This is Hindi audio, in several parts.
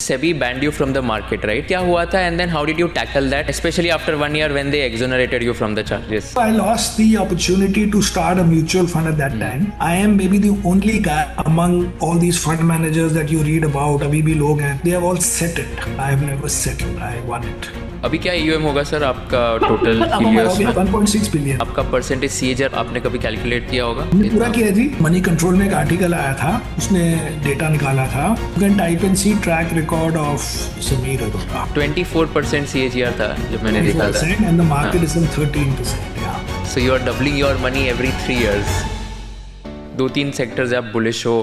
SEBI banned you from the market, right? क्या हुआ था and then how did you tackle that, especially after 1 year when they exonerated you from the charges? I lost the opportunity to start a mutual fund at that time. I am maybe the only guy among all these fund managers that you read about. अभी भी लोग हैं. They have all set it. I have never settled. I won it. अभी क्या EOM होगा सर आपका टोटल? 1.6 बिलियन. आपका परसेंटेज CAGR आपने कभी कैलकुलेट किया होगा? पूरा किया जी. मनी कंट्रोल में एक आर्टिकल आया था, उसने डेटा निकाला था. You can type and see track record of Sameer Arora. 24% CAGR था जब मैंने देखा था. And the market is in 13%. Yeah. So you are doubling your money every 3 years. 2-3 sectors आप बुलिश हो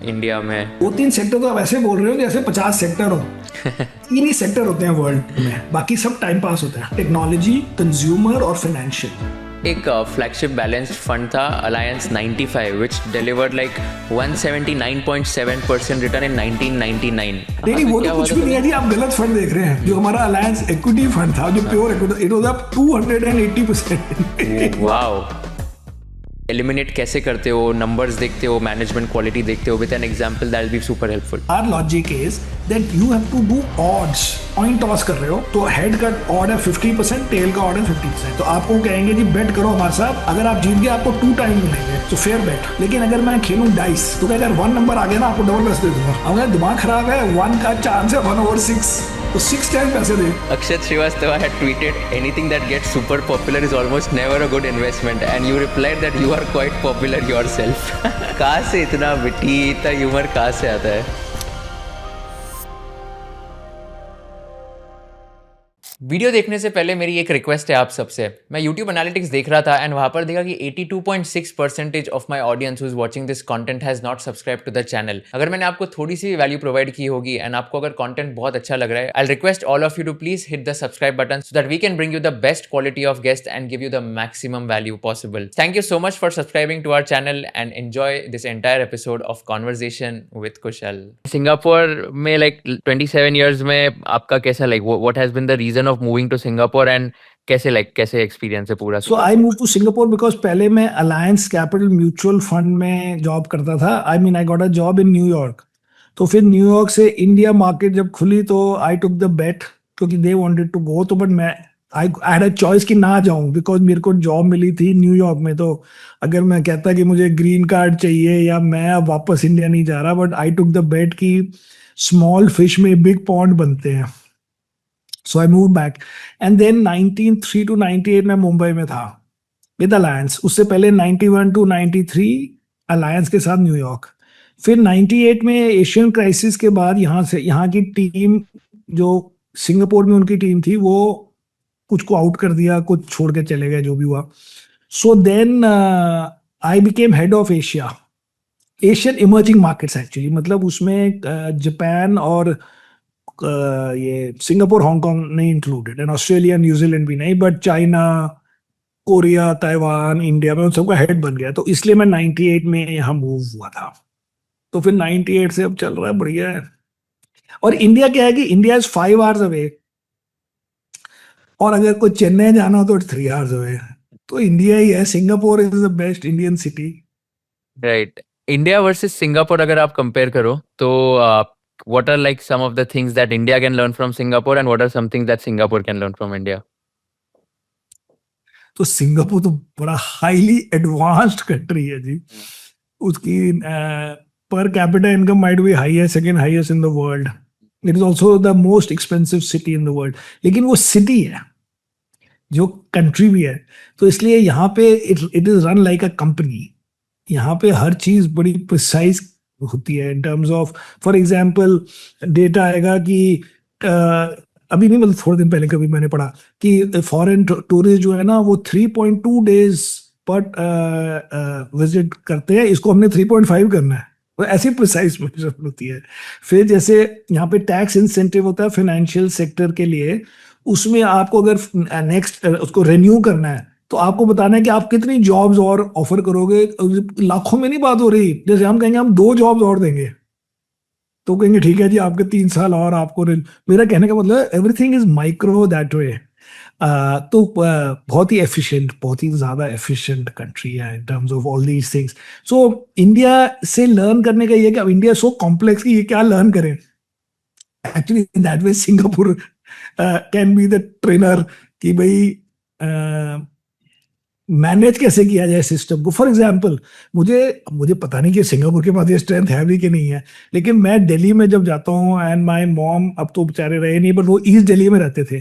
इंडिया में. 2-3 सेक्टर तो आप ऐसे बोल रहे हो जैसे 50 सेक्टर हो. 3 ही सेक्टर होते हैं वर्ल्ड में, बाकी सब टाइम पास होता है. टेक्नोलॉजी, कंज्यूमर और फाइनेंशियल. एक फ्लैगशिप बैलेंस्ड फंड था Alliance 95 which delivered like 179.7% return in 1999. नहीं वो तो कुछ भी नहीं है जी, आप गलत फंड देख रहे हैं. जो हमारा अलायंस इक्विटी फंड था, जो pure equity, it was up 280%. Wow. Eliminate कैसे करते हो, नंबर्स देखते हो, मैनेजमेंट क्वालिटी देखते हो, with an example that will be super helpful. Our logic is that you have to do odds. Coin toss कर रहे हो तो हेड का ऑड है 50%, टेल का ऑड है 50%. तो आपको कहेंगे जी बेट करो हमारे साथ, अगर आप जीत गए आपको 2 टाइम मिलेंगे, तो फेयर बेट. लेकिन अगर मैं खेलूं डाइस तो अगर 1 नंबर आ गया ना, आपको डबल पैसे दे दूंगा. अगर दिमाग खराब है, 1 का चांस है 1/6, तो 6 टाइम पैसे दे. Akshat Srivastava had tweeted, anything that gets super popular is almost never a good investment, and you replied that you are quite popular yourself. कहाँ से इतना विटी, इतना ह्यूमर कहाँ से आता है? वीडियो देखने से पहले मेरी एक रिक्वेस्ट है आप सबसे. मैं YouTube एनालिटिक्स देख रहा था एंड वहाँ पर देखा कि 82.6% of my audience who is watching this content has not subscribe to the channel. अगर मैंने आपको थोड़ी सी वैल्यू प्रोवाइड की होगी एंड आपको अगर कंटेंट बहुत अच्छा लग रहा है, I request all of you to please hit the subscribe button so that we can bring you the best quality of guest and give you the maximum value possible. Thank you so much for subscribing to our channel and enjoy this entire episode of conversation with Kushal. Singapore में लाइक 27 ईयर्स में आपका कैसा, like what has been the reason of moving to Singapore and कैसे एक्सपीरियंस है पूरा? So I move to Singapore because पहले मैं अलायंस कैपिटल म्यूचुअल फंड में जॉब करता था. I got a job in New York. तो फिर न्यूयॉर्क से इंडिया मार्केट जब खुली तो आई टुक द बेट, क्योंकि दे वांटेड टू गो. तो बट मैं आई हैड अ चॉइस कि ना जाऊं, बिकॉज मेरे को जॉब मिली थी न्यूयॉर्क में. तो अगर मैं कहता कि मुझे ग्रीन कार्ड चाहिए या मैं अब वापस इंडिया नहीं जा रहा, बट आई टुक द बेट कि स्मॉल फिश में बिग पॉन्ड बनते हैं. So I moved back, and then 1993 to 98 में मुंबई में था with Alliance. उससे पहले 91 to 93 Alliance के साथ न्यूयॉर्क. फिर 98 में एशियन क्राइसिस के बाद यहाँ की टीम, जो सिंगापुर में उनकी टीम थी, वो कुछ को आउट कर दिया, कुछ छोड़ के चले गए, जो भी हुआ. So then I became head of Asian emerging markets actually. मतलब उसमें जापान और ये सिंगापुर, हांगकांग नहीं इंक्लूडेड, एंड ऑस्ट्रेलिया, न्यूजीलैंड भी नहीं, but China, Korea, Taiwan, India में उन सबका हेड बन गया. तो इसलिए मैं 98 में यहाँ मूव हुआ था. तो फिर 98 से अब चल रहा है, बढ़िया है. और इंडिया क्या है कि इंडिया इज 5 आवर्स अवे, और अगर कोई चेन्नई जाना हो तो 3 आवर्स अवे. तो इंडिया ही है. Singapore is the best Indian city. Right. India versus Singapore अगर आप कंपेयर करो तो what are like some of the things that India can learn from Singapore and what are some things that Singapore can learn from India? तो सिंगापुर तो बड़ा हाईली एडवांस्ड कंट्री है जी. उसकी per capita income might be highest, second highest in the world. It is also the most expensive city in the world. लेकिन वो सिटी है, जो कंट्री भी है. तो इसलिए यहाँ पे it is run like a company. यहाँ पे हर चीज बड़ी प्रिसाइज होती है इन terms of, for example data आएगा कि अभी नहीं, मतलब थोड़े दिन पहले कभी मैंने पढ़ा कि फॉरेन टूरिस्ट जो है ना, वो 3.2 डेज पर विजिट करते हैं. इसको हमने 3.5 करना है. तो ऐसी प्रिसाइज मेजर होती है. फिर जैसे यहाँ पे टैक्स इंसेंटिव होता है फाइनेंशियल सेक्टर के लिए, उसमें आपको अगर नेक्स्ट उसको रिन्यू करना है तो आपको बताना है कि आप कितनी जॉब्स और ऑफर करोगे. लाखों में नहीं बात हो रही. जैसे हम कहेंगे हम 2 जॉब्स और देंगे, तो कहेंगे ठीक है जी, आपके 3 साल और आपको. मेरा कहने का मतलब everything is micro that way. तो बहुत ही एफिशिएंट, बहुत ही ज़्यादा एफिशिएंट कंट्री है इन terms of all these things. So India से लर्न करने का ये कि अब इंडिया सो कॉम्प्लेक्स कि ये क्या लर्न करें. Actually in that way Singapore can be the trainer कि भाई मैनेज कैसे किया जाए सिस्टम को. फॉर एग्जाम्पल मुझे पता नहीं कि सिंगापुर के पास ये स्ट्रेंथ है भी कि नहीं है, लेकिन मैं दिल्ली में जब जाता हूँ एंड माई मॉम, अब तो बेचारे रहे नहीं, बट वो ईस्ट दिल्ली में रहते थे,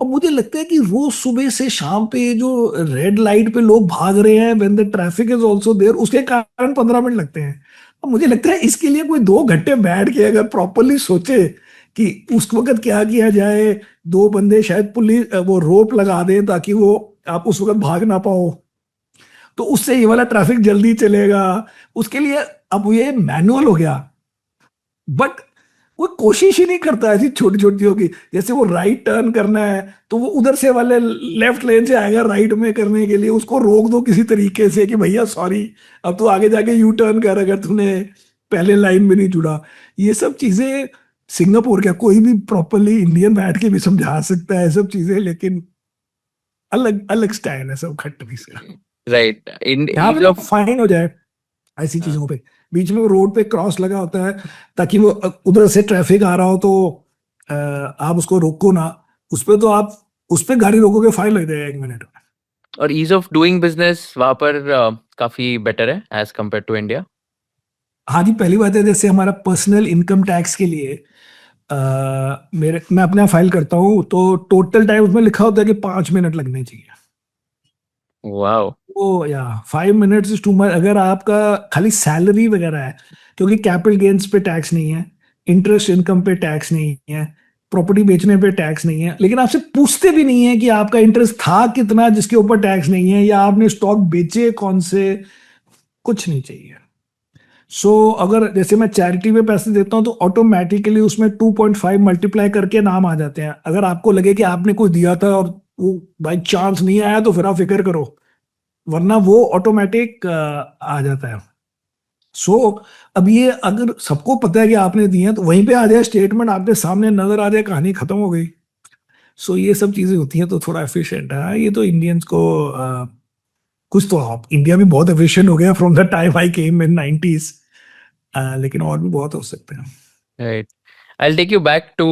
और मुझे लगता है कि रोज सुबह से शाम पे ये जो रेड लाइट पे लोग भाग रहे हैं when the traffic is also there, उसके कारण 15 मिनट लगते हैं. और मुझे लगता है इसके लिए कोई 2 घंटे बैठ के अगर प्रॉपरली सोचे कि उस वक्त क्या किया जाए, 2 बंदे शायद पुलिस वो रोप लगा दें ताकि वो आप उस वक्त भाग ना पाओ, तो उससे ये वाला ट्रैफिक जल्दी चलेगा. उसके लिए अब ये मैनुअल हो गया, बट वो कोशिश ही नहीं करता ऐसी छोटी छोटी होगी. जैसे वो राइट टर्न करना है तो वो उधर से वाले लेफ्ट लेन से आएगा राइट में करने के लिए, उसको रोक दो किसी तरीके से कि भैया सॉरी, अब तो आगे जाके यू टर्न कर, अगर तूने पहले लाइन में नहीं जुड़ा. ये सब चीजें सिंगापुर का कोई भी प्रॉपरली इंडियन बैठ के भी समझा सकता है सब चीजें, लेकिन अलग अलग स्टाइल है सब खट्टी से. राइट. यहाँ पे तो फाइन हो जाए ऐसी चीजों पे. बीच में रोड पे क्रॉस लगा होता है ताकि वो उधर से ट्रैफिक आ रहा हो तो आप उसको रोको ना, उस पे तो आप उस पे गाड़ी रोकोगे फाइन लग जाएगा 1 मिनट. और ईज ऑफ डूइंग बिजनेस वहां पर काफी बेटर है एज कम्पेयर टू इंडिया. हाँ जी, पहली बात है जैसे हमारा पर्सनल इनकम टैक्स के लिए मैं अपने यहाँ फाइल करता हूँ तो टोटल टाइम उसमें लिखा होता है कि 5 मिनट लगने चाहिए. वाओ. ओ या 5 मिनट्स इज टू मच. अगर आपका खाली सैलरी वगैरह है, क्योंकि कैपिटल गेन्स पे टैक्स नहीं है, इंटरेस्ट इनकम पे टैक्स नहीं है, प्रॉपर्टी बेचने पे टैक्स नहीं है, लेकिन आपसे पूछते भी नहीं है कि आपका इंटरेस्ट था कितना जिसके ऊपर टैक्स नहीं है, या आपने स्टॉक बेचे कौन से, कुछ नहीं चाहिए. सो अगर जैसे मैं चैरिटी में पैसे देता हूँ तो ऑटोमेटिकली उसमें 2.5 मल्टीप्लाई करके नाम आ जाते हैं. अगर आपको लगे कि आपने कुछ दिया था और वो बाई चांस नहीं आया तो फिर आप फिक्र करो, वरना वो ऑटोमेटिक आ जाता है. सो अब ये अगर सबको पता है कि आपने दिए हैं तो वहीं पे आ जाए स्टेटमेंट आपके सामने नजर आ जाए, कहानी खत्म हो गई. सो ये सब चीजें होती हैं तो थोड़ा एफिशिएंट है. ये तो इंडियंस को कुछ तो आप इंडिया भी बहुत एफिशिएंट हो गया from the time I came in 90s, लेकिन और भी बहुत हो सकते हैं. Right. I'll take you back to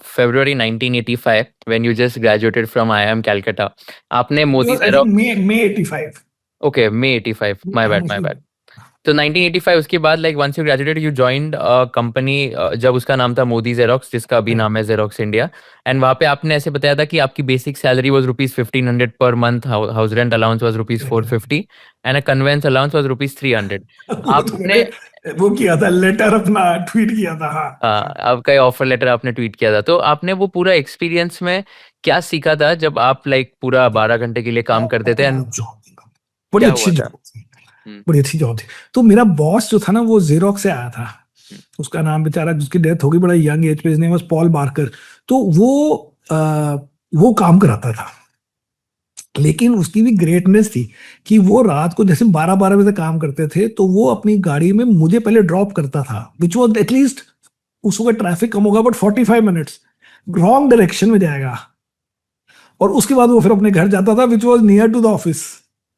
February 1985 when you just graduated from IIM Calcutta. आपने Modi I think May 85. Okay, May 85. My bad. तो 1985 उसके बाद like once you graduated you joined company जब उसका नाम था मोदी जेरोक्स, जिसका अभी नाम है जेरोक्स इंडिया. एंड वहाँ पे आपने ऐसे बताया था कि आपकी basic salary was ₹1500 per month, house rent allowance was ₹450 and a conveyance allowance was ₹300. वो तो आपने मैंने वो किया था, लेटर अपना ट्वीट किया था. हाँ, आपका ऑफर लेटर आपने ट्वीट किया था. तो आपने वो पूरा एक्सपीरियंस में क्या सीखा था जब आप लाइक पूरा 12 घंटे के लिए काम करते थे? एंड बड़ी क्या अच्छी हुआ था? जॉब थी, बड़ी अच्छी जॉब थी. तो मेरा बॉस जो था ना वो जेरोक्स से आया था. उसका नाम बेचारा, जिसकी डेथ हो गई बड़ा यंग एज पे, नेम वाज पॉल बार्कर. तो वो काम कराता था, लेकिन उसकी भी ग्रेटनेस थी कि वो रात को जैसे 12 बजे काम करते थे तो वो अपनी गाड़ी में मुझे पहले ड्रॉप करता था, विच वॉज एटलीस्ट उस वक्त ट्रैफिक कम होगा बट 45 मिनट्स रॉन्ग डायरेक्शन में जाएगा, और उसके बाद वो फिर अपने घर जाता था which was near to the office,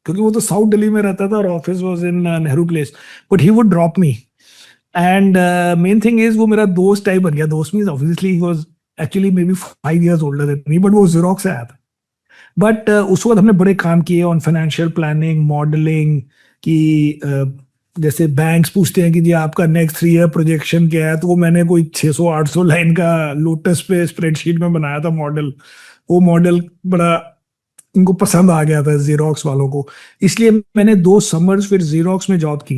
क्योंकि वो तो साउथ दिल्ली में रहता था और office was in Nehru place, but he would drop me. And main thing is वो मेरा दोस्त टाइप बन गया. दोस्त means obviously he was actually maybe 5 years older than me, but वो जेरोक्स से आया था. बट उस वक्त हमने बड़े काम किए ऑन फाइनेंशियल प्लानिंग, मॉडलिंग की. जैसे बैंक्स पूछते हैं कि जी आपका नेक्स्ट 3 year प्रोजेक्शन क्या है, तो वो मैंने कोई 600-800 लाइन का लोटस पे स्प्रेडशीट में बनाया था मॉडल. वो मॉडल बड़ा उनको पसंद आ गया था जीरोक्स वालों को, इसलिए मैंने 2 summers फिर जीरोक्स में जॉब की.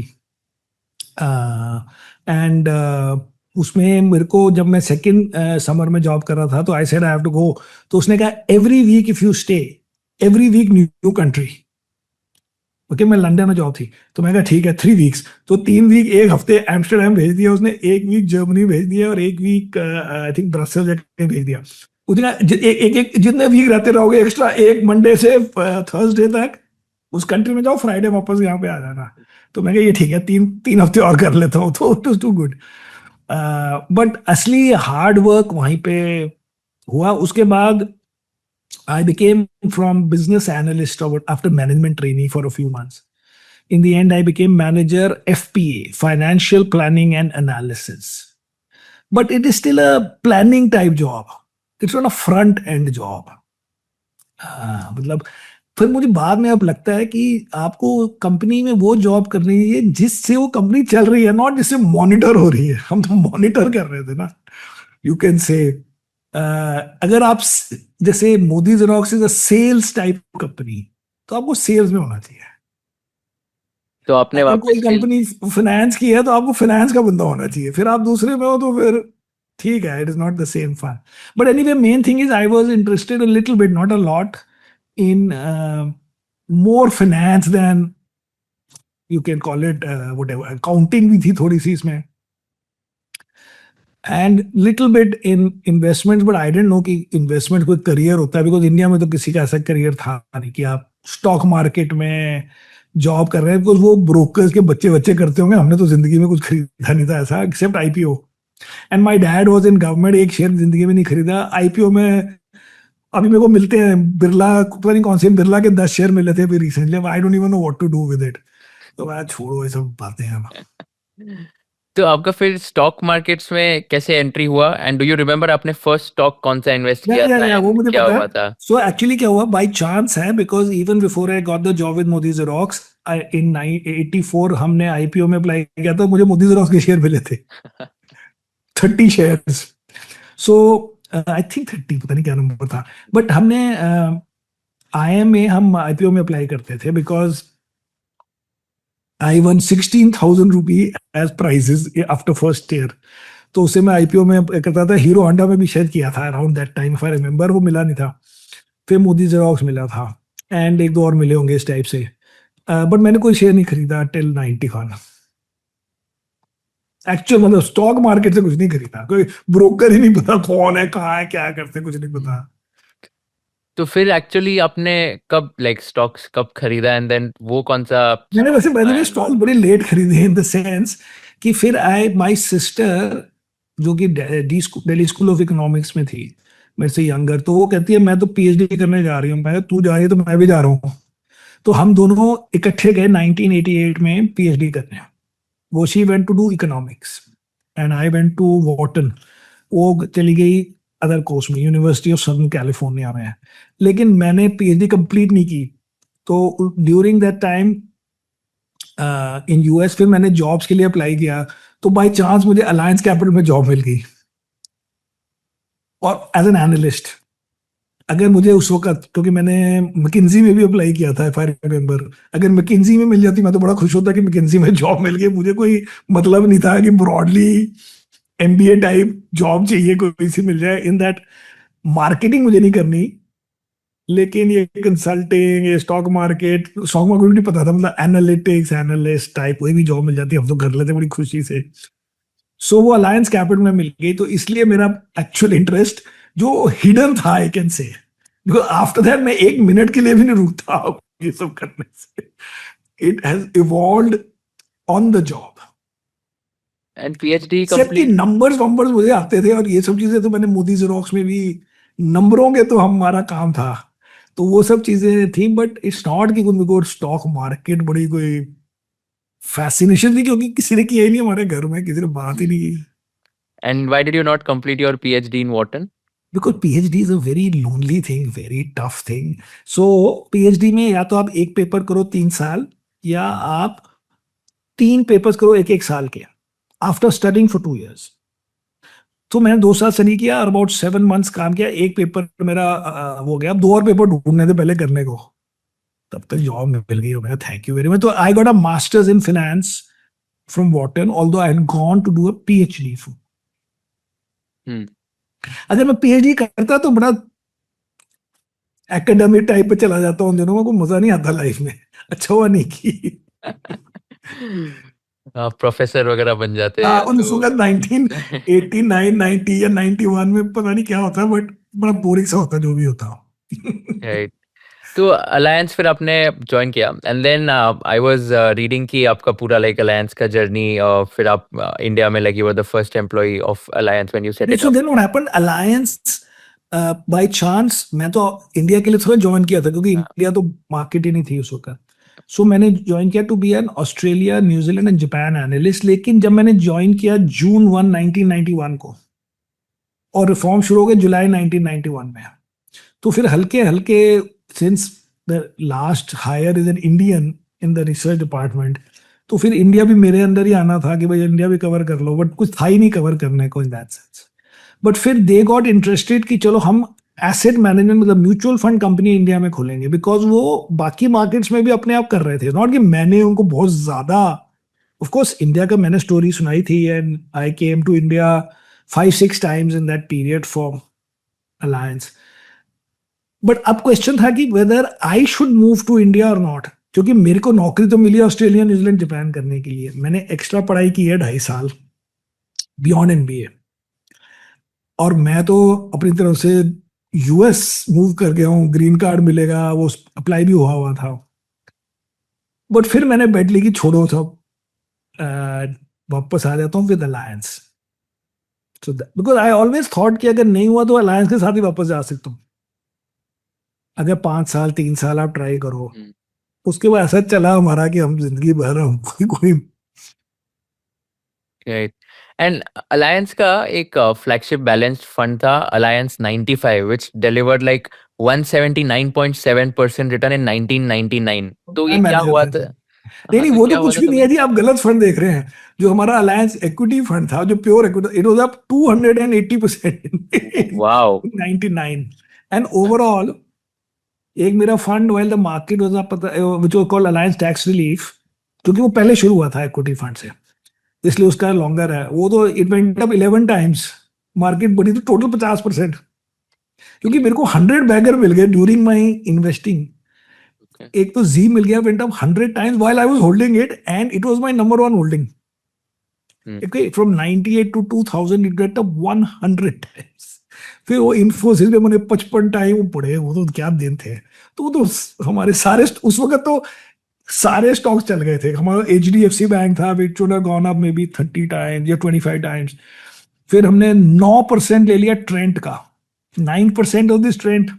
एंड उसमें मेरे को जब मैं सेकंड समर में जॉब कर रहा था तो I said I have to go. तो उसने कहा every week if you stay, every week new country. Okay, मैं लंदन में जॉब थी तो मैं कहा ठीक है 3 weeks. तो 3 week, एक हफ्ते एम्स्टरडेम भेज दिया उसने, 1 week जर्मनी भेज दिया और 1 week आई थिंक ब्रसेल्स भेज दिया. उतना एक जितने वीक रहते रहोगे एक्स्ट्रा, एक मंडे से थर्सडे तक उस कंट्री में जाओ, फ्राइडे वापस यहाँ पे आ जाना. तो मैं कहा ये ठीक है, 3 हफ्ते और कर लेता हूँ. तो it was too good. But असली हार्ड वर्क वहीं पे हुआ. उसके बाद I became from business analyst after management training for a few months. In the end, I became manager FPA, Financial Planning and Analysis. but it is still a planning type job. It's not a front end job. हाँ, मतलब फिर मुझे बाद में अब लगता है कि आपको कंपनी में वो जॉब करनी है जिससे वो कंपनी चल रही है, नॉट जिससे मॉनिटर हो रही है. हम तो मॉनिटर कर रहे थे ना. यू कैन से अगर आप जैसे Modi Xerox is a sales type company, तो आपको सेल्स में होना चाहिए. तो आपने अगर वापस कोई कंपनी फाइनेंस की है तो आपको फाइनेंस का बंदा होना चाहिए. फिर आप दूसरे में हो तो फिर ठीक है, it is not the same fun. But anyway, main thing is I was interested a little bit, not a lot, in more finance than you can call it whatever. Accounting भी थी थोड़ी सी इसमें, and little bit in investments, but I didn't know कि investment कोई करियर होता है, because इंडिया में तो किसी का ऐसा करियर था नहीं कि आप स्टॉक मार्केट में जॉब कर रहे हैं. बिकॉज वो ब्रोकर्स के बच्चे बच्चे करते होंगे, हमने तो जिंदगी में कुछ खरीदा नहीं था ऐसा, except IPO. And my dad was in government. एक शेयर जिंदगी में नहीं खरीदा. आईपीओ में अभी मेरे को मिलते हैं बिरला, पता नहीं कौन से बिरला के 10 शेयर मिले थे अभी recently. I don't even know what to do with it. तो मैं छोड़ो ये सब बातें हैं. तो आपका फिर स्टॉक मार्केट्स में कैसे एंट्री हुआ, एंड डू यू रिमेम्बर आपने फर्स्ट स्टॉक कौन सा इन्वेस्ट किया था, वो and मुझे क्या पता हुआ है. था? सो एक्चुअली क्या हुआ, बाय चांस है, because even before I got the job with Modi Xerox in 84 हमने आईपीओ में अप्लाई किया था. मुझे मोदी जेरोक्स के शेयर मिले थे 30 शेयर्स. सो आई थिंक 30, पता नहीं क्या नंबर था. बट हमने IIM में हम आईपीओ में अप्लाई करते थे because I won 16,000 rupee as prizes after first year. तो उसे मैं आईपीओ में करता था. हीरो होंडा में भी शायद किया था around that time, if I remember. वो मिला नहीं था. फिर मोदी जेरोक्स मिला था, एंड एक दो और मिले होंगे इस टाइप से. बट मैंने कोई शेयर नहीं खरीदा टिल 91. एक्चुअल मतलब स्टॉक मार्केट से कुछ नहीं खरीदा. कोई ब्रोकर ही नहीं पता कौन है, कहाँ है, क्या करते, कुछ नहीं पता. तो फिर एक्चुअली आपने कब स्टॉक्स कब खरीदा, एंड देन वो कौन सा? मैंने वैसे मैंने स्टॉक बड़े लेट खरीदे इन द सेंस कि फिर माय सिस्टर जो कि दिल्ली स्कूल ऑफ इकोनॉमिक्स में थी, मेरे से यंगर, तो वो कहती है मैं तो पीएचडी करने जा रही हूँ. मैं तू जा रही है तो मैं भी जा रहा हूँ. तो हम दोनों इकट्ठे गए 1988 में पीएचडी करने. वो she went to do economics and I went to Wharton. वो चली गई अदर कोर्स में, यूनिवर्सिटी ऑफ सदर्न कैलिफोर्निया में. लेकिन मैंने पीएचडी कंप्लीट नहीं की. तो during that time in US फिर मैंने जॉब्स के लिए अप्लाई किया. तो बाय चांस मुझे अलायंस कैपिटल में जॉब मिल गई, और एज एन एनालिस्ट. अगर मुझे उस वक्त, क्योंकि मैंने मैकिंजी में भी अप्लाई किया था इफ आई रिमेंबर, अगर मैकिंजी में मिल जाती मैं तो बड़ा खुश होता कि मैकिंजी में जॉब मिल गई. मुझे कोई मतलब नहीं था कि ब्रॉडली एमबीए टाइप जॉब चाहिए कोई सी मिल जाए. इन दैट मार्केटिंग मुझे नहीं करनी, लेकिन ये कंसल्टिंग, ये स्टॉक मार्केट नहीं पता था. मतलब एनालिटिक्स एनालिस्ट टाइप कोई भी जॉब मिल जाती हम तो कर लेते बड़ी खुशी से. सो वो अलायंस कैपिटल में मिल गई. तो इसलिए मेरा एक्चुअल इंटरेस्ट जो हिडन था, आई कैन से, बिकॉज आफ्टर दैट मैं एक मिनट के लिए भी नहीं रुकता ये सब करने से. It has evolved on the job. And PhD complete numbers मुझे आते थे, और ये सब चीजें तो मैंने मोदी जेरोक्स में भी नंबरों के तो हमारा काम था, तो वो सब चीजें थी. बट इट्स नॉट कि कोई स्टॉक मार्केट बड़ी कोई फैसिनेशन थी, क्योंकि किसी ने किया ही नहीं हमारे घर में, किसी ने बात ही नहीं की. And why did you not complete your PhD in Wharton? Because PhD is a very lonely thing, very tough thing. So PhD में या तो आप एक पेपर करो 3 साल, या आप 3 पेपर्स करो 1-1 साल के, आफ्टर स्टडिंग फॉर 2 years. तो मैंने 2 साल स्टडी किया और अबाउट 7 months काम किया. एक पेपर मेरा हो गया. अब 2 और पेपर ढूंढने थे पहले करने को, तब तक जॉब मिल गई. मेरा थैंक यू वेरी मच. तो I got a masters in finance from Wharton, although I had gone to do a PhD. अगर मैं पीएचडी करता तो बड़ा एकेडमिक टाइप पे चला जाता. उन दिनों में कोई मजा नहीं आता लाइफ में. अच्छा हुआ नहीं की. प्रोफेसर वगैरह बन जाते हैं. उन 1989 90 या 91 में पता नहीं क्या होता, बट बड़ा बोरिंग सा होता जो भी होता. राइट. तो अलायंस फिर आपने ज्वाइन किया, and then I was reading कि आपका पूरा अलायंस का जर्नी, फिर आप इंडिया में you were the first employee of Alliance when you set it so up. Then what happened, Alliance by chance मैं तो इंडिया के लिए थोड़ा ज्वाइन किया था, क्योंकि इंडिया तो मार्केट ही नहीं थी उस वक्त. सो मैंने ज्वाइन किया to be an Australia, New Zealand and Japan analyst. लेकिन जब मैंने ज्वाइन किया जून 1 1991 को, और रिफॉर्म शुरू हो गए जुलाई 1991 में, तो फिर हल्के हल्के, since the last hire is an Indian in the research department, तो फिर इंडिया भी मेरे अंदर ही आना था कि भाई इंडिया भी कवर कर लो, बट कुछ था ही नहीं कवर करने को इन दैट सेंस। बट फिर दे गॉट इंटरेस्टेड कि चलो हम एसेट मैनेजमेंट मतलब म्यूचुअल फंड कंपनी इंडिया में खोलेंगे, बिकॉज वो बाकी मार्केट्स में भी अपने आप कर रहे थे, नॉट कि मैंने उनको बहुत ज्यादा। ऑफ कोर्स इंडिया का मैंने स्टोरी सुनाई थी, and I came to India 5-6 times in that period for Alliance. But अब क्वेश्चन था कि whether I should move to India और नॉट, क्योंकि मेरे को नौकरी तो मिली ऑस्ट्रेलिया, न्यूजीलैंड, जापान करने के लिए। मैंने एक्स्ट्रा पढ़ाई की है 2.5 साल बियॉन्ड एमबीए, और मैं तो अपनी तरफ से यूएस मूव कर गया हूँ, ग्रीन कार्ड मिलेगा, वो अप्लाई भी हुआ हुआ था। बट फिर मैंने बेट ली कि छोड़ो सब, वापस आ जाता हूँ with alliance. So because I always thought कि अगर नहीं हुआ तो अलायंस के साथ ही वापस जा सकता हूँ। अगर 5 साल 3 साल आप ट्राई करो, उसके बाद ऐसा चला हमारा कि हम जिंदगी भर हम कोई राइट। एंड अलायंस का एक फ्लैगशिप बैलेंस्ड फंड था, Alliance 95, which delivered like 179.7% return in 1999। तो ये क्या मैनेजर हुआ थे। था? नहीं हाँ, नहीं, तो वो क्या तो हुआ कुछ था भी नहीं है तभी? जी, आप गलत फंड देख रहे हैं। जो हमारा अलायंस इक्विटी फंड था, जो pure equity, it was up 280% wow. 99। And overall एक मेरा fund well the market was up, which was called alliance tax relief, क्योंकि वो पहले शुरू हुआ था इक्विटी फंड से, इसलिए उसका लॉन्गर है। वो तो it went up 11 times, market बढ़ी तो टोटल 50%, क्योंकि मेरे को 100 बैगर मिल गए ड्यूरिंग माई इन्वेस्टिंग। एक तो जी मिल गया, went up 100 times while I was holding it, and it was my number 1 holding. Okay, from 98 to 2000 it went up 100 times। फिर वो इन्फोसिस पे मैंने 55 टाइम पढ़े, वो तो क्या दिन थे। तो वो तो हमारे सारे उस वक्त तो सारे स्टॉक्स चल गए थे। हमारा एचडीएफसी बैंक था, which would have gone up may be 30 times या 25 टाइम्स। फिर हमने 9% ले लिया ट्रेंट का, 9% of this Trent,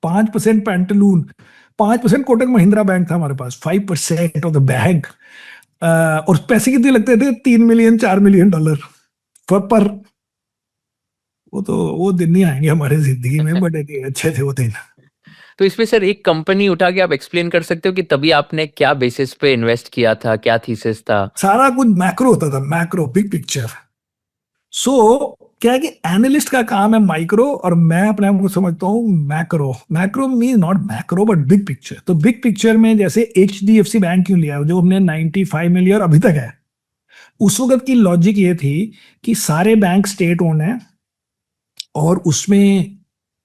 5% Pantaloon, 5% Kotak Mahindra bank था हमारे पास, 5% ऑफ द बैंक। और पैसे कितने लगते थे, $3 मिलियन $4 मिलियन पर। वो तो वो दिन नहीं आएंगे हमारे जिंदगी में, बट अच्छे थे वो दिन। तो इसमें सर एक कंपनी उठा के आप एक्सप्लेन कर सकते हो कि तभी आपने क्या बेसिस पे इन्वेस्ट किया था, क्या थीसिस था? सारा कुछ मैक्रो होता था, मैक्रो बिग पिक्चर। सो क्या है कि एनालिस्ट का काम है माइक्रो, और मैं अपने आप को समझता हूँ macro. Macro mean not macro but big picture. तो बिग पिक्चर में जैसे एचडीएफसी बैंक क्यों लिया, जो हमने 95 में लिया और अभी तक है। उस वक्त की लॉजिक ये थी कि सारे बैंक स्टेट ओन है, और उसमें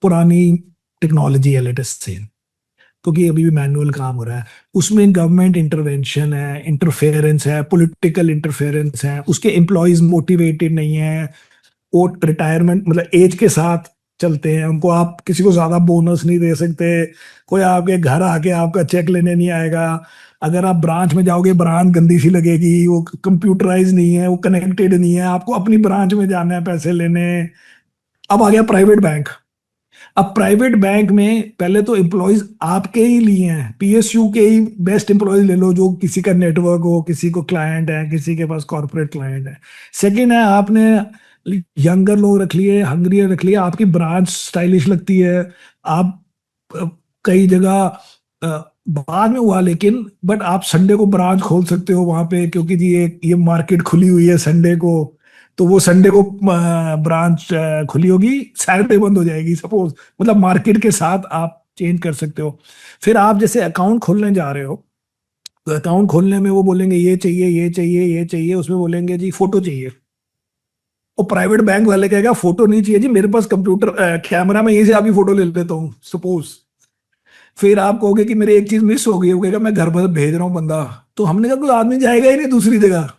पुरानी टेक्नोलॉजी है, लेटेस्ट से, क्योंकि अभी भी मैनुअल काम हो रहा है। उसमें गवर्नमेंट इंटरवेंशन है, इंटरफेरेंस है, पॉलिटिकल इंटरफेरेंस है, उसके एम्प्लॉयज मोटिवेटेड नहीं है, वो रिटायरमेंट मतलब एज के साथ चलते हैं, उनको आप किसी को ज्यादा बोनस नहीं दे सकते, कोई आपके घर आके आपका चेक लेने नहीं आएगा, अगर आप ब्रांच में जाओगे ब्रांच गंदी सी लगेगी, वो कंप्यूटराइज नहीं है, वो कनेक्टेड नहीं है, आपको अपनी ब्रांच में जाना है पैसे लेने। अब आ गया प्राइवेट बैंक। अब प्राइवेट बैंक में पहले तो एम्प्लॉयज आपके ही लिए हैं, पीएसयू के ही बेस्ट एम्प्लॉयज ले लो, जो किसी का नेटवर्क हो, किसी को क्लाइंट है, किसी के पास कॉर्पोरेट क्लाइंट है। सेकंड है, आपने यंगर लोग रख लिए, हंग्रियर रख लिए, आपकी ब्रांच स्टाइलिश लगती है। आप कई जगह बाद में हुआ लेकिन, बट आप संडे को ब्रांच खोल सकते हो वहां पे, क्योंकि जी ये मार्केट खुली हुई है संडे को, तो वो संडे को ब्रांच खुली होगी, सैटरडे बंद हो जाएगी सपोज, मतलब मार्केट के साथ आप चेंज कर सकते हो। फिर आप जैसे अकाउंट खोलने जा रहे हो, तो अकाउंट खोलने में वो बोलेंगे ये चाहिए, ये चाहिए, ये चाहिए, उसमें बोलेंगे जी फोटो चाहिए। और प्राइवेट बैंक वाले कहेगा फोटो नहीं चाहिए जी, मेरे पास कंप्यूटर कैमरा में यहीं से आपकी फोटो ले लेता हूँ सपोज। फिर आप कहोगे कि मेरे एक चीज मिस हो गई, वो कहेगा मैं घर पर भेज रहा हूँ बंदा, तो हमने कहा कोई आदमी जाएगा ही नहीं दूसरी जगह,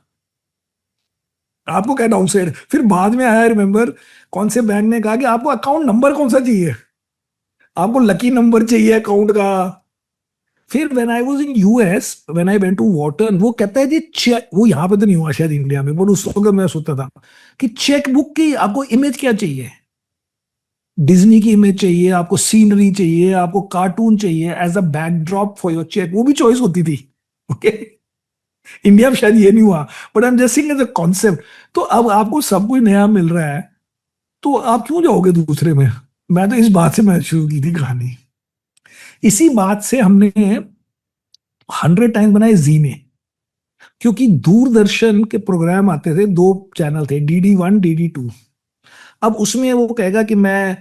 आपको क्या डाउन साइड। फिर बाद में आया, रिमेंबर कौन से बैंक ने कहा कि आपको अकाउंट नंबर कौन सा चाहिए, आपको लकी नंबर चाहिए अकाउंट का। फिर when I was in US, when I went to Wharton, वो कहता है जी वो यहाँ पे तो नहीं हुआ शायद इंडिया में, पर उस वक्त मैं सोचता था कि चेक बुक की आपको इमेज क्या चाहिए। डिज्नी की इमेज चाहिए, आपको सीनरी चाहिए, आपको कार्टून चाहिए as a backdrop for your chair, वो भी चॉइस होती थी। ओके, इंडिया में शायद ये नहीं हुआ, but I am just saying as a concept. तो अब आपको सब कुछ नया मिल रहा है, तो आप क्यों जाओगे दूसरे में? मैं तो इस बात से मैं शुरू की थी कहानी। इसी बात से हमने 100 टाइम्स बनाए जी में, क्योंकि दूरदर्शन के प्रोग्राम आते थे, 2 चैनल थे, DD1 DD2। अब उसमें वो कहेगा कि मैं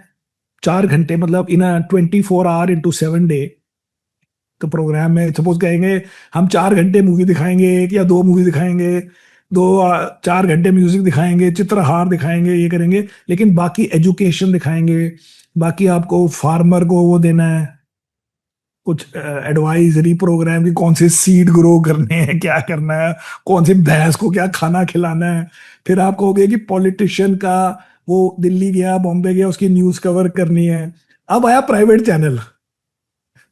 4 घंटे, मतलब इन 24 आवर इंटू 7 डे तो प्रोग्राम में सपोज कहेंगे हम 4 घंटे मूवी दिखाएंगे, एक या 2 मूवी दिखाएंगे, 4 घंटे म्यूजिक दिखाएंगे, चित्रहार दिखाएंगे, ये करेंगे, लेकिन बाकी एजुकेशन दिखाएंगे, बाकी आपको फार्मर को वो देना है कुछ एडवाइजरी प्रोग्राम की, कौन से सीड ग्रो करने हैं, क्या करना है, कौन सी भैंस को क्या खाना खिलाना है। फिर आप कहोगे कि पॉलिटिशियन का वो दिल्ली गया, बॉम्बे गया, उसकी न्यूज कवर करनी है। अब आया प्राइवेट चैनल,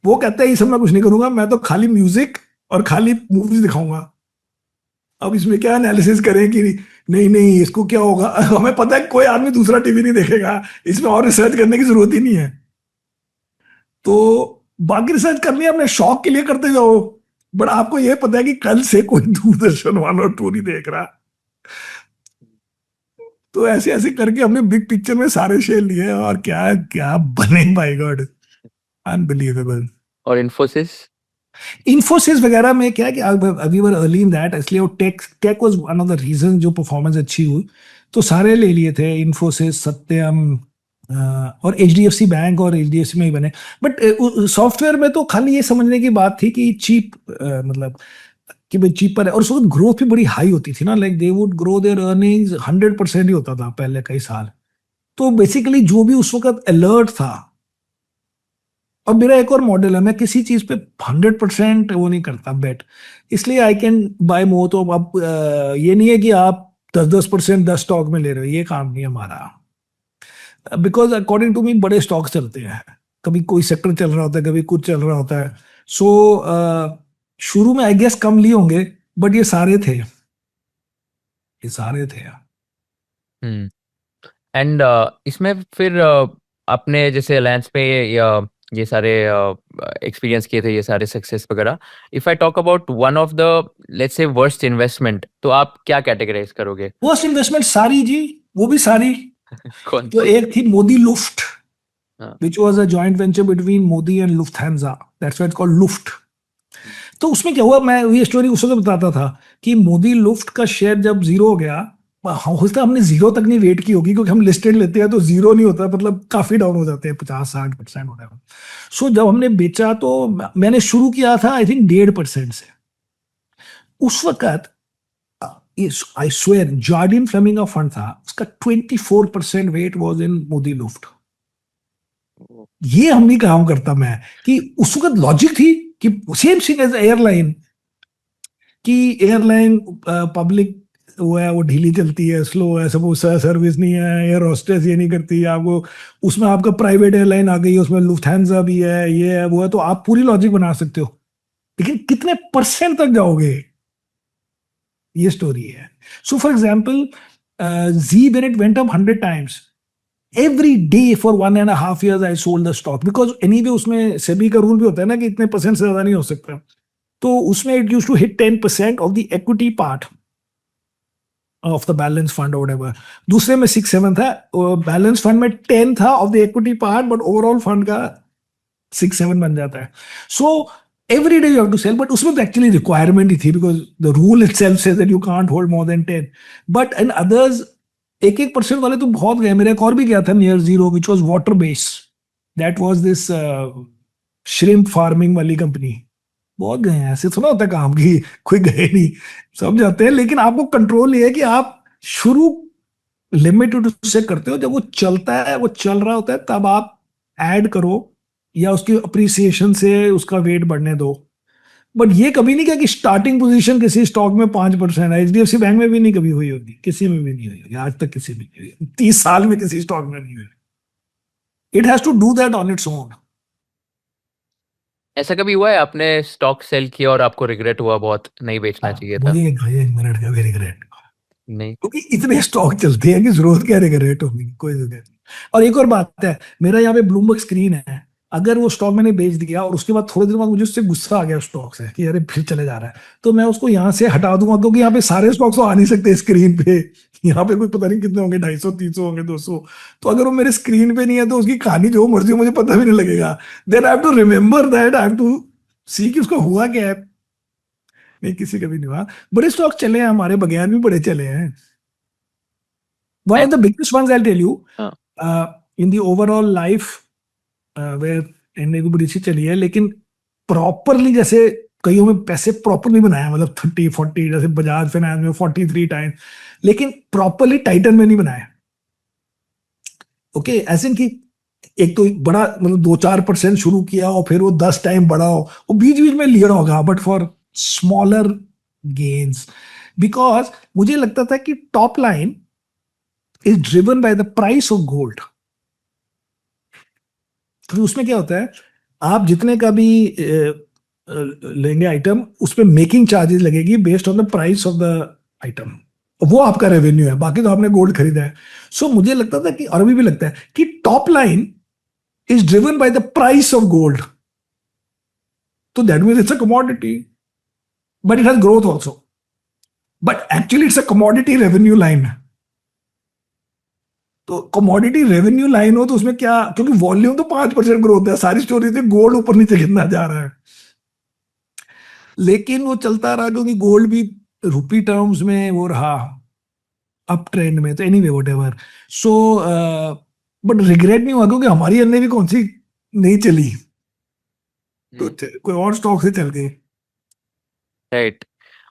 वो कहता है ये सब मैं कुछ नहीं करूंगा, मैं तो खाली म्यूजिक और खाली मूवीज दिखाऊंगा। अब इसमें क्या एनालिसिस करें कि नहीं नहीं इसको क्या होगा, हमें पता है कोई आदमी दूसरा टीवी नहीं देखेगा, इसमें और रिसर्च करने की जरूरत ही नहीं है। तो बाकी रिसर्च करनी है अपने शौक के लिए करते जाओ, बट आपको ये पता है कि कल से कोई दूरदर्शन 1 और 2 नहीं देख रहा। तो ऐसे ऐसे करके हमने बिग पिक्चर में सारे शेयर लिए, और क्या क्या बने, बाय गॉड, अनबिलीवेबल। और इन्फोसिस? इन्फोसिस वगैरह में क्या है कि we were early in that, इसलिए वो tech tech was one of the reason जो परफॉर्मेंस अच्छी हुई, तो सारे ले लिए थे, इन्फोसिस, सत्यम, और HDFC बैंक और HDFC में ही बने। बट सॉफ्टवेयर में तो खाली ये समझने की बात थी कि चीप, मतलब कि भाई चीपर है, और उस वक्त ग्रोथ भी बड़ी हाई होती थी ना, like they would grow there earnings 100% ही होता था पहले कई साल। तो बेसिकली जो भी उस वक्त अलर्ट था, और मेरा एक और मॉडल है, मैं किसी चीज पे 100% वो नहीं करता बेट, इसलिए आई कैन बाय मोर। तो अब ये नहीं है कि आप 10-10% 10 स्टॉक में ले रहे हो, ये काम नहीं है हमारा, बिकॉज अकॉर्डिंग टू मी बड़े स्टॉक चलते हैं, कभी कोई सेक्टर चल रहा होता है, कभी कुछ चल रहा होता है। सो शुरू में आई गेस कम लिए होंगे, बट ये सारे थे, ये सारे थे। एंड इसमें फिर आपने जैसे अलायंस पे ये सारे एक्सपीरियंस किए थे, ये सारे सक्सेस वगैरह, if I talk about one of the let's say worst investment, तो आप क्या कैटेगराइज करोगे? वर्स्ट इन्वेस्टमेंट सारी जी, वो भी सारी। कौन तो सी? एक थी मोदी लुफ्ट, हाँ। which was a joint venture between Modi and Lufthansa. That's why it's called Luft. तो उसमें क्या हुआ, मैं ये स्टोरी उस वक्त बताता था कि मोदी लुफ्ट का शेयर जब जीरो हो गया, हो सकता है हमने जीरो तक नहीं वेट की होगी, क्योंकि हम लिस्टेड लेते हैं तो जीरो नहीं होता, मतलब काफी डाउन हो जाते हैं, 50-60% हो जाएगा। सो जब हमने बेचा तो मैंने शुरू किया था आई थिंक 1.5% से। उस वक्त आई स्वेयर जार्डिन फ्लेमिंग का फंड था, उसका 24% वेट वॉज इन मोदी लुफ्ट। ये हम नहीं काम करता मैं, कि उस वक्त लॉजिक थी कि सेम थिंग एज एयरलाइन, कि एयरलाइन पब्लिक वो है, वो ढीली चलती है, स्लो है, सब सर्विस नहीं है, एयर होस्टेस ये नहीं करती है आपको, उसमें आपका प्राइवेट एयरलाइन आ गई है, उसमें लुफ्थहांसा भी है, ये है वो है, तो आप पूरी लॉजिक बना सकते हो, लेकिन कितने परसेंट तक जाओगे, ये स्टोरी है। सो फॉर एग्जाम्पल जी when it went up 100 times, every day for 1.5 years I sold the stock, because anyway उसमें सेबी का रूल भी होता है ना कि इतने परसेंट से ज्यादा नहीं हो सकता, तो उसमें it used to hit 10% of the equity part of the balance fund or whatever। दूसरे में 6-7 था, बैलेंस फंड में 10 था of the equity part, but overall fund का 6-7 बन जाता है। So every day you have to sell, but उसमें तो actually requirement ही थी, because the rule itself says that you can't hold more than 10, but in others 1% वाले तो बहुत गए, मेरे एक और भी गया था near zero, which was water base, that was this shrimp farming वाली कंपनी। बहुत गए हैं, ऐसे थोड़ा होता है काम की कोई गए नहीं, सब जाते हैं, लेकिन आपको कंट्रोल ये है कि आप शुरू लिमिटेड उससे करते हो, जब वो चलता है, वो चल रहा होता है, तब आप ऐड करो या उसकी अप्रिसिएशन से उसका वेट बढ़ने दो। बट ये कभी नहीं किया कि स्टार्टिंग पोजीशन किसी स्टॉक में 5% है, HDFC बैंक में भी नहीं कभी हुई होगी, किसी में भी नहीं हुई होगी आज तक, किसी में नहीं हुई, 30 साल में किसी स्टॉक में नहीं हुई। It has to do that on its own. ऐसा कभी हुआ है आपने स्टॉक सेल किया और आपको रिग्रेट हुआ बहुत, नहीं बेचना चाहिए था? मुझे एक मिनट का भी रिग्रेट, नहीं। क्योंकि इतने स्टॉक चलते हैं कि जरूरत क्या है रेट होने की, कोई जरूरत नहीं। और एक और बात है, मेरा यहाँ पे ब्लूमबर्ग स्क्रीन है, अगर वो स्टॉक मैंने बेच दिया और उसके बाद थोड़े दिन बाद मुझे उससे गुस्सा आ गया स्टॉक से कि अरे फिर चले जा रहा है, तो मैं उसको यहाँ से हटा दूंगा, क्योंकि यहाँ पे सारे स्टॉक्स तो आ नहीं सकते स्क्रीन पे। यहाँ पे कोई पता नहीं कितने होंगे, 250 300 होंगे, 200। तो अगर वो मेरे स्क्रीन पे नहीं है तो उसकी कहानी जो मर्जी हो मुझे पता भी नहीं लगेगा। Then I have to remember that, I have to see कि उसका हुआ क्या है। नहीं, किसी का भी नहीं हुआ। बड़े स्टॉक चले हैं हमारे, बगैर भी बड़े चले हैं। One of the biggest ones I'll tell you, in the overall life, where and बड़ी अच्छी चली है, लेकिन प्रॉपरली जैसे कईयों में पैसे प्रॉपरली बनाया, मतलब 30-40, जैसे बजाज फाइनेंस में 43 टाइम, लेकिन प्रॉपरली टाइटन में नहीं बनाया। ओके, ऐसे कि एक तो बड़ा मतलब 2-4% शुरू किया और फिर वो 10 टाइम बढ़ा हो, वो बीच बीच में लिया होगा, but for smaller gains. Because मुझे लगता था कि top line is driven by the price of gold। तो उसमें क्या होता है, आप जितने का भी लेंगे आइटम, उस पर मेकिंग चार्जेस लगेगी based on the price of the item, वो आपका रेवेन्यू है, बाकी तो आपने गोल्ड खरीदा है। सो मुझे लगता था कि, और अभी भी लगता है कि top line is driven by the price of gold, तो that means it's a commodity, but it has growth also, but actually it's a commodity revenue line. तो कमोडिटी रेवेन्यू लाइन हो तो उसमें क्या, क्योंकि वॉल्यूम तो 5% ग्रोथ है, सारी स्टोरी थी गोल्ड ऊपर नीचे गिरना जा रहा है, लेकिन वो चलता रहा क्योंकि गोल्ड भी रुपी टर्म्स में वो रहा अप ट्रेंड में। तो anyway whatever, so but regret नहीं हुआ, क्योंकि हमारी अन्य भी कौन सी नहीं चली, तो कोई और स्टॉक से चल गई। राइट।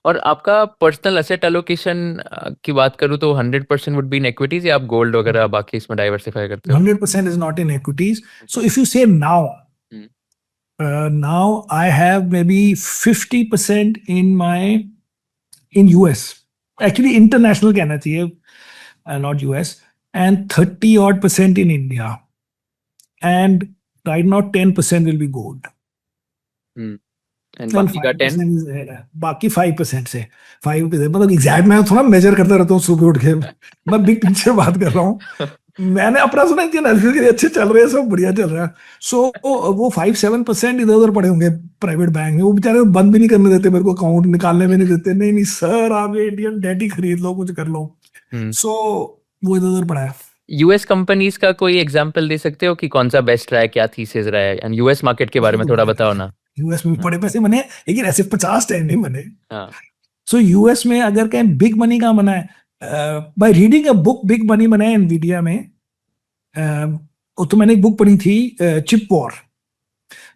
और आपका पर्सनल एसेट एलोकेशन की बात करूं तो 100% वुड बी इन इक्विटीज, या आप गोल्ड वगैरह बाकी इसमें डाइवर्सिफाई करते हो? 100% is not in equities. So if you say now, now I have maybe 50% in US. Actually international कहना चाहिए, not US, and 30% in India. And right now 10% will be gold. And बाकी का 10? बाकी 5% से 5%, मतलब एग्जैक्ट मैं थोड़ा मेजर करता रहता हूँ सुबह उठ के, मैं बिग पिक्चर बात कर रहा हूँ। मैंने अपना सुना कि एनालिसिस के लिए अच्छे चल रहे हैं, सब बढ़िया चल रहा है। सो वो 5-7% इधर उधर पड़े होंगे प्राइवेट बैंक में, वो बेचारे बंद भी नहीं करने देते मेरे को, अकाउंट निकालने में नहीं देते, नहीं नहीं सर आप इंडियन डेट ही खरीद लो, कुछ कर लो। सो वो इधर उधर पड़ा है। यूएस कंपनीज का कोई एग्जांपल दे सकते हो कि कौन सा बेस्ट रहा है, क्या थीसिस रहा है, एंड यूएस मार्केट के बारे में थोड़ा बताओ ना। यूएस में बड़े पैसे बने, लेकिन ऐसे 50 टाइम नहीं बने। हाँ। सो यूएस में अगर कहें बिग मनी कहाँ बना है, by reading a book big money बना है एनवीडिया में। तो मैंने एक बुक पढ़ी थी, चिप वॉर।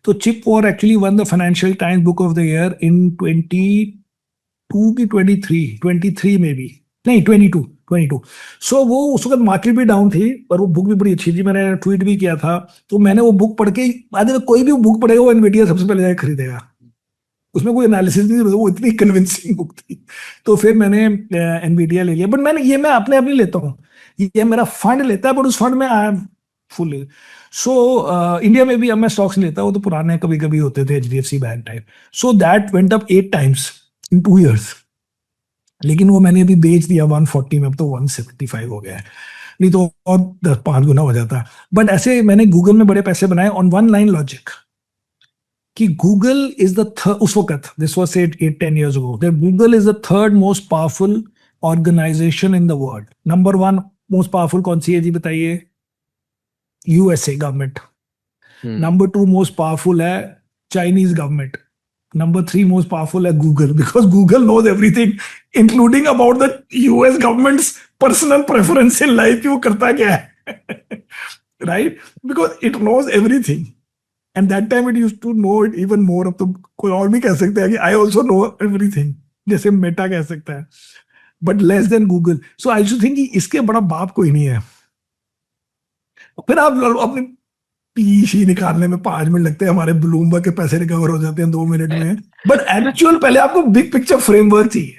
तो chip war actually one the financial times book of the year in 22 की 23 में भी नहीं 22। सो वो उस वक्त मार्केट भी डाउन थी, पर वो बुक भी बड़ी अच्छी थी, मैंने ट्वीट भी किया था। तो मैंने वो बुक पढ़ के, आदमी कोई भी बुक पढ़ेगा वो एनवीडिया सबसे पहले जाकर खरीदेगा, उसमें कोई एनालिसिस नहीं, वो इतनी कन्विंसिंग बुक थी। तो फिर मैंने एनवीडिया ले लिया, बट मैं अपने आप नहीं लेता हूँ, ये मेरा फंड लेता है, बट उस फंड में I am fully. So India में भी अब मैं स्टॉक्स लेता हूँ, तो पुराने कभी कभी होते थे HDFC bank type. So that went up 8 times in 2 years, लेकिन वो मैंने अभी बेच दिया 140 में, अब तो 175 हो गया है, नहीं तो और 10-5 गुना हो जाता। बट ऐसे मैंने गूगल में बड़े पैसे बनाए ऑन वन लाइन लॉजिक, कि गूगल इज द उस वक्त, this was 8-10 years ago, that Google is the third most powerful organisation in the world. Number 1 most powerful कौन सी है जी बताइए? USA government. Number 2 most powerful है Chinese government. Number 3 most powerful है Google, because Google knows everything including about the US government's personal preference in life, कि वो करता क्या है, right? Because it knows everything, and that time it used to know it even more. अब तो कोई और भी कह सकता है कि आई ऑल्सो नो एवरीथिंग, जैसे मेटा कह सकता है, but less than Google. So I should think इसके बड़ा बाप कोई नहीं है। फिर आप अपने पीसी निकालने में 5 मिनट लगते हैं, हमारे ब्लूमबर्ग के पैसे रिकवर हो जाते हैं 2 मिनट में, बट एक्चुअल पहले आपको बिग पिक्चर फ्रेमवर्क चाहिए।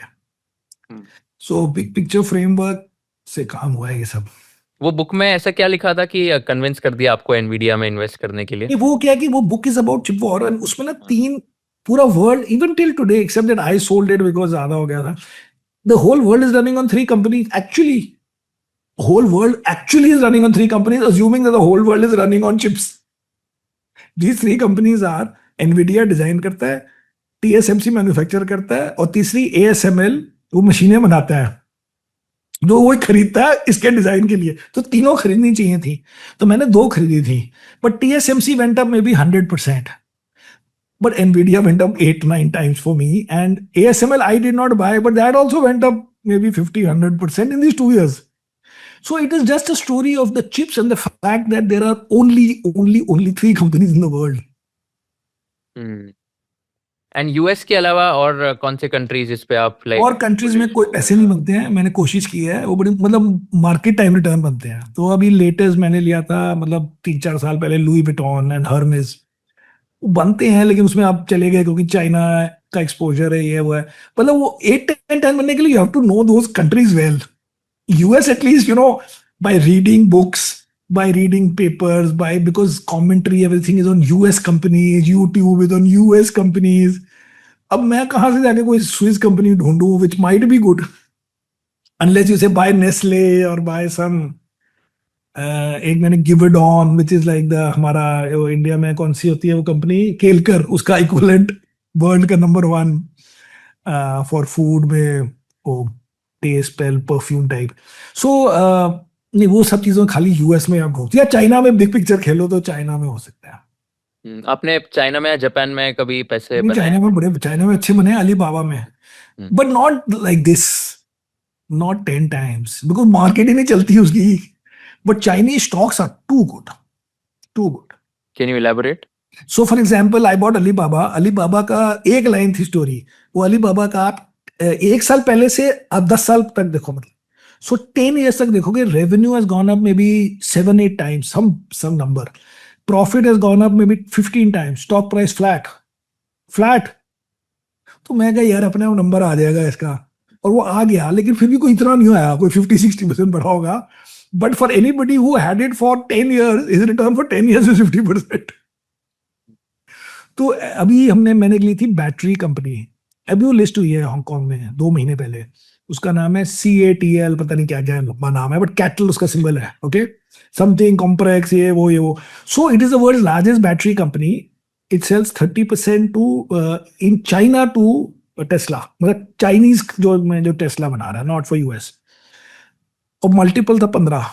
सो बिग पिक्चर फ्रेमवर्क से काम हुआ है ये सब। वो बुक में ऐसा क्या लिखा था कि कन्विंस कर दिया आपको एनवीडिया में इन्वेस्ट करने के लिए? वो क्या कि वो book is about chip war, उसमें ना 3 पूरा world, even till today, except that I sold it because ज्यादा हो गया था, The whole world is running on 3 companies. Actually, whole world actually is running on 3 companies, assuming that the whole world is running on chips. These 3 companies are NVIDIA design करता है, TSMC मैन्युफैक्चर करता है, और तीसरी ASML वो मशीनें बनाता है जो वो खरीदता है इसके डिजाइन के लिए। तो तीनों खरीदनी चाहिए थी, तो मैंने 2 खरीदी थी, but TSMC went up maybe 100%. But Nvidia went up 8-9 times for me, and ASML I did not buy, but that also went up maybe 50-100% in these 2 years. So it is just a story of the chips and the fact that there are only 3 companies in the world. And US के अलावा और कौन से कंट्रीज इस पे आप लाइक और कंट्रीज में कोई पैसे नहीं बनते हैं, मैंने कोशिश की है, वो बड़ी मतलब मार्केट टाइम रिटर्न बनते हैं। तो अभी लेटेस्ट मैंने लिया था मतलब 3-4 साल पहले लुई विटॉन एंड हर्मेस, बनते हैं लेकिन उसमें आप चले गए क्योंकि चाइना का एक्सपोजर है, ये वो है। मतलब वो 8-10 टाइम बनने के लिए you have to know those countries well. US at least you know by reading books, by reading papers, because commentary, everything is on US companies, YouTube is on US companies. अब मैं कहाँ से जाके कोई Swiss company ढूंढूं which might be good, unless you say buy Nestle or buy some एक मैंने Givaudan which is like the हमारा इंडिया में कौन सी होती है वो कंपनी, केलकर, उसका इक्विवेलेंट वर्ल्ड का नंबर 1 फॉर फूड में वो टेस्ट पेल परफ्यूम टाइप। सो नहीं, वो सब चीज़ों खाली यूएस में आप ढूंढते, या चाइना में बिग पिक्चर खेलो तो चाइना में हो सकता है। आपने चाइना में जापान में कभी पैसे चाइना में अच्छे बने, अलीबाबा में, but not like this, not 10 times, because market ही नहीं चलती उसकी। But Chinese stocks are too good, too good. Can you elaborate? So for example I bought Alibaba. Alibaba का एक लाइन थी स्टोरी, वो अलीबाबा का आप 1 साल पहले से आप 10 साल तक देखो, मतलब so 10 years तक देखोगे, revenue has gone up maybe 7-8 times, some number. Profit has gone up maybe 15 times. Stock price flat. तो मैं कहा यार अपने नंबर आ जाएगा इसका, और वो आ गया, लेकिन फिर भी कोई इतना नहीं आया, कोई 50-60% बढ़ा होगा। But for anybody who had it for 10 years, his return for 10 years is 50%. तो अभी मैंने ली थी बैटरी कंपनी, अभी वो लिस्ट हुई है हांगकांग में 2 महीने पहले। उसका नाम है CATL, पता नहीं क्या क्या लंबा नाम है, बट कैटल उसका सिंबल है, ओके, समथिंग कॉम्प्रेक्स, ये वो। So it is the world's largest battery company. It sells 30% to in China to Tesla, मतलब चाइनीज जो टेस्ला बना रहा है, नॉट फॉर यूएस। और मल्टीपल था 15।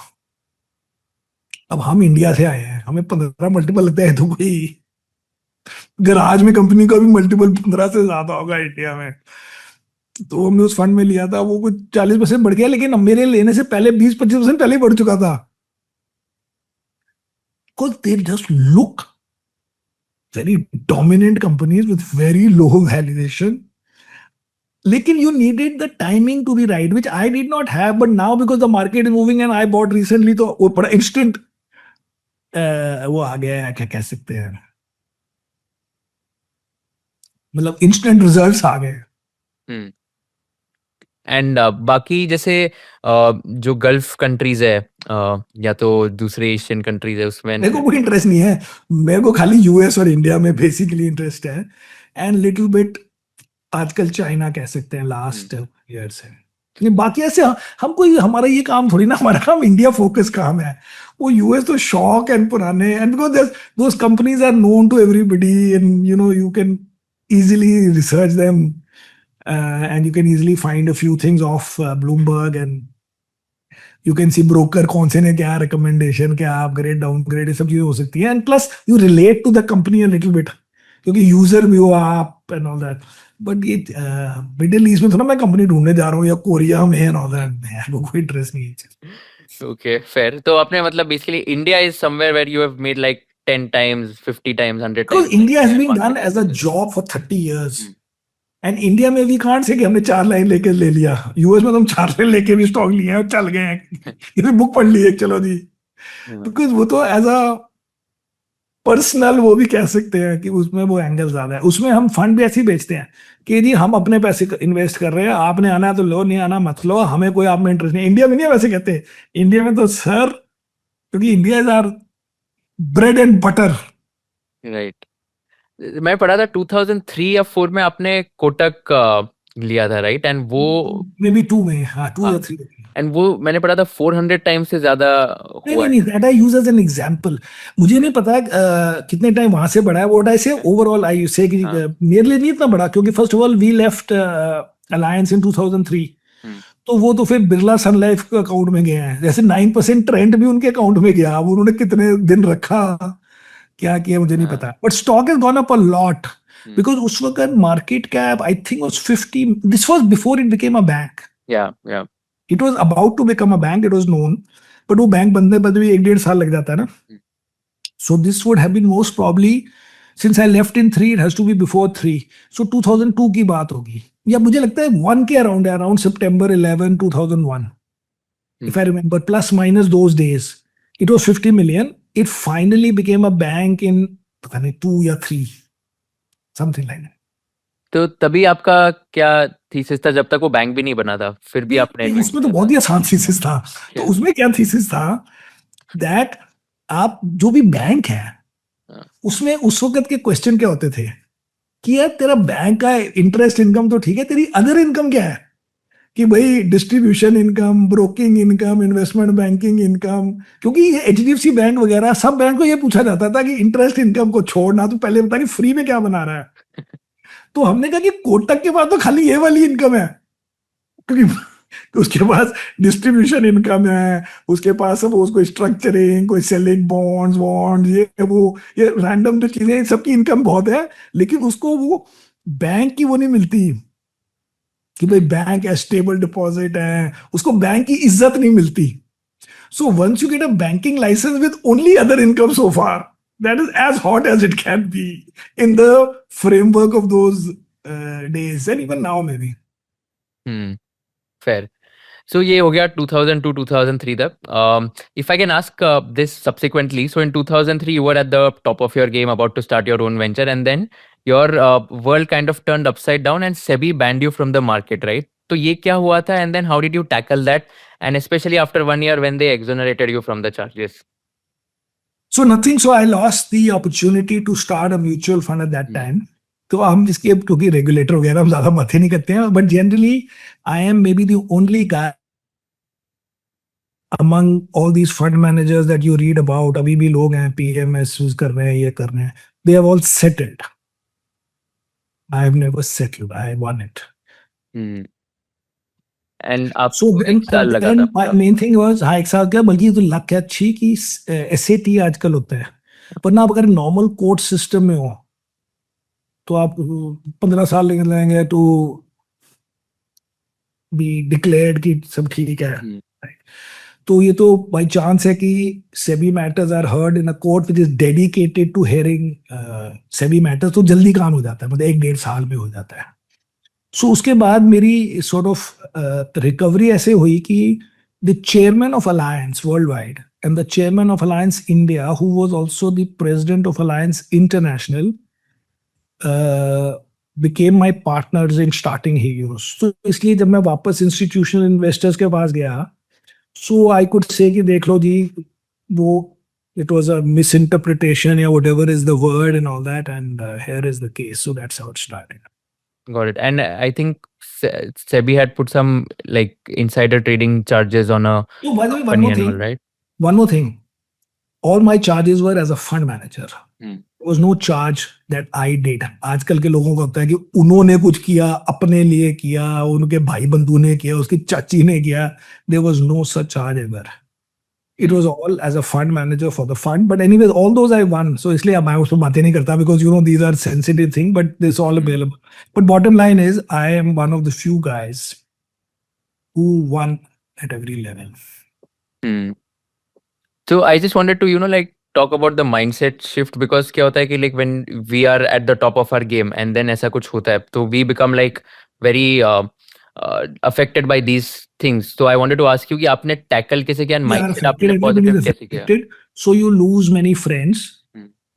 अब हम इंडिया से आए हैं, हमें 15 मल्टीपल लगता है, तो कोई गराज में कंपनी का भी मल्टीपल 15 से ज्यादा होगा इंडिया में। तो हमने उस फंड में लिया था, वो कुछ 40% बढ़ गया, लेकिन मेरे लेने से पहले 20-25% पहले ही बढ़ चुका था। Because they just look very dominant companies with very low valuation. लेकिन you needed the timing to be right, which I did not have, but now because the market is moving and I bought recently, तो वो बड़ा instant वो आ गया है, क्या कह सकते हैं, मतलब instant results आ गए। एंड बाकी जैसे जो गल्फ कंट्रीज है या तो दूसरे एशियन कंट्रीज है, उसमें मेरे को कोई इंटरेस्ट नहीं है, मेरे को खाली यूएस और इंडिया में बेसिकली इंटरेस्ट है, एंड लिटिल बिट आजकल चाइना कह सकते हैं लास्ट ईयर से। नहीं, बाकी ऐसे हम कोई, हमारा ये काम थोड़ी ना, हमारा काम इंडिया फोकस काम है। वो यूएस तो शौक एंड पुराने, and because those companies are known to everybody, and you know you can easily research them, and you can easily find a few things off Bloomberg, and you can see broker कौन से ने क्या recommendation, क्या upgrade downgrade, ये सब चीजें हो सकती हैं, and plus you relate to the company a little bit, क्योंकि यूजर भी हो आप and all that. But ये मिडिल ईस्ट में थोड़ा मैं कंपनी ढूंढने जा रहा हूँ, या कोरिया में and all that, मेरे को कोई इंटरेस्ट नहीं है। Okay, fair. तो आपने मतलब basically India is somewhere where you have made like 10 times, 50 times, 100 times. Because India has been done as a job for 30 years. And India में भी कांट से कि हमने 4 लाइन लेके ले लिया, यूएस में तो हम 4 लाइन लेके भी स्टॉक लिए हैं, चल गए हैं, ये बुक पढ़ ली है, चलो जी। बिकॉज वो तो एज अ पर्सनल वो भी कह सकते हैं कि उसमें वो एंगल ज्यादा है। उसमें हम फंड भी ऐसे ही बेचते हैं कि जी हम अपने पैसे इन्वेस्ट कर रहे हैं, आपने आना है तो लो, नहीं आना मत लो, हमें कोई आप में इंटरेस्ट नहीं। इंडिया में नहीं वैसे कहते, इंडिया में तो सर, क्योंकि India is our bread and butter. Right. मैं पढ़ा था 2003 या 4 में आपने कोटक लिया था, राइट? एंड वो मे बी 2 में, हाँ 2 हाँ, या 3। एंड वो मैंने पढ़ा था 400 टाइम्स से ज्यादा नहीं हुआ नहीं है। नहीं, that I use as an example. मुझे नहीं पता कितने टाइम वहां से बढ़ा है। व्हाट आई से ओवरऑल आई से कि हाँ, मेरे लिए नहीं इतना बड़ा, क्योंकि first of all we left Alliance in 2003। Hmm, तो वो तो फिर बिरला सन लाइफ के अकाउंट में गए हैं, जैसे 9% ट्रेंड भी उनके अकाउंट में गया। अब उन्होंने कितने दिन रखा, क्या किया मुझे नहीं हाँ, पता, but stock has gone up a lot hmm, because उस वक्त market cap I think was 50। This was before it became a bank. या it was about to become a bank, it was known, but वो बैंक बनने पर भी 1-1.5 साल लग जाता है ना। So this would have been most probably, since I left in 3, it has to be before 3. So 2002 की बात होगी, या मुझे लगता है 1 के अराउंड है, around September 11, 2001, if I remember, plus minus those days. It was 50 million. It finally became a bank in पता नहीं 2 या 3, something like that. तो तभी आपका क्या थीसिस था, जब तक वो बैंक भी नहीं बना था, फिर भी आपने नहीं, इन्वेस्ट उसमें तो किया बहुत था? ही आसान थीसिस था। तो क्या? उसमें क्या थीसिस था, दैट आप जो भी बैंक है हाँ, उसमें उस वक्त के क्वेश्चन क्या होते थे कि यार तेरा बैंक का इंटरेस्ट इनकम तो ठीक है, तेरी अदर इनकम क्या है? कि भाई distribution income, broking income, investment banking income. क्योंकि ये एचडीएफसी बैंक वगैरह सब बैंक को ये पूछा जाता था कि इंटरेस्ट इनकम को छोड़ना, तो पहले बता कि फ्री में क्या बना रहा है। तो हमने कहा कि कोटक के पास तो खाली ये वाली इनकम है, क्योंकि उसके पास डिस्ट्रीब्यूशन इनकम है, उसके पास सब उसको स्ट्रक्चरिंग, कोई सेलिंग बॉन्ड्स बॉन्ड, ये वो, ये रैंडम जो चीजें, सबकी इनकम बहुत है, लेकिन उसको वो बैंक की वो नहीं मिलती कि भाई बैंक है, स्टेबल डिपॉजिट है, उसको बैंक की इज्जत नहीं मिलती। So once you get a banking licence with only other income so far, that is as hot as it can be in the framework of those days and even now maybe. fair. So ये हो गया 2002 2003 तक. If I can ask this subsequently, so in 2003 you were at the top of your game, about to start your own venture, and then your world kind of turned upside down and SEBI banned you from the market, right? तो ये क्या हुआ था, and then how did you tackle that, and especially after 1 year when they exonerated you from the charges? So nothing. So I lost the opportunity to start a mutual fund at that time. तो हम जिसके, क्योंकि रेगुलेटर वगैरह हम ज्यादा मथे नहीं करते हैं, but generally I am may be the only guy among all these fund managers that you read about, अभी भी लोग हैं PMS यूज कर रहे हैं, ये कर रहे हैं, they have all settled. I have never settled. I won it. Hmm. And So आपको then, 1 साल लगा था my पूरा. main thing was, हाँ 1 साल क्या, बल्कि ये तो लक है अच्छी कि SAT आजकल होता है, वरना आप अगर नॉर्मल कोर्ट सिस्टम में हो तो आप 15 साल लग जाएंगे टू बी डिक्लेयर्ड कि सब ठीक है। तो ये तो बाई चांस है कि SEBI matters are heard in a court which is dedicated to hearing SEBI matters, तो जल्दी काम हो जाता है, मतलब 1-1.5 साल में हो जाता है। सो उसके बाद मेरी सॉर्ट ऑफ रिकवरी ऐसे हुई कि the chairman of alliance world wide and the chairman of alliance India, who was also the president of alliance international, became my partners in starting Helios. तो इसलिए जब मैं वापस इंस्टीट्यूशनल इन्वेस्टर्स के पास गया, सो आई कुड से कि देख लो जी, वो it was a misinterpretation, yeah, whatever is the word and all that, and here is the case. So that's how it started. Got it. And I think SEBI had put some like insider trading charges on a So by the way, company and all, right? one more thing. All my charges were as a fund manager. There was no charge that I did. आजकल के लोगों को होता है कि उन्होंने कुछ किया, अपने लिए किया, उनके भाई बंधु ने किया, उसकी चाची ने किया. There was no such charge ever. It was all as a fund manager for the fund. But anyways, all those I won. So इसलिए अब मैं उसको बातें नहीं करता, because you know these are sensitive things, but this all available. But bottom line is, I am one of the few guys who won at every level. So I just wanted to, like talk about the mindset shift, because क्या होता है कि like when we are at the top of our game and then ऐसा कुछ होता है, तो we become like very affected by these things. So I wanted to ask you कि आपने tackle कैसे किया, and You are mindset affected, आपने everybody positive is कैसे किया? affected. So you lose many friends,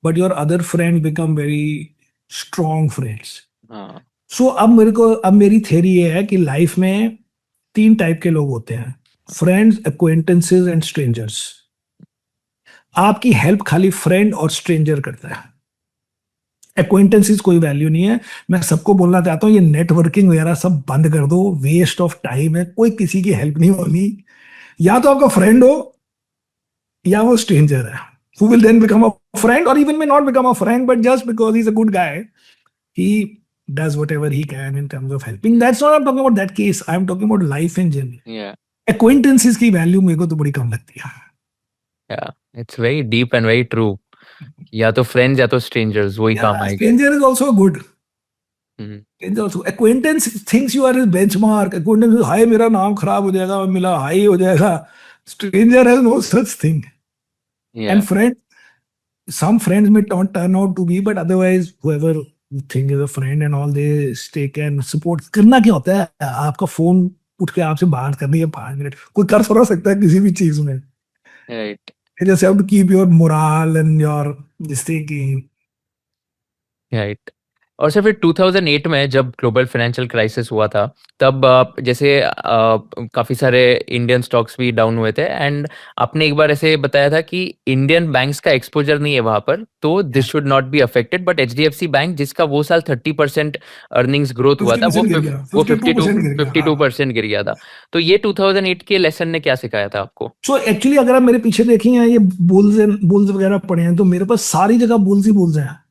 but your other friends become very strong friends. हाँ. So अब मेरी थ्योरी ये है कि लाइफ में 3 टाइप के लोग होते हैं, फ्रेंड्स, एक्वेंटेंसेस एंड स्ट्रेंजर्स. आपकी हेल्प खाली फ्रेंड और स्ट्रेंजर करता है. एक्वेंटेंसेस कोई वैल्यू नहीं है। मैं सबको बोलना चाहता हूँ ये नेटवर्किंग वगैरह सब बंद कर दो, वेस्ट ऑफ टाइम है, कोई किसी की हेल्प नहीं होनी। या तो आपका फ्रेंड हो या वो स्ट्रेंजर है, who will then become a friend or even may not become a friend, but just because he's a good guy, he does whatever he can in terms of helping. That's not, I'm talking about that case, I'm talking about life in general. Yeah, Acquaintances की वैल्यू मेरे को तो बड़ी कम लगती है। yeah. It's very deep and very true. या तो फ्रेंड्स या तो स्ट्रेंजर्स वही काम Yeah, आएंगे। stranger is also good. Hmm, Stranger also. Acquaintance thinks you are his benchmark. Acquaintance, हाय मेरा नाम खराब हो जाएगा, मिला हाई हो जाएगा। Stranger has no such thing. yeah, And friend, some friends may not turn out to be, but otherwise whoever you think is a friend and all, they stay and support। करना क्या होता है, आपका फोन उठ के आपसे बात करनी है 5 मिनट, कोई कर थोड़ा सकता है किसी भी चीज में। right. You just have to keep your morale and your this thinking। Right. और सर फिर 2008 में जब ग्लोबल फाइनेंशियल क्राइसिस हुआ था तब जैसे काफी सारे इंडियन स्टॉक्स भी डाउन हुए थे एंड आपने एक बार ऐसे बताया था कि इंडियन बैंक्स का एक्सपोजर नहीं है वहां पर तो this should not be affected, but HDFC bank जिसका वो साल 30% अर्निंग्स ग्रोथ हुआ था 50% गिर गया, वो 52% गिर गया। 52% गिर गया था। तो ये 2008 के लेसन ने क्या सिखाया था आपको? सो एक्चुअली अगर आप मेरे पीछे देखें ये बुल्स वगैरह पड़े हैं, तो मेरे पास सारी जगह बुल्स ही बुल्स हैं।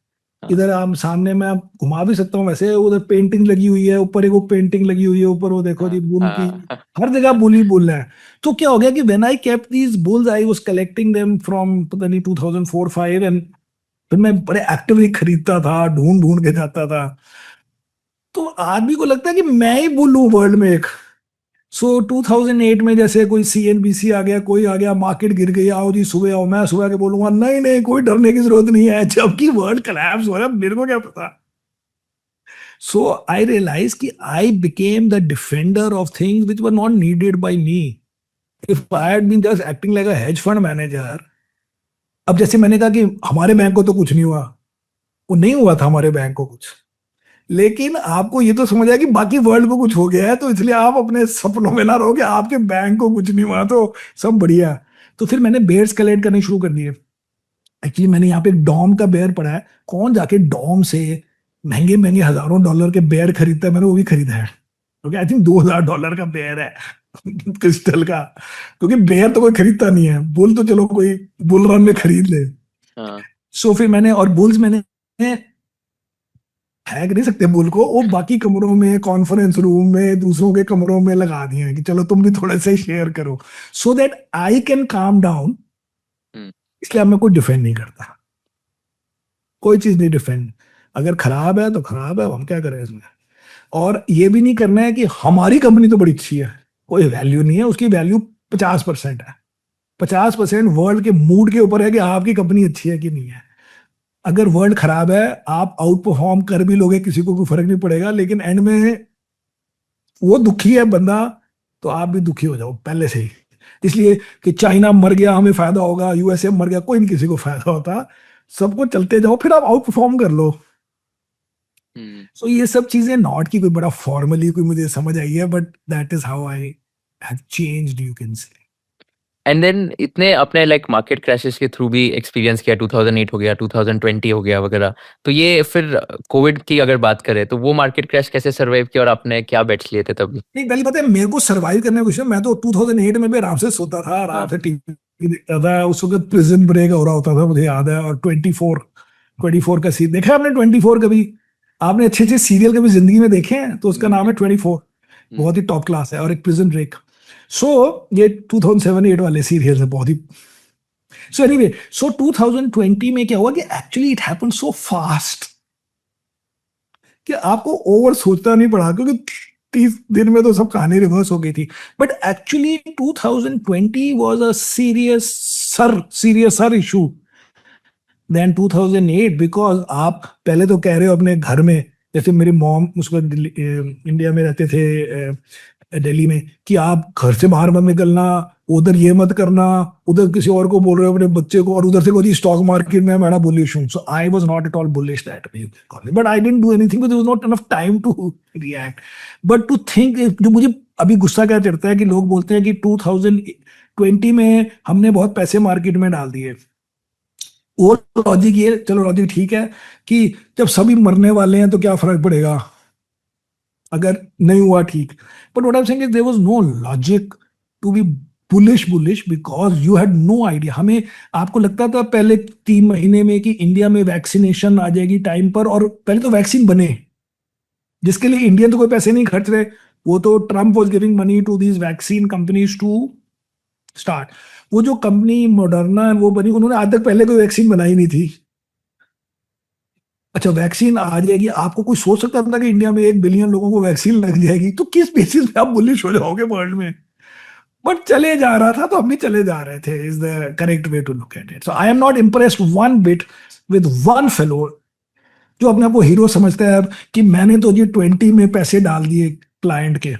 इधर आप सामने में आप घुमा भी सकता हूँ, वैसे उधर पेंटिंग लगी हुई है, ऊपर एक वो पेंटिंग लगी हुई है, ऊपर वो देखो जी बुल की, हर जगह बुल ही बुल है। तो क्या हो गया कि when I kept these bulls I was collecting them from पता नहीं 2004-5 एंड फिर मैं बड़े एक्टिवली खरीदता था, ढूंढ ढूंढ के जाता था। तो आदमी को लगता है कि मैं ही बुल हूँ वर्ल्ड में एक। सो 2008 में जैसे कोई सीएनबीसी आ गया, कोई आ गया, मार्केट गिर गई, आओ जी सुबह आओ, मैं सुबह के बोलूंगा नहीं नहीं कोई डरने की जरूरत नहीं है, जबकि वर्ल्ड कोलैप्स हो रहा है, मेरे को क्या पता। सो आई रियलाइज कि I became the defender of things which were not needed by me. If I had been just acting like a hedge fund manager. अब जैसे मैंने कहा कि हमारे बैंक को तो कुछ नहीं हुआ, वो नहीं हुआ था हमारे बैंक को कुछ, लेकिन आपको ये तो समझ आया कि बाकी वर्ल्ड को कुछ हो गया है, तो इसलिए आप अपने सपनों में ना रहोगे, आपके बैंक को कुछ नहीं हुआ तो सब बढ़िया। तो फिर मैंने बेयर्स कलेक्ट करने शुरू कर दिए। एक्चुअली मैंने यहाँ पे एक डॉम का बेयर पड़ा है, कौन जाके डॉम से महंगे महंगे हजारों डॉलर के बेयर खरीदता है, मैंने वो भी खरीदा है। क्योंकि आई थिंक $2000 का बेयर है क्रिस्टल का, क्योंकि बेयर तो कोई खरीदता नहीं है, बुल तो चलो कोई बुल रन में खरीद ले। सो फिर मैंने, और बुल्स मैंने हैक नहीं सकते बुल को, वो बाकी कमरों में, कॉन्फ्रेंस रूम में, दूसरों के कमरों में लगा दिए हैं कि चलो तुम भी थोड़े से शेयर करो, so that I can calm down. इसलिए अब मैं कोई डिफेंड नहीं करता, कोई चीज नहीं डिफेंड। अगर खराब है तो खराब है, हम क्या करें इसमें। और ये भी नहीं करना है कि हमारी कंपनी तो बड़ी अच्छी है, कोई वैल्यू नहीं है, उसकी वैल्यू 50% है। 50% वर्ल्ड के मूड के ऊपर है कि आपकी कंपनी अच्छी है कि नहीं है। अगर वर्ल्ड खराब है, आप आउट परफॉर्म कर भी लोगे, किसी को कोई फर्क नहीं पड़ेगा, लेकिन एंड में वो दुखी है बंदा तो आप भी दुखी हो जाओ पहले से ही। इसलिए कि चाइना मर गया हमें फायदा होगा, यूएसए मर गया, कोई नहीं किसी को फायदा होता, सबको चलते जाओ, फिर आप आउट परफॉर्म कर लो। सो ये सब चीजें नॉट की कोई बड़ा फॉर्मली कोई मुझे समझ आई है, but that is how I have changed, you can say. And then इतने अपने लाइक मार्केट क्रैशेस के थ्रू भी एक्सपीरियंस किया, 2008 हो गया, 2020 हो गया वगैरह। तो ये फिर कोविड की अगर बात करें तो वो मार्केट क्रैश कैसे सर्वाइव किया और आपने क्या बेट्स लिए थे तब? नहीं, पहले पता है मेरे को सर्वाइव करने का कुछ नहीं, मैं तो 2008 में भी आराम से सोता था, आराम से टीवी देखता था। उस वक्त प्रिजन ब्रेक हो रहा होता था, मुझे याद है। और 24 का सीन देखा है आपने? 24 कभी आपने अच्छे अच्छे सीरियल कभी जिंदगी में देखे हैं? तो उसका नाम है 24, बहुत ही टॉप क्लास है। और एक प्रिजन ब्रेक। सो ये 2007-8 वाले सीरियल है, बहुत ही। सो एनीवे, सो 2020 में क्या हुआ कि actually it happened so fast कि आपको ओवर सोचना नहीं पड़ा, क्योंकि 30 दिन में तो सब कहानी रिवर्स हो गई थी। But actually 2020 was a seriouser issue than 2008, because आप पहले तो कह रहे हो अपने घर में, जैसे मेरी मॉम उस वक्त इंडिया में रहते थे, दिल्ली में, कि आप घर से बाहर मत निकलना, उधर ये मत करना, उधर किसी और को बोल रहे हो अपने बच्चे को, और उधर से कोई स्टॉक मार्केट में मैं बुलिश हूँ। So I was not at all bullish that way, but I didn't do anything, there was not enough time to react. But to think, जो मुझे अभी गुस्सा क्या चढ़ता है कि लोग बोलते हैं कि 2020 में हमने बहुत पैसे मार्केट में डाल दिए। वो लॉजिक ये, चलो लॉजिक ठीक है कि जब सभी मरने वाले हैं तो क्या फर्क पड़ेगा अगर नहीं हुआ ठीक. But what I am saying is there was no logic to be bullish because you had no idea. हमें, आपको लगता था पहले 3 महीने में कि इंडिया में वैक्सीनेशन आ जाएगी टाइम पर, और पहले तो वैक्सीन बने जिसके लिए इंडियन तो कोई पैसे नहीं खर्च रहे. वो तो Trump was giving money to these vaccine companies to start. वो जो कंपनी मॉडर्ना वो बनी, उन्होंने आज तक पहले कोई वैक्सीन बनाई नहीं थी. अच्छा, वैक्सीन आ जाएगी, आपको कोई सोच सकता था कि इंडिया में 1 बिलियन लोगों को वैक्सीन लग जाएगी? तो किस बेसिस पे आप बुलिश हो जाओगे वर्ल्ड में? बट चले जा रहा था तो हम भी चले जा रहे थे, is the correct way to look at it. So I am not impressed one bit with one fellow जो अपने आप को हीरो समझता है कि मैंने तो जी 20 में पैसे डाल दिए क्लाइंट के.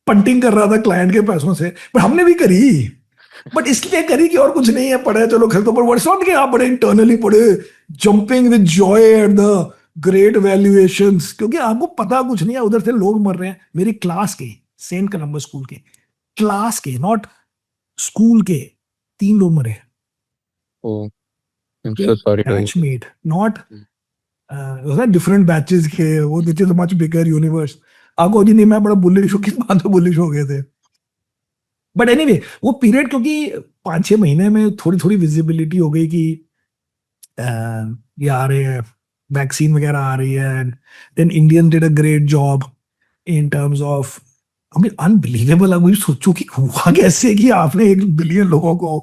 पंटिंग कर रहा था क्लाइंट के पैसों से, पर हमने भी करी, बट इसलिए करी कि और कुछ नहीं है, पढ़े चलो खेलते पर. वर्ड्स नॉट कि आप बड़े इंटरनली पढ़े jumping with Joy at the great valuations, क्योंकि आपको पता कुछ नहीं है. उधर से लोग मर रहे हैं. मेरी क्लास के, सेंट कोलंबस स्कूल के, क्लास के, नॉट स्कूल के, 3 लोग मरे. Oh, I'm so sorry to hear. Batchmate, not different batches के. वो this is much bigger universe. आपको जी नहीं, मैं बड़ा बुलिश हूँ, किस बात पे बुलिश हो गए थे. बट एनीवे, वो पीरियड क्योंकि 5-6 महीने में थोड़ी थोड़ी विजिबिलिटी हो गई कि ये आ रहे हैं, वैक्सीन वगैरह आ रही है. Then Indian did a great job in terms of, I mean unbelievable. अब मुझे सोचो कि हुआ कैसे कि आपने 1 बिलियन लोगों को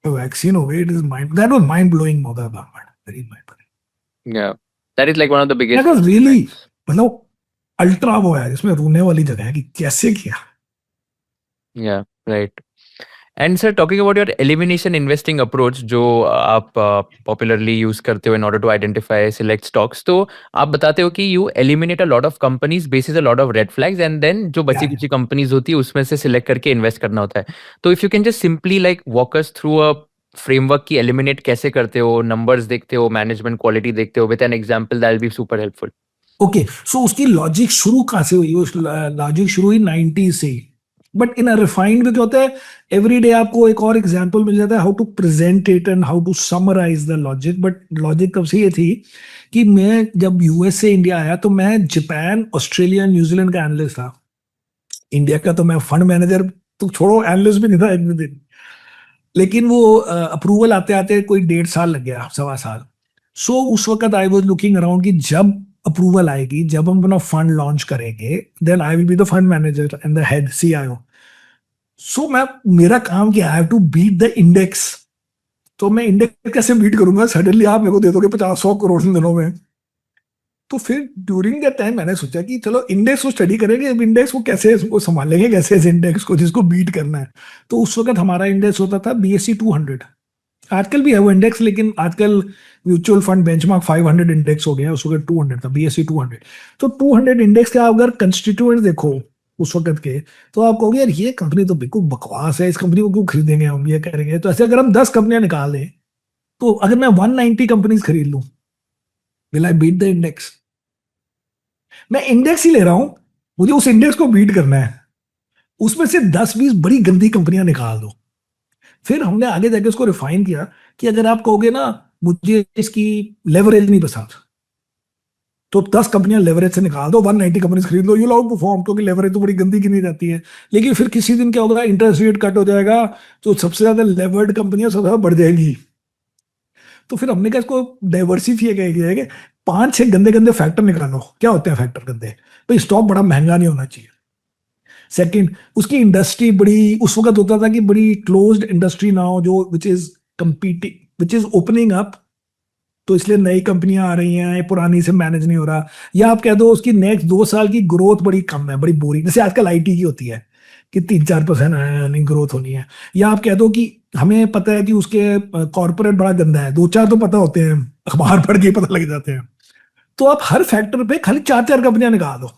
वैक्सीन हो गई. It is mind, that was mind blowing more than very mind blowing. Yeah, that is like one of the biggest. That was really, मतलब अल्ट्रा वो है, इसमें रोने वाली जगह है कि कैसे किया. Yeah, right. And sir, talking about your elimination investing approach, जो आप popularly use करते हो in order to identify select stocks, तो आप बताते हो कि you eliminate a lot of companies basis a lot of red flags, and then जो बची Yeah. कुछ companies होती है उसमें से select करके invest करना होता है. तो if you can just simply like walk us through a framework कि eliminate कैसे करते हो, numbers देखते हो, management quality देखते हो, with an example that will be super helpful. Okay, so उसकी लॉजिक शुरू कहाँ से हुई? उस लॉजिक शुरू हुई 90 से. बट इन अ रिफाइंड में क्या होता है, एवरी डे आपको एक और एग्जांपल मिल जाता है how to present it and how to summarise the logic. But logic कब से ये थी कि मैं जब यूएस से इंडिया आया तो मैं जापान, ऑस्ट्रेलिया, न्यूजीलैंड का एनालिस्ट था. इंडिया का तो मैं फंड मैनेजर तो छोड़ो, एनालिस्ट भी नहीं था एक भी दिन. लेकिन वो अप्रूवल आते आते कोई 1.5 साल लग गया, 1.25 साल. सो उस वक्त आई वाज लुकिंग अराउंड कि जब अप्रूवल आएगी, जब हम अपना फंड लॉन्च करेंगे, then I will be the fund manager and the head CEO. So मैं, मेरा काम क्या, I have to beat the index. तो मैं इंडेक्स कैसे बीट करूंगा? सडनली आप मेरे को दे दोगे 50-100 करोड़ इन दिनों में. तो फिर ड्यूरिंग दैट टाइम मैंने सोचा कि चलो इंडेक्स को स्टडी करेंगे. अब इंडेक्स को कैसे इसको संभालेंगे, कैसे इस इंडेक्स को जिसको बीट करना है. तो उस वक्त हमारा इंडेक्स होता था BSE 200. आजकल भी है वो इंडेक्स, लेकिन आजकल म्यूचुअल फंड बेंचमार्क 500 इंडेक्स हो गया. उस वक्त 200 था, BSE 200. तो 200 इंडेक्स के अगर कंस्टिट्यूएंट देखो उस वक्त के, तो आप कहोगे यार ये कंपनी तो बिल्कुल बकवास है, इस कंपनी को क्यों खरीदेंगे हम, ये करेंगे. तो ऐसे अगर हम 10 कंपनियां निकाल दें, तो अगर मैं 190 कंपनीज खरीद लूं, will I beat the index? मैं इंडेक्स ही ले रहा हूं, मुझे उस इंडेक्स को बीट करना है. उसमें से 10-20 बड़ी गंदी कंपनियां निकाल दो. फिर हमने आगे जाके उसको रिफाइन किया कि अगर आप कहोगे ना मुझे इसकी लेवरेज नहीं पसंद, तो 10 कंपनियां लेवरेज से निकाल दो, 190 कंपनीज खरीद लो, यू आउट परफॉर्म, क्योंकि लेवरेज तो बड़ी गंदी गिनी जाती है. लेकिन फिर किसी दिन क्या होगा, इंटरेस्ट रेट कट हो जाएगा, तो सबसे ज्यादा लेवर्ड कंपनियां सबसे ज्यादा बढ़ जाएंगी. तो फिर हमने कहा इसको डाइवर्सिफाई किया है कि 5-6 गंदे गंदे फैक्टर निकालो. क्या होते हैं फैक्टर गंदे? भाई स्टॉक बड़ा महंगा नहीं होना चाहिए. सेकंड, उसकी इंडस्ट्री बड़ी, उस वक्त होता था कि बड़ी क्लोज्ड इंडस्ट्री ना हो, जो which is competing, which is opening up. तो इसलिए नई कंपनियां आ रही हैं, पुरानी से मैनेज नहीं हो रहा. या आप कह दो उसकी नेक्स्ट 2 साल की ग्रोथ बड़ी कम है, बड़ी बोरिंग, जैसे आजकल IT की होती है कि 3-4% अर्निंग ग्रोथ होनी है. या आप कह दो कि हमें पता है कि उसके कॉर्पोरेट बड़ा गंदा है, 2-4 तो पता होते हैं, अखबार पढ़ के पता लग जाते हैं. तो आप हर फैक्टर पे खाली 4-4 कंपनियां निकाल दो.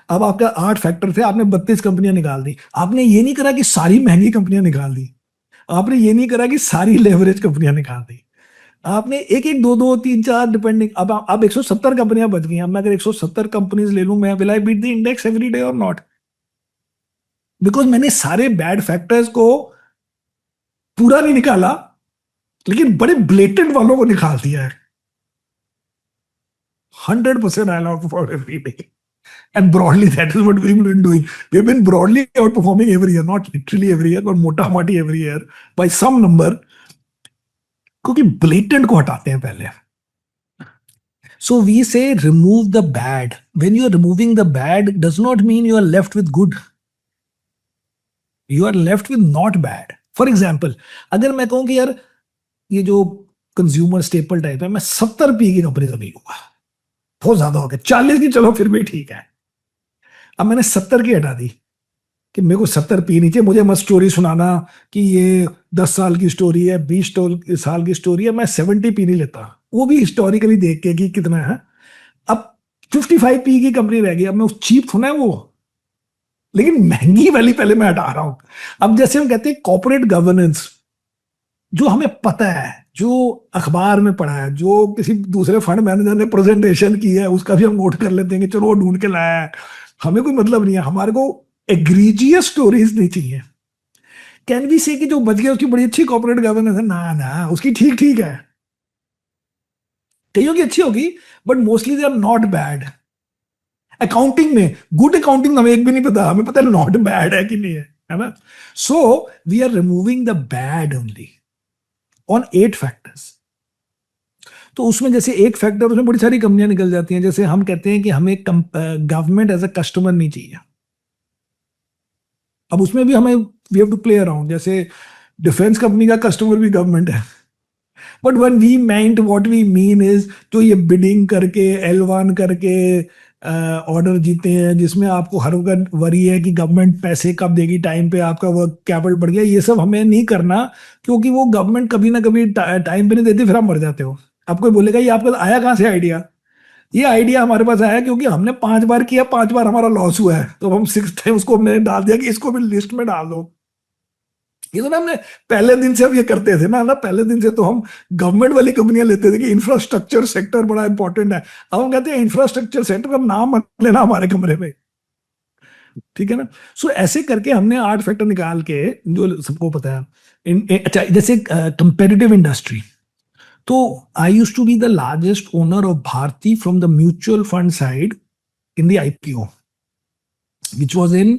अब आपका 8 फैक्टर थे, आपने 32 कंपनियां निकाल दी. आपने ये नहीं करा कि सारी महंगी कंपनियां निकाल दी. आपने ये नहीं करा कि सारी लेवरेज कंपनियां निकाल दी. आपने एक 2 3 4 डिपेंडिंग. अब 170 कंपनियां बच गई. अब मैं अगर 170 कंपनीज ले लूं, मैं will I beat the index every day और नॉट? बिकॉज मैंने सारे बैड फैक्टर्स को पूरा नहीं निकाला, लेकिन बड़े ब्लेटेंट वालों को निकाल दिया है. 100% I outperform every day. And broadly, that is what we've been doing. We've been broadly outperforming every year, not literally every year, but मोटा मोटी every year by some number. क्योंकि blatant को हटाते हैं पहले. So we say remove the bad. When you are removing the bad, does not mean you are left with good. You are left with not bad. For example, अगर मैं कहूँ कि यार ये जो कंज्यूमर स्टेपल टाइप है, मैं 70 पी की कंपनी तो नहीं लूंगा, बहुत ज्यादा हो गया. 40 की चलो फिर भी ठीक है. अब मैंने 70 की हटा दी कि मेरे को 70 पी नीचे. मुझे मत स्टोरी सुनाना कि ये 10 साल की स्टोरी है, 20 साल की स्टोरी है. मैं 70 पी नहीं लेता, वो भी हिस्टोरिकली देख के कि कितना है. अब 55 पी की कंपनी रह गई. अब मैं उस चीप थोड़ा है वो, लेकिन महंगी वाली पहले मैं हटा रहा हूं. अब जैसे हम कहते हैं कॉर्पोरेट गवर्नेंस, जो हमें पता है, जो अखबार में पढ़ा है, जो किसी दूसरे फंड मैनेजर ने प्रेजेंटेशन की है, उसका भी हम नोट कर लेते हैं कि चलो वो ढूंढ के लाया है. हमें कोई मतलब नहीं है, हमारे को एग्रीजियस स्टोरीज नहीं चाहिए. कैन वी से कि जो बच गया उसकी बड़ी अच्छी कॉर्पोरेट गवर्नेंस है? ना, उसकी ठीक ठीक है, कईयों की अच्छी होगी, but mostly they are not bad. Accounting में गुड अकाउंटिंग हमें एक भी नहीं पता, हमें पता है नॉट बैड है कि नहीं है ना. So we are removing the bad only on 8 factors. तो उसमें जैसे एक फैक्टर, उसमें बड़ी सारी कंपनियां निकल जाती हैं. जैसे हम कहते हैं कि हमें गवर्नमेंट एज अ कस्टमर नहीं चाहिए. अब उसमें भी हमें we have to play around. जैसे डिफेंस कंपनी का कस्टमर भी गवर्नमेंट है, but when we meant what we mean is जो ये बिडिंग करके L1 करके ऑर्डर जीते हैं, जिसमें आपको हर वक्त वरी है कि गवर्नमेंट पैसे कब देगी, टाइम पे आपका वर्क कैपिटल बढ़ गया. ये सब हमें नहीं करना, क्योंकि वो गवर्नमेंट कभी ना कभी टाइम पे नहीं देती, फिर आप मर जाते हो. आपको बोलेगा ये आपका आया कहाँ से आइडिया? ये आइडिया हमारे पास आया क्योंकि हमने 5 बार किया, 5 बार हमारा लॉस हुआ है, तो हम 6th टाइम उसको हमने डाल दिया कि इसको भी लिस्ट में डाल दो. ये तो ना हमने पहले दिन से अब ये करते थे ना पहले दिन से तो हम गवर्नमेंट वाली कंपनियां लेते थे कि इंफ्रास्ट्रक्चर सेक्टर बड़ा इंपॉर्टेंट है. अब हम कहते हैं इंफ्रास्ट्रक्चर सेक्टर का नाम मत लेना हमारे कमरे में, ठीक है ना. सो ऐसे करके हमने 8 फैक्टर निकाल के, जो सबको पता है. अच्छा, जैसे कंपेटिटिव इंडस्ट्री, तो I used to be the largest owner of Bharti from the mutual fund side in the IPO, which was in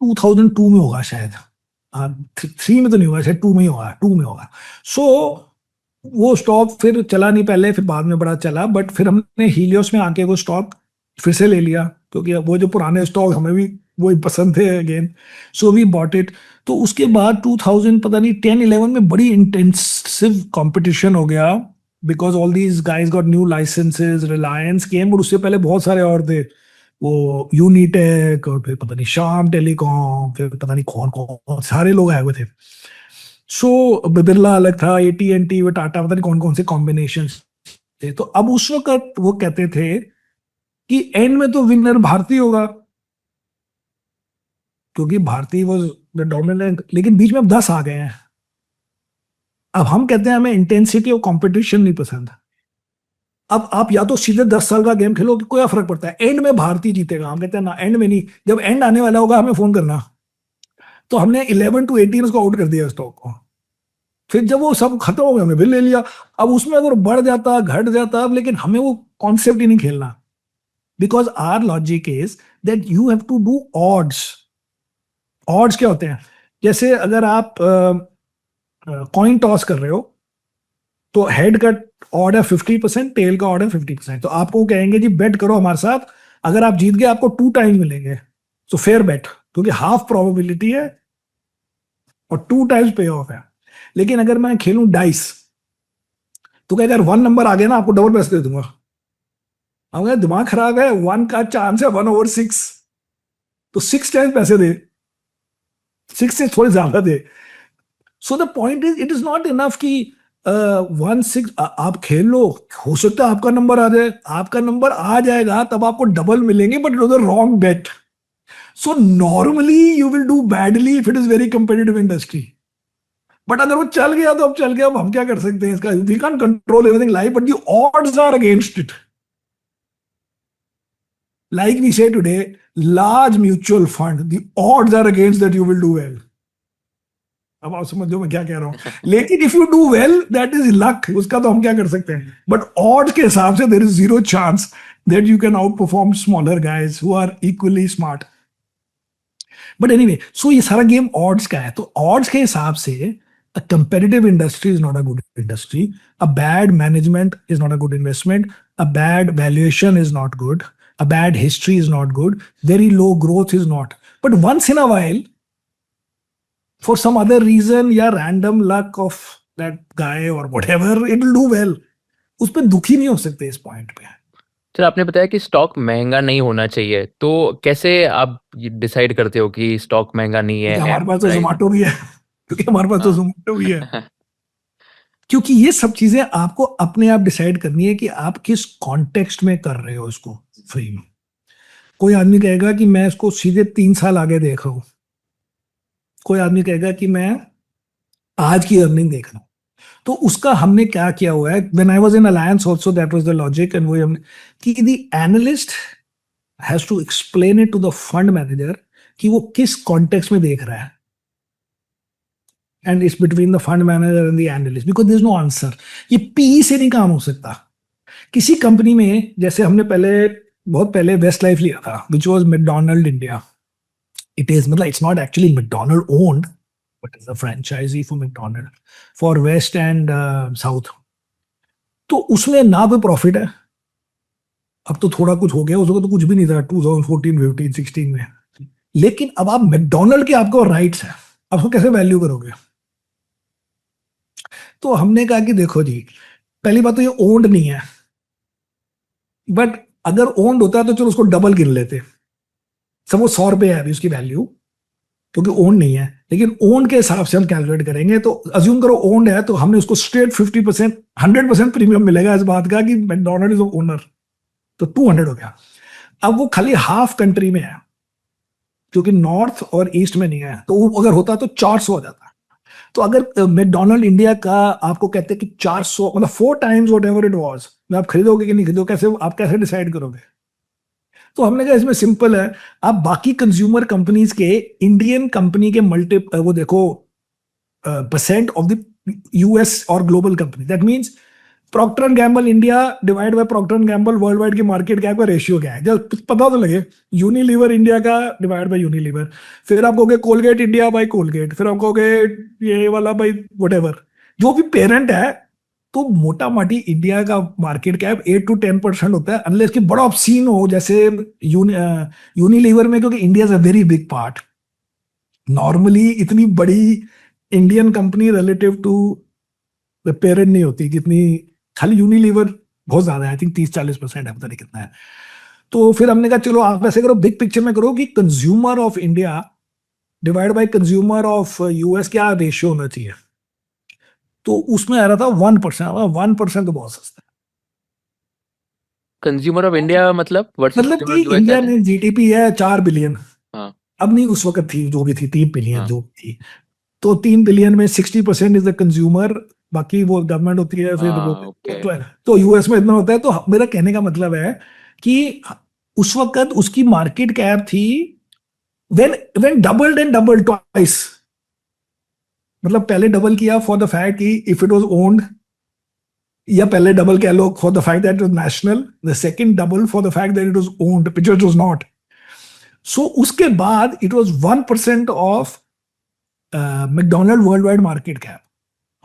2002 में होगा शायद. 3 में तो नहीं होगा, शायद 2 में ही होगा, 2 में होगा. सो वो स्टॉक फिर चला नहीं पहले, फिर बाद में बड़ा चला, बट फिर हमने हीलियोस में आके वो स्टॉक फिर से ले लिया, क्योंकि वो जो पुराने स्टॉक हमें भी वही पसंद थे again. So we bought it. तो उसके बाद 2000 पता नहीं 10-11 में बड़ी इंटेंसिव कंपटीशन हो गया, because all these guys got new licences. Reliance came, और उससे पहले बहुत सारे और थे, वो यूनिटेक, और फिर पता नहीं श्याम टेलीकॉम, फिर पता नहीं कौन कौन सारे लोग आए हुए थे. सो बिरला अलग था, AT&T व टाटा, पता नहीं कौन कौन से कॉम्बिनेशन थे. तो अब उस वक्त वो कहते थे कि एंड में तो विनर भारती होगा, क्योंकि भारती वाज द डोमिनेंट. लेकिन बीच में अब 10 आ गए हैं. अब हम कहते हैं हमें इंटेंसिटी और कंपटीशन नहीं पसंद. अब आप या तो सीधे 10 साल का गेम खेलो, कोई फर्क पड़ता है, एंड में भारती जीतेगा. हम कहते हैं ना, एंड में नहीं, जब एंड आने वाला होगा हमें फोन करना. तो हमने 11 to 18 उसको आउट कर दिया स्टॉक को. फिर जब वो सब खत्म हो गया, हमने बिल ले लिया. अब उसमें अगर बढ़ जाता घट जाता, लेकिन हमें वो कॉन्सेप्ट ही नहीं खेलना, because our logic is that you have to do odds. Odds क्या होते हैं? जैसे अगर आप कॉइन टॉस कर रहे हो, तो हेड का ऑड है 50%, टेल का ऑड है 50%. तो आपको कहेंगे जी बेट करो हमारे साथ, अगर आप जीत गए आपको 2 टाइम्स मिलेंगे. तो फेयर बेट, क्योंकि हाफ प्रोबेबिलिटी है और 2 टाइम्स पे ऑफ है. लेकिन अगर मैं खेलूं डाइस, तो क्या अगर 1 नंबर आ गया ना, आपको डबल पैसे दे दूंगा. हम कहें दिमाग खराब है, 1 का चांस है 1/6, तो 6 टाइम्स पैसे दे, 6 से थोड़े ज्यादा दे. So the point is, it is not enough कि 1/6 आप खेल लो, हो सकता है आपका नंबर आ जाए. आपका नंबर आ जाएगा तब आपको डबल मिलेंगे, but it was a wrong bet. So normally you will do badly if it is very competitive industry. But अगर वो चल गया तो अब चल गया, अब हम क्या कर सकते हैं इसका? We can control everything life, but the odds are against it. like we say today, large mutual fund, the odds are against that you will do well. अब आप समझो मैं क्या कह रहा हूँ. लेकिन if you do well, that is luck. उसका तो हम क्या कर सकते हैं. But odds के हिसाब से there is zero chance that you can outperform smaller guys who are equally smart. But anyway, so ये सारा गेम odds का है. तो odds के हिसाब से a competitive industry is not a good industry. A bad management is not a good investment. A bad valuation is not good. A bad history is not good. Very low growth is not. But once in a while, for some other reason या random luck of that guy or whatever, it will do well. उस पर दुखी नहीं हो सकते इस पॉइंट पे. सर आपने बताया कि स्टॉक महंगा नहीं होना चाहिए, तो कैसे आप डिसाइड करते हो कि स्टॉक महंगा नहीं है? हमारे पास तो जोमेटो भी है, क्योंकि हमारे पास तो हाँ। जोमेटो भी है. क्योंकि ये सब चीजें आपको अपने आप डिसाइड करनी है कि आप किस कॉन्टेक्स्ट में कर रहे हो इसको. फ्री में कोई आदमी कहेगा कि मैं इसको सीधे 3 साल आगे देख रहा हूं. कोई आदमी कहेगा कि मैं आज की अर्निंग देख रहा हूं. तो उसका हमने क्या किया हुआ है, when I was in Alliance also that was the logic, and वो हमने कि the analyst has to explain it to the fund manager कि वो किस कॉन्टेक्स्ट में देख रहा है. And it's between the fund manager and the analyst, because there is no answer. ये पी से नहीं काम हो सकता. किसी कंपनी में, जैसे हमने बहुत पहले वेस्ट लाइफ लिया था, which was McDonald India. It is, मतलब it's not actually McDonald owned, but it's a franchisee for McDonald for West and South. तो उसमें ना कोई प्रॉफिट है. अब तो थोड़ा कुछ हो गया, उसको तो कुछ भी नहीं था 2014, 15, 16 में. लेकिन अब आप मैकडोनल्ड के आपको राइट्स है, अब उसको कैसे वैल्यू करोगे? तो हमने कहा कि देखो जी, पहली बात तो ये ओन्ड नहीं है, बट अगर ओन्ड होता तो चलो उसको डबल गिन लेते. सब वो 100 रुपये है अभी उसकी वैल्यू, क्योंकि ओन नहीं है. लेकिन ओन के हिसाब से हम कैलकुलेट करेंगे, तो अज्यूम करो ओन्ड है, तो हमने उसको स्ट्रेट 50%, 100% प्रीमियम मिलेगा इस बात का कि मैकडॉनल्ड इज ओनर. तो 200 हो गया. अब वो खाली हाफ कंट्री में है, क्योंकि नॉर्थ और ईस्ट में नहीं है. तो वो अगर होता तो 400 हो जाता. तो अगर मैकडॉनल्ड इंडिया का आपको कहते हैं कि 400, मतलब 4 times what ever it was, आप खरीदोगे कि नहीं खरीदोगे, कैसे आप कैसे डिसाइड करोगे? तो हमने कहा इसमें सिंपल है, आप बाकी कंज्यूमर कंपनीज के इंडियन कंपनी के वो देखो परसेंट ऑफ द यूएस और global company. That means Procter and Gamble India divide by Procter and Gamble worldwide की मार्केट कैप का रेशियो क्या है, जब पता तो लगे. यूनिलीवर इंडिया का डिवाइड बाय यूनिलीवर, फिर आप कहोगे कोलगेट इंडिया बाय कोलगेट, फिर आप कहोगे ये वाला बाय व्हाटएवर, जो भी पेरेंट है. तो मोटा माटी इंडिया का मार्केट कैप 8 to 10% होता है, अनलेस कि बड़ा ऑब्सीन हो जैसे यूनिलीवर में, क्योंकि India is a very big part. Normally इतनी बड़ी Indian company relative to the parent नहीं होती, कितनी खाली यूनिलीवर बहुत ज्यादा है, आई थिंक 30-40% है, पता नहीं कितना है. तो फिर हमने कहा चलो आप ऐसे करो, बिग पिक्चर में करो कि consumer of India divide by consumer of US क्या रेशियो होना चाहिए. तो उसमें आ रहा था 1%. 1% तो बहुत सस्ता है. कंज्यूमर ऑफ इंडिया मतलब कि इंडिया में जीडीपी है 4 बिलियन. हाँ. अब नहीं, उस वक्त थी जो भी थी 3 बिलियन. हाँ. जो थी, तो 3 बिलियन में 60% इज द कंज्यूमर, बाकी वो गवर्नमेंट होती है. फिर okay. तो यूएस में इतना होता है. तो मेरा कहने का मतलब है कि उस वक्त उसकी मार्केट कैप थी when doubled and doubled twice. मतलब पहले डबल किया फॉर द फैक्ट कि इफ इट वाज ओन्ड, या पहले डबल कह लो for the fact that it was national, the second double for the fact that it was owned, which it was not. So उसके बाद it was 1% of McDonald world wide market cap.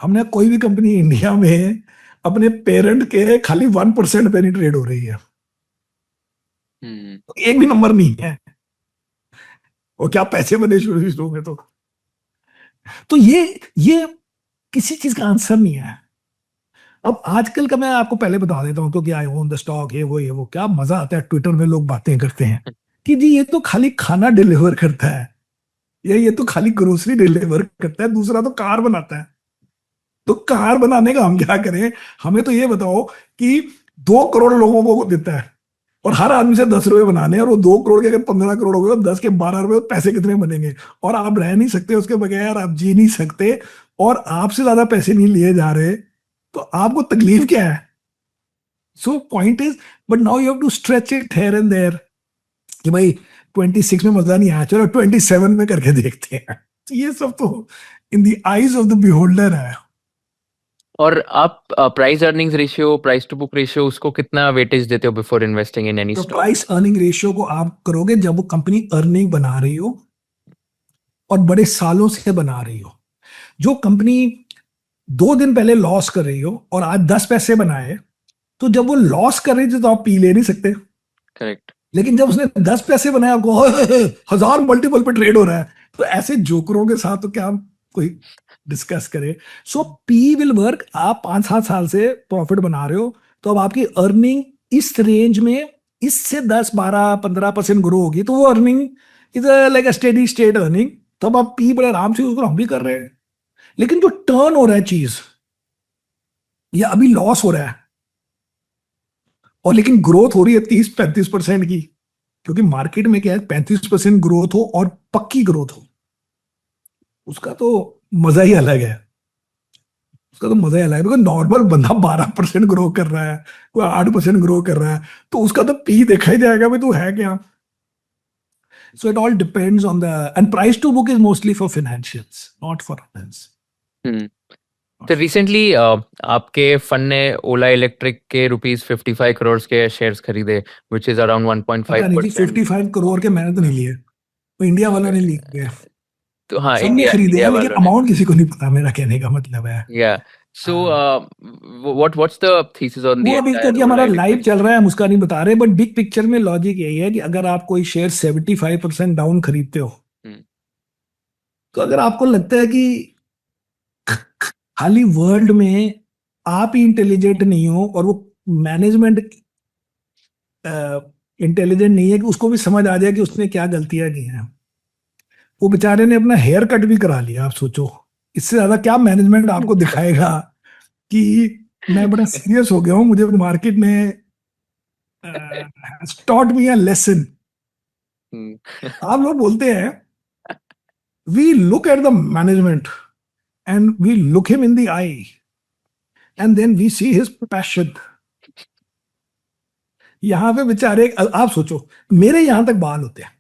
हमने कोई भी कंपनी इंडिया में अपने पेरेंट के खाली 1% पे नहीं ट्रेड हो रही है. एक भी नंबर नहीं है. और क्या पैसे बने शुरू में. तो ये किसी चीज का आंसर नहीं है. अब आजकल का मैं आपको पहले बता देता हूं, क्योंकि आई ओन द स्टॉक, ये वो क्या मजा आता है. ट्विटर में लोग बातें करते हैं कि जी ये तो खाली खाना डिलीवर करता है, या ये तो खाली ग्रोसरी डिलीवर करता है, दूसरा तो कार बनाता है. तो कार बनाने का हम क्या करें? हमें तो ये बताओ कि 2 करोड़ लोगों को देता है, और हर आदमी से 10 रुपए बनाने हैं, और वो 2 करोड़ के अगर 15 करोड़ हो गए, 10 के 12 रुपए, पैसे कितने बनेंगे? और आप रह नहीं सकते उसके बगैर, आप जी नहीं सकते, और आपसे ज्यादा पैसे नहीं लिए जा रहे, तो आपको तकलीफ क्या है? So point is, but now you have to stretch it here and there. कि भाई 26 में मजा नहीं आया, चलो 27 में करके देखते हैं। तो ये सब तो in the eyes of the beholder है। और आप price earnings ratio, price to book ratio, उसको कितना वेटेज देते हो बिफोर इन्वेस्टिंग इन एनी तो स्टॉक? प्राइस अर्निंग रेशियो को आप करोगे जब वो कंपनी अर्निंग बना रही हो और बड़े सालों से बना रही हो। जो कंपनी 2 दिन पहले लॉस कर रही हो और आज 10 पैसे बनाए, तो जब वो लॉस कर रही थी तो आप पी ले नहीं सकते। करेक्ट। लेकिन जब उसने 10 पैसे बनाए, आपको 1000 मल्टीपल पे ट्रेड हो रहा है, तो ऐसे जोकरों के साथ तो क्या कोई डिस्कस करे। सो पी विल वर्क। आप 5-7 साल से प्रॉफिट बना रहे हो, तो अब आपकी अर्निंग इस रेंज में इससे 10-12-15% ग्रो होगी, तो वो earning is like a steady state earning. तब आप पी बड़े आराम से, उसको हम भी कर रहे हैं। लेकिन जो टर्न हो रहा है चीज, या अभी लॉस हो रहा है और लेकिन ग्रोथ हो रही है 30-35% की, क्योंकि मार्केट में क्या है, 35% ग्रोथ हो और पक्की ग्रोथ हो, उसका तो मजा ही अलग है। उसका तो मजा ही अलग है। बिकॉज नॉर्मल बंदा 12% ग्रो कर रहा है, कोई 8% ग्रो कर रहा है, तो उसका तो पी देखा ही जाएगा भाई तू है क्या। So it all depends on the, and price to book is mostly for financials, not for finance. तो रिसेंटली आपके फंड ने ओला इलेक्ट्रिक के ₹55 करोड़ के शेयर्स खरीदे, which is around पता नहीं जी, 1.5%। 55 करोड़ के मैंने तो नहीं लिए, वो इंडिया वाला ने लिए। तो हाँ, सबने खरीदे इंडिया हैं, लेकिन वालों ने। अमाउंट किसी को नहीं पता, मेरा कहने का मतलब है। Yeah. So, what's the thesis on the वो अभी entire क्योंकि Ola हमारा लाइव Electric? चल रहा है, हम उसका नहीं बता रहे, बट बिग पिक्चर में लॉजिक यही है कि अगर आप कोई शेयर 75% डाउन खरीदते हो, हम्म। तो अगर आपको लगता है कि खाली वर्ल्ड में आप ही इंटेलिजेंट नहीं हो और वो मैनेजमेंट इंटेलिजेंट नहीं है कि उसको भी समझ आ जाए कि उसने क्या गलतियां की हैं। वो बेचारे ने अपना हेयर कट भी करा लिया। आप सोचो, इससे ज्यादा क्या मैनेजमेंट आपको दिखाएगा कि मैं बड़ा सीरियस हो गया हूँ, मुझे मार्केट में taught me a lesson। आप लोग बोलते हैं we look at the management and we look him in the eye and then we see his passion। यहां पे बेचारे, आप सोचो मेरे यहां तक बाल होते हैं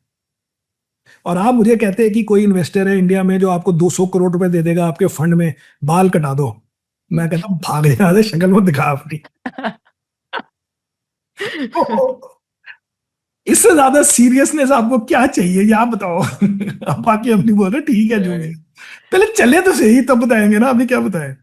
और आप मुझे कहते हैं कि कोई इन्वेस्टर है इंडिया में जो आपको 200 करोड़ रुपए दे देगा आपके फंड में, बाल कटा दो। मैं कहता हूं भाग जा, शक्ल में दिखा अपनी। इससे ज्यादा सीरियसनेस आपको क्या चाहिए, ये आप बताओ। अब बाकी हम नहीं बोल रहे, ठीक है जो भी है। पहले चले तो सही, तब बताएंगे ना, अभी क्या बताएं।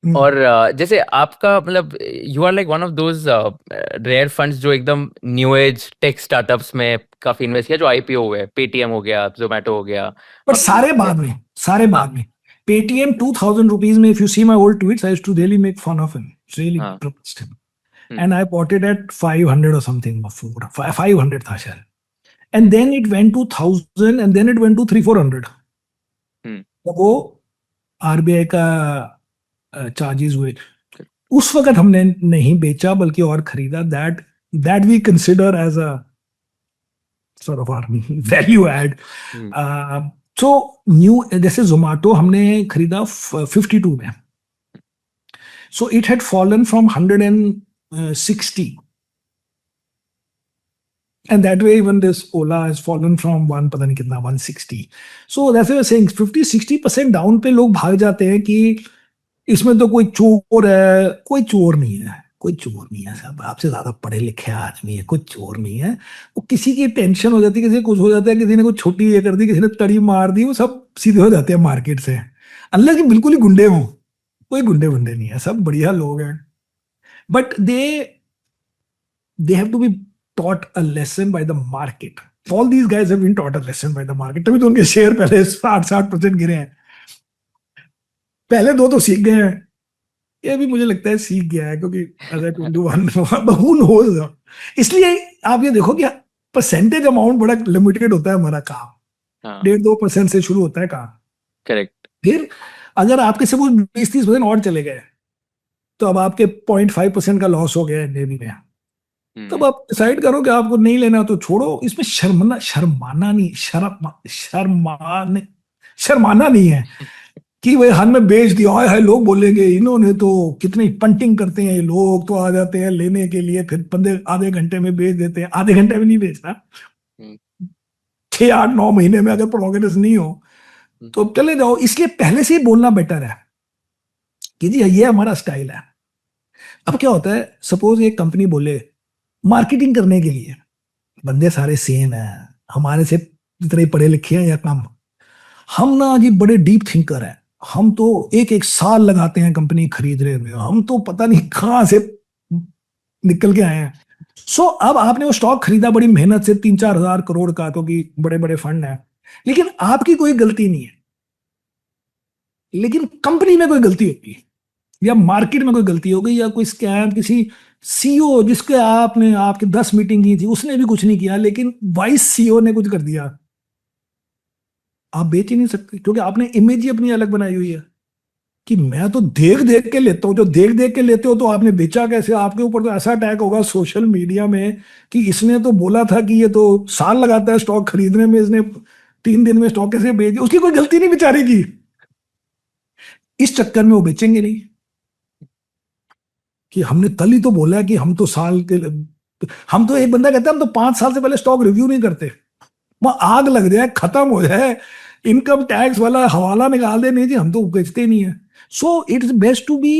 और जैसे आपका मतलब you are like one of those rare funds जो एकदम न्यू एज टेक स्टार्टअप्स में काफी इन्वेस्ट किया, जो आईपीओ हुए, पेटीएम हो गया, जोमेटो हो गया। बट सारे बाद में पेटीएम 2000 rupees में, if you see my old tweets, I used to really make fun of him, really proposed him, and I bought it at 500 or something, 500 था शायद, and then it went to 1000 and then it went to 300-400। तो वो आरबीआई का चार्जेस हुए, उस वक्त हमने नहीं बेचा बल्कि और खरीदा। that we consider as a sort of our value add। so new, जैसे जोमेटो हमने खरीदा 52 में, so it had fallen from 160, and that way even this Ola has fallen from पता नहीं कितना 160। so that's why I'm saying 50-60% down पे लोग भाग जाते हैं कि इसमें तो कोई चोर है। कोई चोर नहीं है, कोई चोर नहीं है साहब, आपसे ज्यादा पढ़े लिखे आदमी है, कोई चोर नहीं है। वो किसी की टेंशन हो जाती है, किसी को कुछ हो जाता है, किसी ने कुछ छोटी ये कर दी, किसी ने तड़ी मार दी, वो सब सीधे हो जाते हैं मार्केट से, अल्लाह की बिल्कुल ही गुंडे हों। कोई गुंडे वुंडे नहीं है, सब बढ़िया लोग हैं, but they have to be taught a lesson by the market। all these guys have been taught a lesson by the market, तभी तो उनके शेयर पहले 60% गिरे हैं। पहले दो तो सीख गए हैं, ये भी मुझे लगता है सीख गया है, क्योंकि who knows। इसलिए आप ये देखो कि परसेंटेज अमाउंट बड़ा लिमिटेड होता है हमारा काम, 1.5-2% से शुरू होता है काम। करेक्ट। फिर अगर आपके से वो 20-30% और चले गए, तो अब आपके 0.5% का लॉस हो गया नेवी में, तब आप डिसाइड करो कि आपको नहीं लेना तो छोड़ो। इसमें शर्माना नहीं है कि भाई हर में बेच दिया है, लोग बोलेंगे इन्होंने तो कितनी पंटिंग करते हैं, लोग तो आ जाते हैं लेने के लिए, फिर बंदे आधे घंटे में बेच देते हैं। आधे घंटे में नहीं बेचना, 6-8-9 महीने में अगर प्रोग्रेस नहीं हो तो चले जाओ। इसलिए पहले से ही बोलना बेटर है कि जी ये हमारा स्टाइल है। अब क्या होता है, सपोज एक कंपनी बोले मार्केटिंग करने के लिए बंदे सारे सेम हैं, हमारे से जितने पढ़े लिखे हैं या कम, हम ना जी बड़े डीप थिंकर हैं, हम तो एक एक साल लगाते हैं कंपनी खरीदने में, हम तो पता नहीं कहां से निकल के आए हैं। सो अब आपने वो स्टॉक खरीदा बड़ी मेहनत से 3-4 हजार करोड़ का, क्योंकि बड़े बड़े फंड हैं, लेकिन आपकी कोई गलती नहीं है, लेकिन कंपनी में कोई गलती होगी या मार्केट में कोई गलती हो गई या कोई स्कैम, किसी सीईओ जिसके आपने आपके 10 मीटिंग की थी उसने भी कुछ नहीं किया, लेकिन वाइस सीईओ ने कुछ कर दिया, आप बेच ही नहीं सकते, क्योंकि आपने इमेज ही अपनी अलग बनाई हुई है कि मैं तो देख देख के लेता हूं। जो देख देख के लेते हो तो आपने बेचा कैसे? आपके ऊपर तो ऐसा अटैक होगा सोशल मीडिया में कि इसने तो बोला था कि ये तो साल लगाता है स्टॉक खरीदने में, इसने 3 दिन में स्टॉक कैसे बेच दिया? उसकी कोई गलती नहीं बेचारे की। इस चक्कर में वो बेचेंगे नहीं कि हमने कल ही तो बोला कि हम तो साल के, हम तो एक बंदा कहता है हम तो 5 साल से पहले स्टॉक रिव्यू नहीं करते, वहां आग लग जाए, खत्म हो जाए, इनकम टैक्स वाला हवाला निकाल दे, नहीं जी हम तो बेचते नहीं है। So it's best to be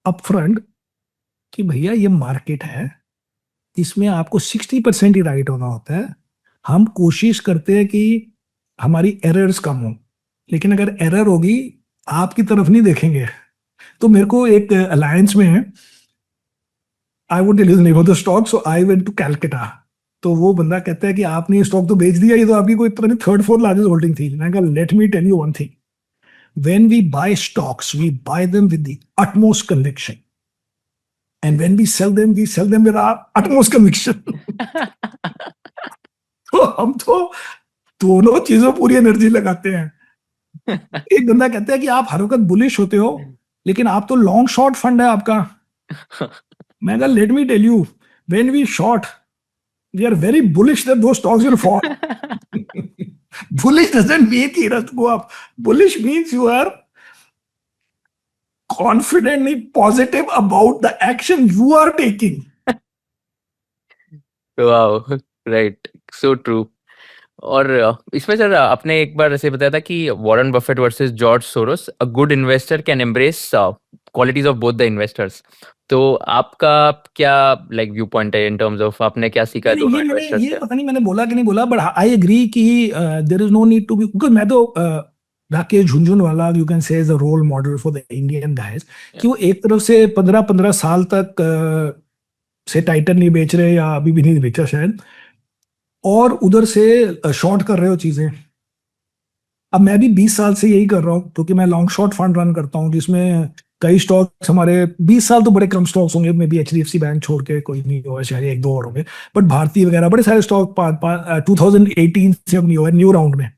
upfront कि भैया ये मार्केट है, इसमें आपको 60% ही राइट होना होता है। हम कोशिश करते हैं कि हमारी एरर्स कम हो, लेकिन अगर एरर होगी आपकी तरफ नहीं देखेंगे। तो मेरे को एक अलायंस में है, I won't tell you the name of the stock, so I went to Calcutta. तो वो बंदा कहता है कि आपने ये स्टॉक तो बेच दिया, ये तो आपकी कोई पता नहीं 3rd-4th लार्जेस्ट होल्डिंग थी। मैंने कहा let me tell you one thing, when we buy stocks we buy them with the utmost conviction, and when we sell them with our utmost conviction. तो हम तो दोनों चीजों पूरी एनर्जी लगाते हैं। एक बंदा कहता है कि आप हर वक्त बुलिश होते हो, लेकिन आप तो लॉन्ग शॉर्ट फंड है आपका। मैं कहा let me tell you, when we short we are very bullish that those stocks will fall. Bullish doesn't mean it has to go up. Bullish means you are confidently positive about the action you are taking. Wow, right, so true. और इसमें सर आपने एक बार ऐसे बताया था कि Warren Buffett versus George Soros, a good investor can embrace qualities of both the investors. तो आपका क्या लाइक व्यू पॉइंट है इन टर्म्स ऑफ आपने क्या सीखा है दोनों इन्वेस्टर्स ये से? पता नहीं मैंने बोला कि नहीं बोला, बट आई एग्री कि there is no need to be, because मैं तो Rakesh Jhunjhunwala you can say is a role model for the Indian guys, कि वो एक तरफ से 15-15 साल तक से टाइटन नहीं बेच रहे या अभी भी नहीं बेचा शायद, और उधर से शॉर्ट कर रहे हो चीजें। अब मैं भी 20 साल से यही कर रहा हूँ, क्योंकि मैं लॉन्ग शॉर्ट फंड रन करता हूँ, जिसमें कई स्टॉक्स हमारे 20 साल तो बड़े कम स्टॉक्स होंगे, मे बी HDFC बैंक छोड़ के कोई नहीं हुआ शायद, 1-2 और होंगे, बट भारतीय वगैरह बड़े सारे स्टॉक 2018 से अब नहीं हुआ, न्यू राउंड में,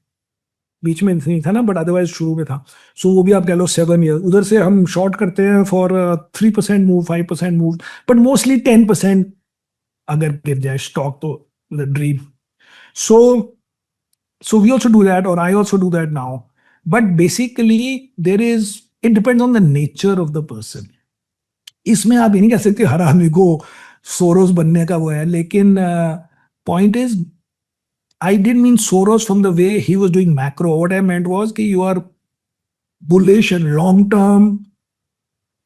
बीच में नहीं था ना, बट अदरवाइज शुरू में था। सो वो भी आप कह लो 7 ईयर उधर से हम शॉर्ट करते हैं for 3% move, 5% move, but mostly 10% अगर गिर जाए स्टॉक तो the dream. So we also do that, or I also do that now. But basically, it depends on the nature of the person. इसमें आप ये नहीं कह सकते हर आदमी को सोरोस बनने का वो है, लेकिन point is, I didn't mean Soros from the way he was doing macro. What I meant was कि you are bullish and long term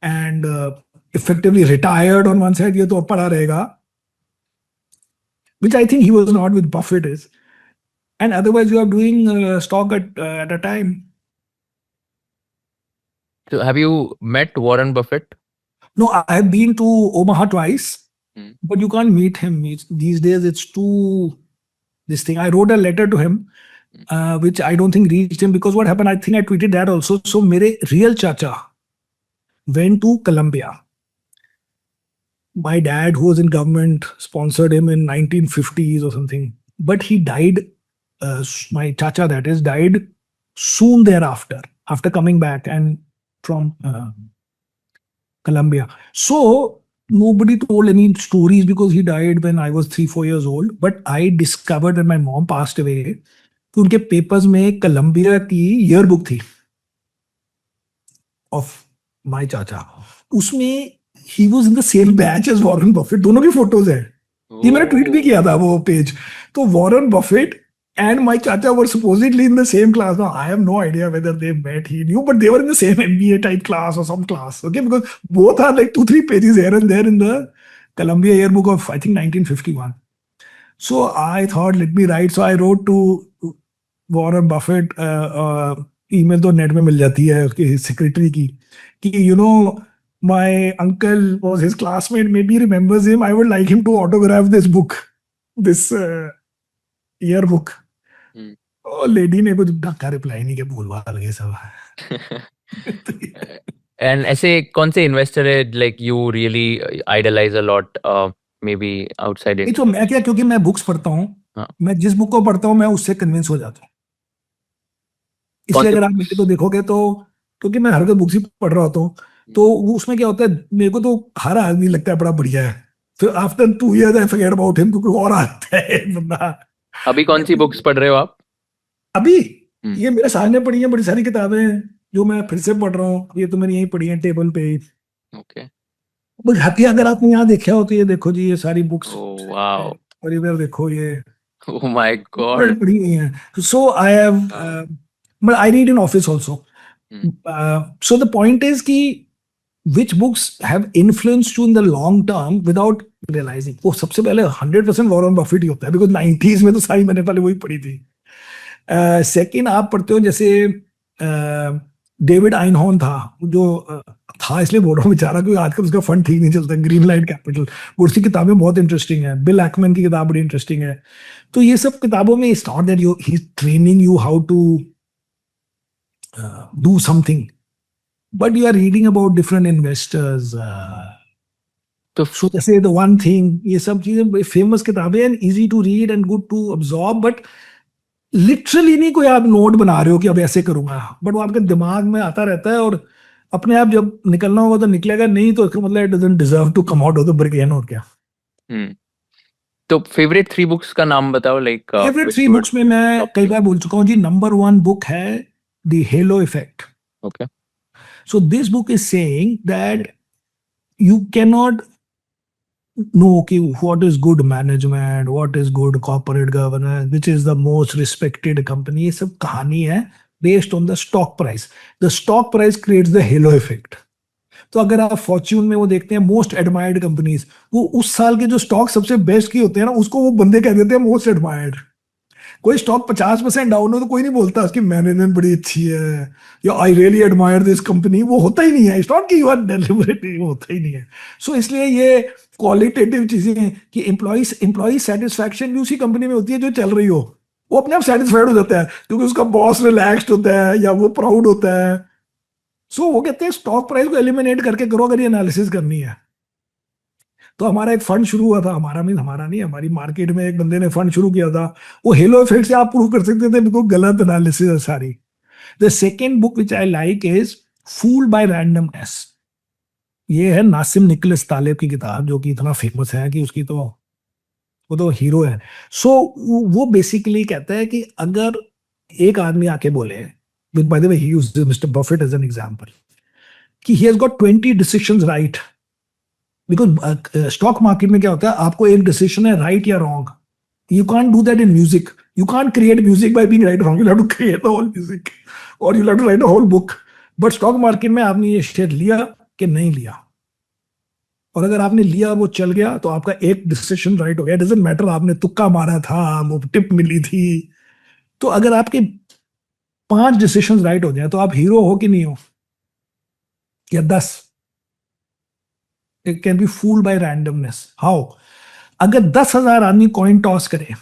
and effectively retired on one side, ये तो पड़ा रहेगा, which I think he was not with Buffett is. And otherwise you are doing stock at a time. So have you met Warren Buffett? No, I have been to Omaha twice, but you can't meet him. These days it's too this thing. I wrote a letter to him, which I don't think reached him, because what happened, I think I tweeted that also. So mere real chacha went to Colombia. My dad, who was in government, sponsored him in 1950s or something, but he died. My chacha, that is, died soon thereafter, after coming back and from Colombia. So nobody told any stories because he died when I was 3-4 years old. But I discovered when my mom passed away, कि उनके पेपर्स में कोलंबिया की ईयरबुक थी ऑफ माय चाचा, उसमें he was in the same batch as Warren Buffett. दोनों की फोटोज है। ये मैंने ट्वीट भी किया था वो पेज. तो Warren Buffett and my chacha were supposedly in the same class. Now I have no idea whether they met, he knew, but they were in the same MBA type class or some class. Okay, because both are like 2-3 pages here and there in the Columbia Yearbook of I think 1951. So I thought, let me write. So I wrote to Warren Buffett. email तो नेट में मिल जाती है उसकी सेक्रेटरी की कि my uncle was his classmate, maybe remembers him. I would like him to autograph this book, this yearbook. और लेडी ने कुछ ढंग का रिप्लाई नहीं किया, भूल भाल गए सब. एंड ऐसे कौन से इन्वेस्टर है like you really idolise a lot, maybe outside नहीं इट? तो मैं क्या, क्योंकि मैं बुक्स पढ़ता हूँ, हाँ. मैं जिस बुक को पढ़ता हूँ मैं उससे कन्विंस हो जाता हूँ. इसलिए अगर आप मेरे को देखोगे तो, क्योंकि मैं हर बुक्स ही पढ़ रहा होता हूँ, तो वो उसमें क्या होता है, मेरे को तो हर आदमी लगता है बड़ा बढ़िया है. फिर after 2 years I forget about him, क्योंकि और आता है बंदा. अभी कौन सी बुक्स पढ़ रहे हो आप? अभी ये मेरे सामने पड़ी हैं बड़ी सारी किताबें जो मैं फिर से पढ़ रहा हूँ. ये तो मैंने यही पढ़ी है टेबल पे. ओके. बस हाथी अगर आपने यहाँ देखा हो तो ये देखो जी, ये सारी बुक्स. Oh wow. और इधर देखो ये ओह माय गॉड. पढ़ी हुई हैं. So I have, but I read in office also. So the point is कि which books have influenced you in the long term without realizing. वो सबसे पहले 100% वॉरेन बफेट ही होता है, because 90s में तो सारी मैंने पहले वही पढ़ी थी. सेकेंड आप पढ़ते हो जैसे डेविड आइनहॉर्न था, जो था इसलिए बोल रहा हूँ बेचारा, क्योंकि आजकल उसका फंड ठीक नहीं चलता. ग्रीन लाइट कैपिटल, उसकी किताबें बहुत इंटरेस्टिंग है. बिल एक्मैन की किताब बड़ी इंटरेस्टिंग है. तो ये सब किताबों में it's not that you he is training you how to do something, but you are reading about different investors. तो सो जैसे द वन थिंग, ये सब चीजें फेमस किताबें and easy to read and good to absorb. But literally नहीं कोई आप नोट बना रहे हो कि अब ऐसे करूंगा, बट वो आपके दिमाग में आता रहता है, और अपने आप जब निकलना होगा तो निकलेगा, नहीं तो इसका मतलब it doesn't deserve to come out of the brain. और क्या. तो फेवरेट 3 बुक्स का नाम बताओ. लाइक फेवरेट 3 बुक्स में मैं कई बार बोल चुका हूँ जी. नंबर 1 बुक है the hello effect. Okay. So this book is saying that you can not know कि what is good management, what is good corporate governance, which is the most respected company. ये सब कहानी है based on the stock price. The stock price creates the halo effect. तो अगर आप फॉर्च्यून में वो देखते हैं मोस्ट एडमायर्ड कंपनीज, वो उस साल के जो स्टॉक सबसे बेस्ट की होते हैं ना, उसको वो बंदे कह देते हैं मोस्ट एडमायर्ड. कोई स्टॉक 50% डाउन हो तो कोई नहीं बोलता उसकी मैनेजमेंट बड़ी अच्छी है या I really admire this company. वो होता ही नहीं है. स्टॉक की यू डेलिबरेटली वो होता ही नहीं है. सो इसलिए ये क्वालिटेटिव चीजें हैं कि एम्प्लॉय सेटिस्फैक्शन भी उसी कंपनी में होती है जो चल रही हो. वो अपने आप सेटिस्फाइड हो जाता है क्योंकि उसका बॉस रिलैक्स्ड होता है या वो प्राउड होता है. सो वो कहते हैं स्टॉक प्राइस को एलिमिनेट करके करो अगर ये एनालिसिस करनी है. तो हमारा एक फंड शुरू हुआ था, हमारा नहीं, हमारी मार्केट में एक बंदे ने फंड शुरू किया था. वो हेलो इफेक्ट से आप प्रूव कर सकते थे बिल्कुल गलत एनालिसिस है सारी. The second book which I like is fooled bye randomness. ये है नासिम निकोलस तालेब की किताब, जो कि इतना फेमस है कि उसकी तो वो तो हीरो है. सो वो बेसिकली कहता है कि अगर एक आदमी आके बोले, by the way he used Mister Buffett as an example, कि he has got 20 decisions right. Because stock market में क्या होता है, आपको एक डिसीजन है राइट या wrong. You can't do that in music. You can't create music by being right wrong. You have to create the whole music और you have to write a whole book. But stock market में आपने ये शेयर लिया कि नहीं लिया, और अगर आपने लिया वो चल गया तो आपका एक डिसीजन राइट हो गया. डजंट मैटर आपने तुक्का मारा था, वो टिप मिली थी. तो अगर आपके 5 डिसीजन राइट हो जाए तो आप हीरो हो कि नहीं हो, या 10. It can be fooled by randomness. How? अगर 10,000 आदमी कॉइन टॉस करें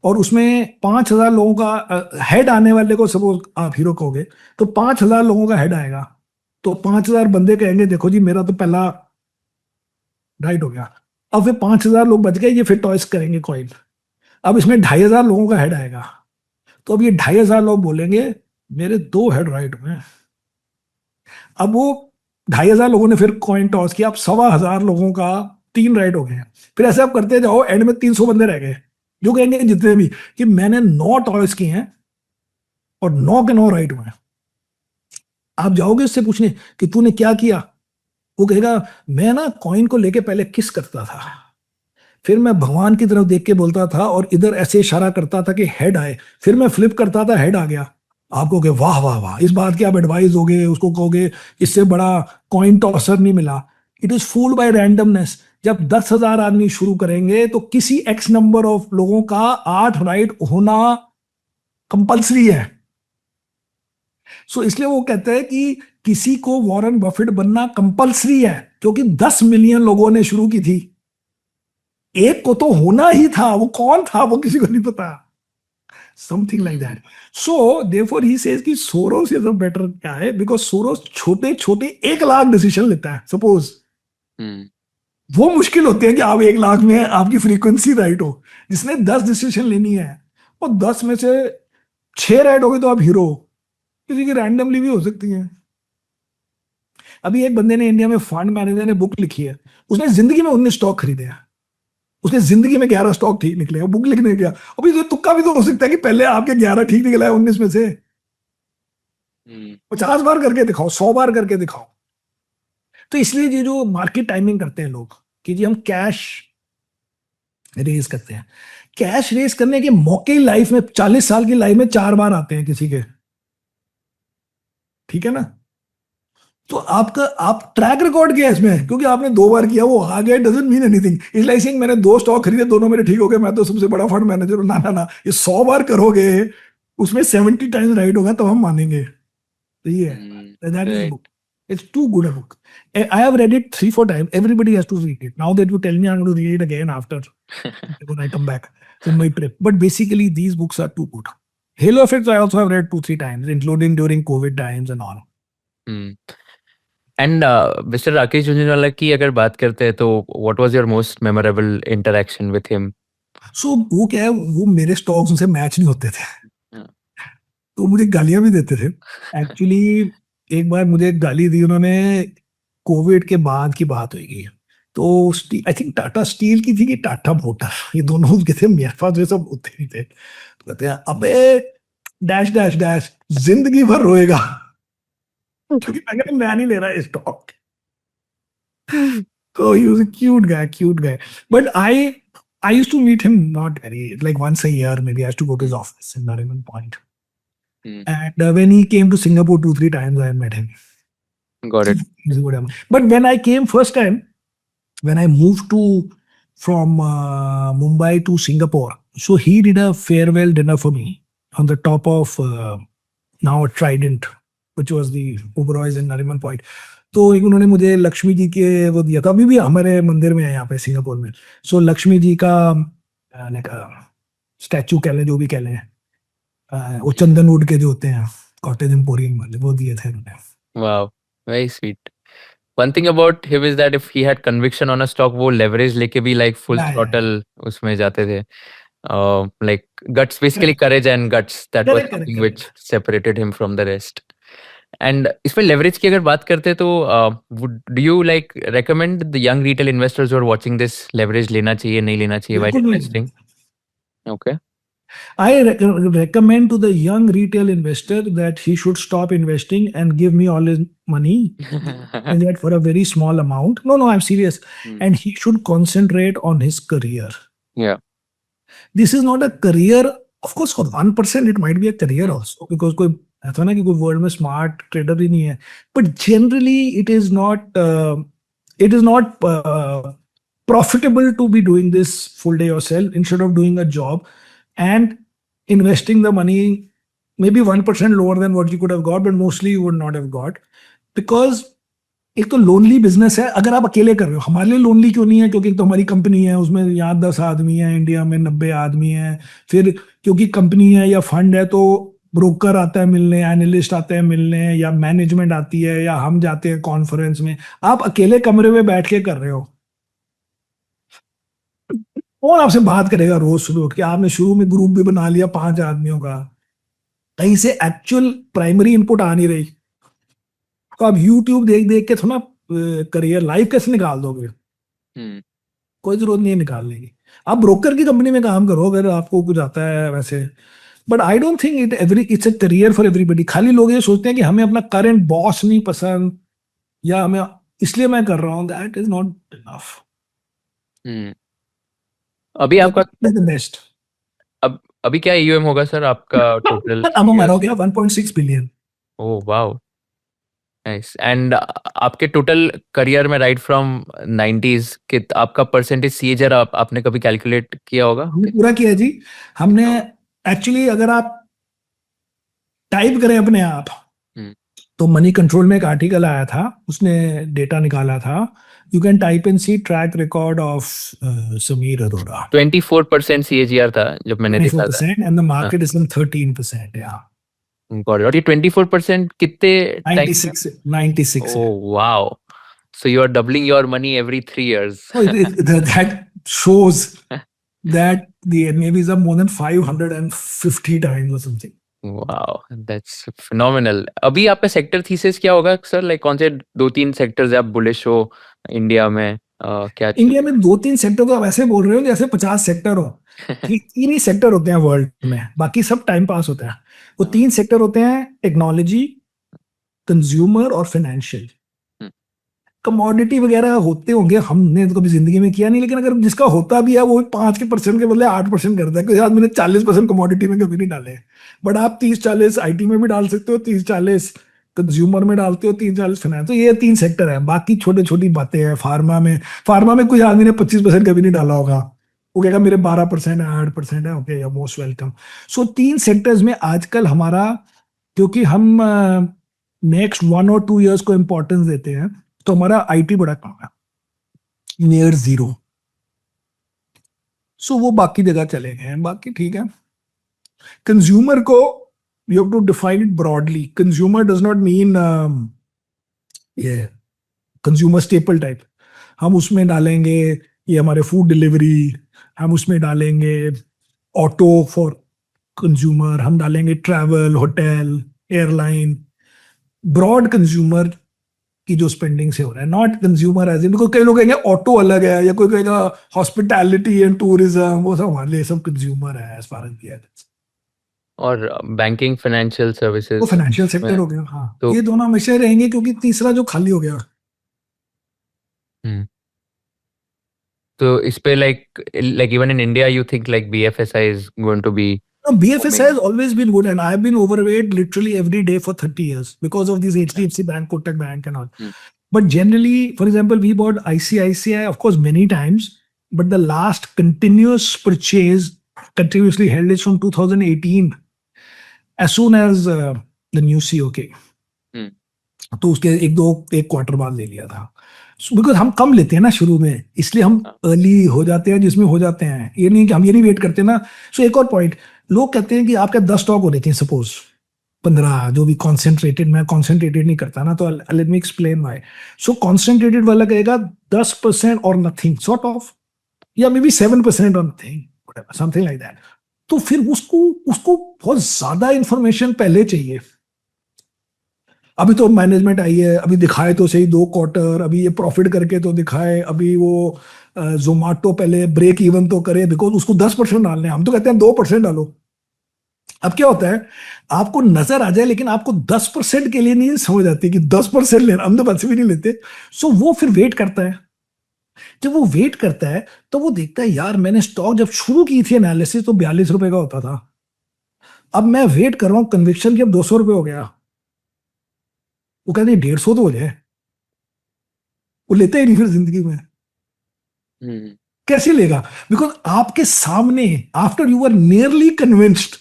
और उसमें 5,000 लोगों का हेड आने वाले को सपोज आप हीरो कहोगे, तो 5,000 लोगों का हेड आएगा, तो 5,000 बंदे कहेंगे देखो जी मेरा तो पहला राइट हो गया. अब फिर 5,000 लोग बच गए, ये फिर टॉस करेंगे कॉइन. अब इसमें 2,500 लोगों का हेड आएगा, तो अब ये 2,500 लोग बोलेंगे मेरे 2 हेड राइट हुए. अब वो 2,500 लोगों ने फिर कॉइन टॉस किया, अब 1,200 लोगों का 3 राइट हो गए. फिर ऐसे आप करते जाओ, एंड में 300 बंदे रह गए जो कहेंगे जितने भी कि मैंने 9 टॉस किए हैं और 9 के 9 राइट हुए हैं. आप जाओगे उससे पूछने कि तूने क्या किया, वो कहेगा मैं ना कॉइन को लेके पहले किस करता था, फिर मैं भगवान की तरफ देख के बोलता था और इधर ऐसे इशारा करता था कि हेड आए, फिर मैं फ्लिप करता था, हेड आ गया। आप कहोगे वाह वाह वाह, इस बात की आप एडवाइस दोगे, उसको कहोगे इससे बड़ा कॉइन टॉसर नहीं मिला। It is fooled bye randomness. जब 10,000 आदमी शुरू करेंगे तो किसी एक्स नंबर ऑफ लोगों का 8 राइट होना कंपल्सरी है। सो इसलिए वो कहते हैं कि किसी को वॉरेन बफेट बनना कंपल्सरी है, क्योंकि 10 मिलियन लोगों ने शुरू की थी, एक को तो होना ही था। वो कौन था वो किसी को नहीं पता, something like that. So therefore he says कि सोरोस इज अ बेटर क्या है, बिकॉज सोरोस छोटे छोटे 1 लाख डिसीजन लेता है। सपोज वो मुश्किल होते हैं कि आप 1 लाख में आपकी फ्रीक्वेंसी राइट हो। जिसने 10 डिसीजन लेनी है और 10 में से 6 राइट हो गए तो आप हीरो हो। किसी की रैंडमली भी हो सकती है। अभी एक बंदे ने इंडिया में फंड मैनेजर ने बुक लिखी है, उसने जिंदगी में 19 स्टॉक खरीदे हैं, उसने जिंदगी में 11 स्टॉक ठीक निकले, बुक लिखने गया। अभी तो तुक्का भी तो हो सकता है कि पहले आपके 11 ठीक निकला है 19 में से। 50 बार करके दिखाओ, 100 बार करके दिखाओ। तो इसलिए ये जो मार्केट टाइमिंग करते हैं लोग कि जी हम कैश रेज करते हैं, कैश रेज करने के मौके लाइफ में 40 साल की लाइफ में 4 बार आते हैं किसी के, ठीक है ना। तो आपका आप ट्रैक रिकॉर्ड किया इसमें, क्योंकि आपने 2 बार किया, वो आ गया, doesn't mean anything. Is like saying मैंने 2 स्टॉक खरीदे, दोनों मेरे ठीक हो गए, मैं तो सबसे बड़ा फंड मैनेजर हूं। ना ना ना, ये 100 बार करोगे, उसमें 70 टाइम्स राइट होगा तब हम मानेंगे। तो ये है, that is book, it's too good a book. I have read it 3-4 times. Everybody has to read it. Now that you tell me, I'm going to read it again after when I come back from my trip. But basically, these books are too good. Halo Effects I also have read 2-3 times, including during COVID times and all. And mister Rakesh Jhunjhunwala की अगर बात करते हैं तो what was your most memorable interaction with him? So वो क्या है, वो मेरे स्टॉक्स उनसे मैच नहीं होते थे, तो मुझे गालियां भी देते थे। एक्चुअली एक बार मुझे गाली दी उन्होंने, कोविड के बाद की बात होगी, तो आई थिंक टाटा स्टील की थी कि टाटा मोटर, ये दोनों उनके थे, मेरे पास ये सब होते नहीं थे। तो कहते हैं अबे डैश डैश डैश जिंदगी भर रोएगा, क्योंकि मैं नहीं ले रहा stock. So he was a cute guy. But I used to meet him not very, like once a year maybe. I used to go to his office in Nariman Point. And when he came to Singapore 2-3 times, I met him. Got it. He's a good guy. But when I came first time, when I moved from Mumbai to Singapore, so he did a farewell dinner for me on the top of now Trident, which was the Oberoi's in Nariman Point. तो एक उन्होंने मुझे लक्ष्मी जी के वो दिया था, अभी भी हमारे मंदिर में है यहाँ पे सिंगापुर में। सो लक्ष्मी जी का स्टैचू कह लें, जो भी कह लें, वो चंदनवुड के जो होते हैं कॉटेज एम्पोरियम वाले, वो दिए थे उन्होंने। Wow, very sweet. One thing about him is that if he had conviction on a stock, वो leverage लेके भी like full Yeah, yeah, throttle उसमें जाते थे. Like guts, basically courage and guts. That was Correct, correct, something which correct. separated him from the rest. And इसमें leverage की अगर बात करते हैं तो do you like recommend the young retail investors who are watching this leverage लेना चाहिए, नहीं लेना चाहिए while बिल्कुल नहीं। investing? Okay. I recommend to the young retail investor that he should stop investing and give me all his money and that for a very small amount. No, I'm serious. And he should concentrate on his career. Yeah. This is not a career. Of course, for 1% it might be a career also, because कोई ऐसा ना कि कोई वर्ल्ड में स्मार्ट ट्रेडर ही नहीं है, but generally it is not profitable to be doing this full day yourself instead of doing a job and investing the money maybe 1% lower than what you could have got, but mostly you would not have got, because एक तो लोनली बिजनेस है। अगर आप अकेले कर रहे हो, हमारे लिए लोनली क्यों नहीं है, क्योंकि तो हमारी कंपनी है, उसमें यहाँ 10 आदमी है, इंडिया में 90 आदमी है। फिर क्योंकि कंपनी है या फंड है तो ब्रोकर आता है मिलने, एनालिस्ट आते हैं मिलने, या मैनेजमेंट आती है, या हम जाते हैं कॉन्फ्रेंस में। आप अकेले कमरे में बैठ के कर रहे हो, कौन आपसे बात करेगा रोज सुबह उठ के? आपने शुरू में ग्रुप भी बना लिया 5 आदमियों का, कहीं से एक्चुअल प्राइमरी इनपुट आ नहीं रही, तो आप यूट्यूब देख देख के थोड़ा करियर लाइफ कैसे निकाल दोगे? कोई जरूरत नहीं है निकालने की। आप ब्रोकर की कंपनी में काम करो अगर आपको कुछ आता है वैसे, but I don't think it's a career for everybody. खाली लोग ये सोचते हैं कि हमें अपना करंट बॉस नहीं पसंद, या हमें इसलिए मैं कर रहा हूँ, दैट इज नॉट इनफ। अभी आपका द बेस्ट। अब अभी क्या AUM होगा सर आपका टोटल? अब हमारा हो गया 1.6 billion. Oh wow, nice. And आपके टोटल करियर में राइट फ्रॉम 90s के आपका परसेंटेज CAGR आपने कभी कैलकुलेट किया होगा? हमने पूरा किया जी। हमने एक्चुअली अगर आप टाइप करें अपने आप, हम्म। तो मनी कंट्रोल में एक आर्टिकल आया था, उसने डेटा निकाला था। You can type and see track record of Sameer Arora. 24% CAGR था जब मैंने देखा था। 24% and the market is in 13%, yeah. Got it. और ये 24% कितने टाइम? 96, 96 है। Oh wow, so you are doubling your money every 3 years. So that shows that the NAVs are more than 550 times or something. Wow, that's phenomenal. अभी आपका सेक्टर थीसिस क्या होगा सर? लाइक कौन से 2-3 सेक्टर्स आप बुलिश हो इंडिया में? क्या इंडिया में 2-3 सेक्टर तो आप ऐसे बोल रहे हो जैसे 50 सेक्टर हो। कि 3 ही सेक्टर होते हैं वर्ल्ड में, बाकी सब टाइम पास होता है। वो 3 सेक्टर होते हैं, टेक्नोलॉजी, कंज्यूमर और फाइनेंशियल। कमोडिटी वगैरह होते होंगे, हमने तो कभी जिंदगी में किया नहीं, लेकिन अगर जिसका होता भी है वो 5% के बदले 8% करता है। कोई आदमी 40% कमोडिटी में कभी नहीं डाले। बट आप 30-40 IT में भी डाल सकते हो, 30-40 कंज्यूमर में डालते हो, 30-40 फाइनेंस। तो ये 3 सेक्टर है, बाकी छोटे छोटी बातें हैं। फार्मा में कोई आदमी ने 25% कभी नहीं डाला होगा, वो कहेगा मेरे 12% है, 8% है, ओके मोस्ट वेलकम। सो 3 सेक्टर्स में आजकल हमारा, क्योंकि हम नेक्स्ट 1 और 2 ईयर्स को इंपॉर्टेंस देते हैं, तो हमारा IT बड़ा कम है, नियर 0। सो वो बाकी जगह चले गए हैं, बाकी ठीक है। कंज्यूमर को you have to define it broadly. Consumer does not mean ये कंज्यूमर स्टेपल टाइप। हम उसमें डालेंगे ये हमारे फूड डिलीवरी, हम उसमें डालेंगे ऑटो फॉर कंज्यूमर, हम डालेंगे travel, hotel, airline, broad consumer की जो स्पेंडिंग से हो रहा है, नॉट कंज्यूमर एज इन। कई लोग कहेंगे ऑटो अलग है, या कोई कहेगा हॉस्पिटैलिटी एंड टूरिज्म, वो सब हमारे लिए सब कंज्यूमर है एज फार एज। और बैंकिंग फाइनेंशियल सर्विसेज वो फाइनेंशियल सेक्टर हो गया। हाँ, तो ये दोनों हमेशा रहेंगे, क्योंकि तीसरा जो खाली हो गया। तो इस पे like even in India you think like BFSI is going to be No, BFSI has always been good, and I've been overweight literally every day for 30 years because of these HDFC Bank, Kotak Bank, and all. But generally, for example, we bought ICICI, of course, many times, but the last continuous purchase, continuously held, is from 2018, as soon as the new CEO came. तो उसके एक क्वार्टर बाद ले लिया था, बिकॉज हम कम लेते हैं ना शुरू में, इसलिए हम अर्ली हो जाते हैं जिसमें हो जाते हैं। ये नहीं कि हम ये नहीं वेट करते ना। सो एक और पॉइंट, लोग कहते हैं कि आपके 10 स्टॉक हो रहे थे, सपोज 15, जो भी कॉन्सेंट्रेटेड, मैं कॉन्सेंट्रेटेड नहीं करता ना, तो let me explain why. So concentrated वाला कहेगा 10% और नथिंग सॉर्ट ऑफ, या मे बी 7% और नथिंग, समथिंग लाइक दैट। तो फिर उसको बहुत ज्यादा इंफॉर्मेशन पहले चाहिए। अभी तो मैनेजमेंट आई है, अभी दिखाए तो सही 2 क्वार्टर, अभी ये प्रॉफिट करके तो दिखाए, अभी वो जोमाटो पहले ब्रेक इवन तो करे, बिकॉज उसको 10% डालने हैं। हम तो कहते हैं 2% डालो। अब क्या होता है, आपको नजर आ जाए, लेकिन आपको 10% के लिए नहीं समझ आती कि 10% लेना, हम तो पैसे भी नहीं लेते। सो वो फिर वेट करता है। जब वो वेट करता है तो वो देखता है, यार मैंने स्टॉक जब शुरू की थी एनालिसिस तो 42 रुपए का होता था, अब मैं वेट कर रहा हूं कन्विक्शन की, अब 200 रुपए हो गया। वो कहते हैं 150 तो हो जाए, वो लेते ही नहीं फिर जिंदगी में। कैसे लेगा? बिकॉज आपके सामने, after you are nearly convinced,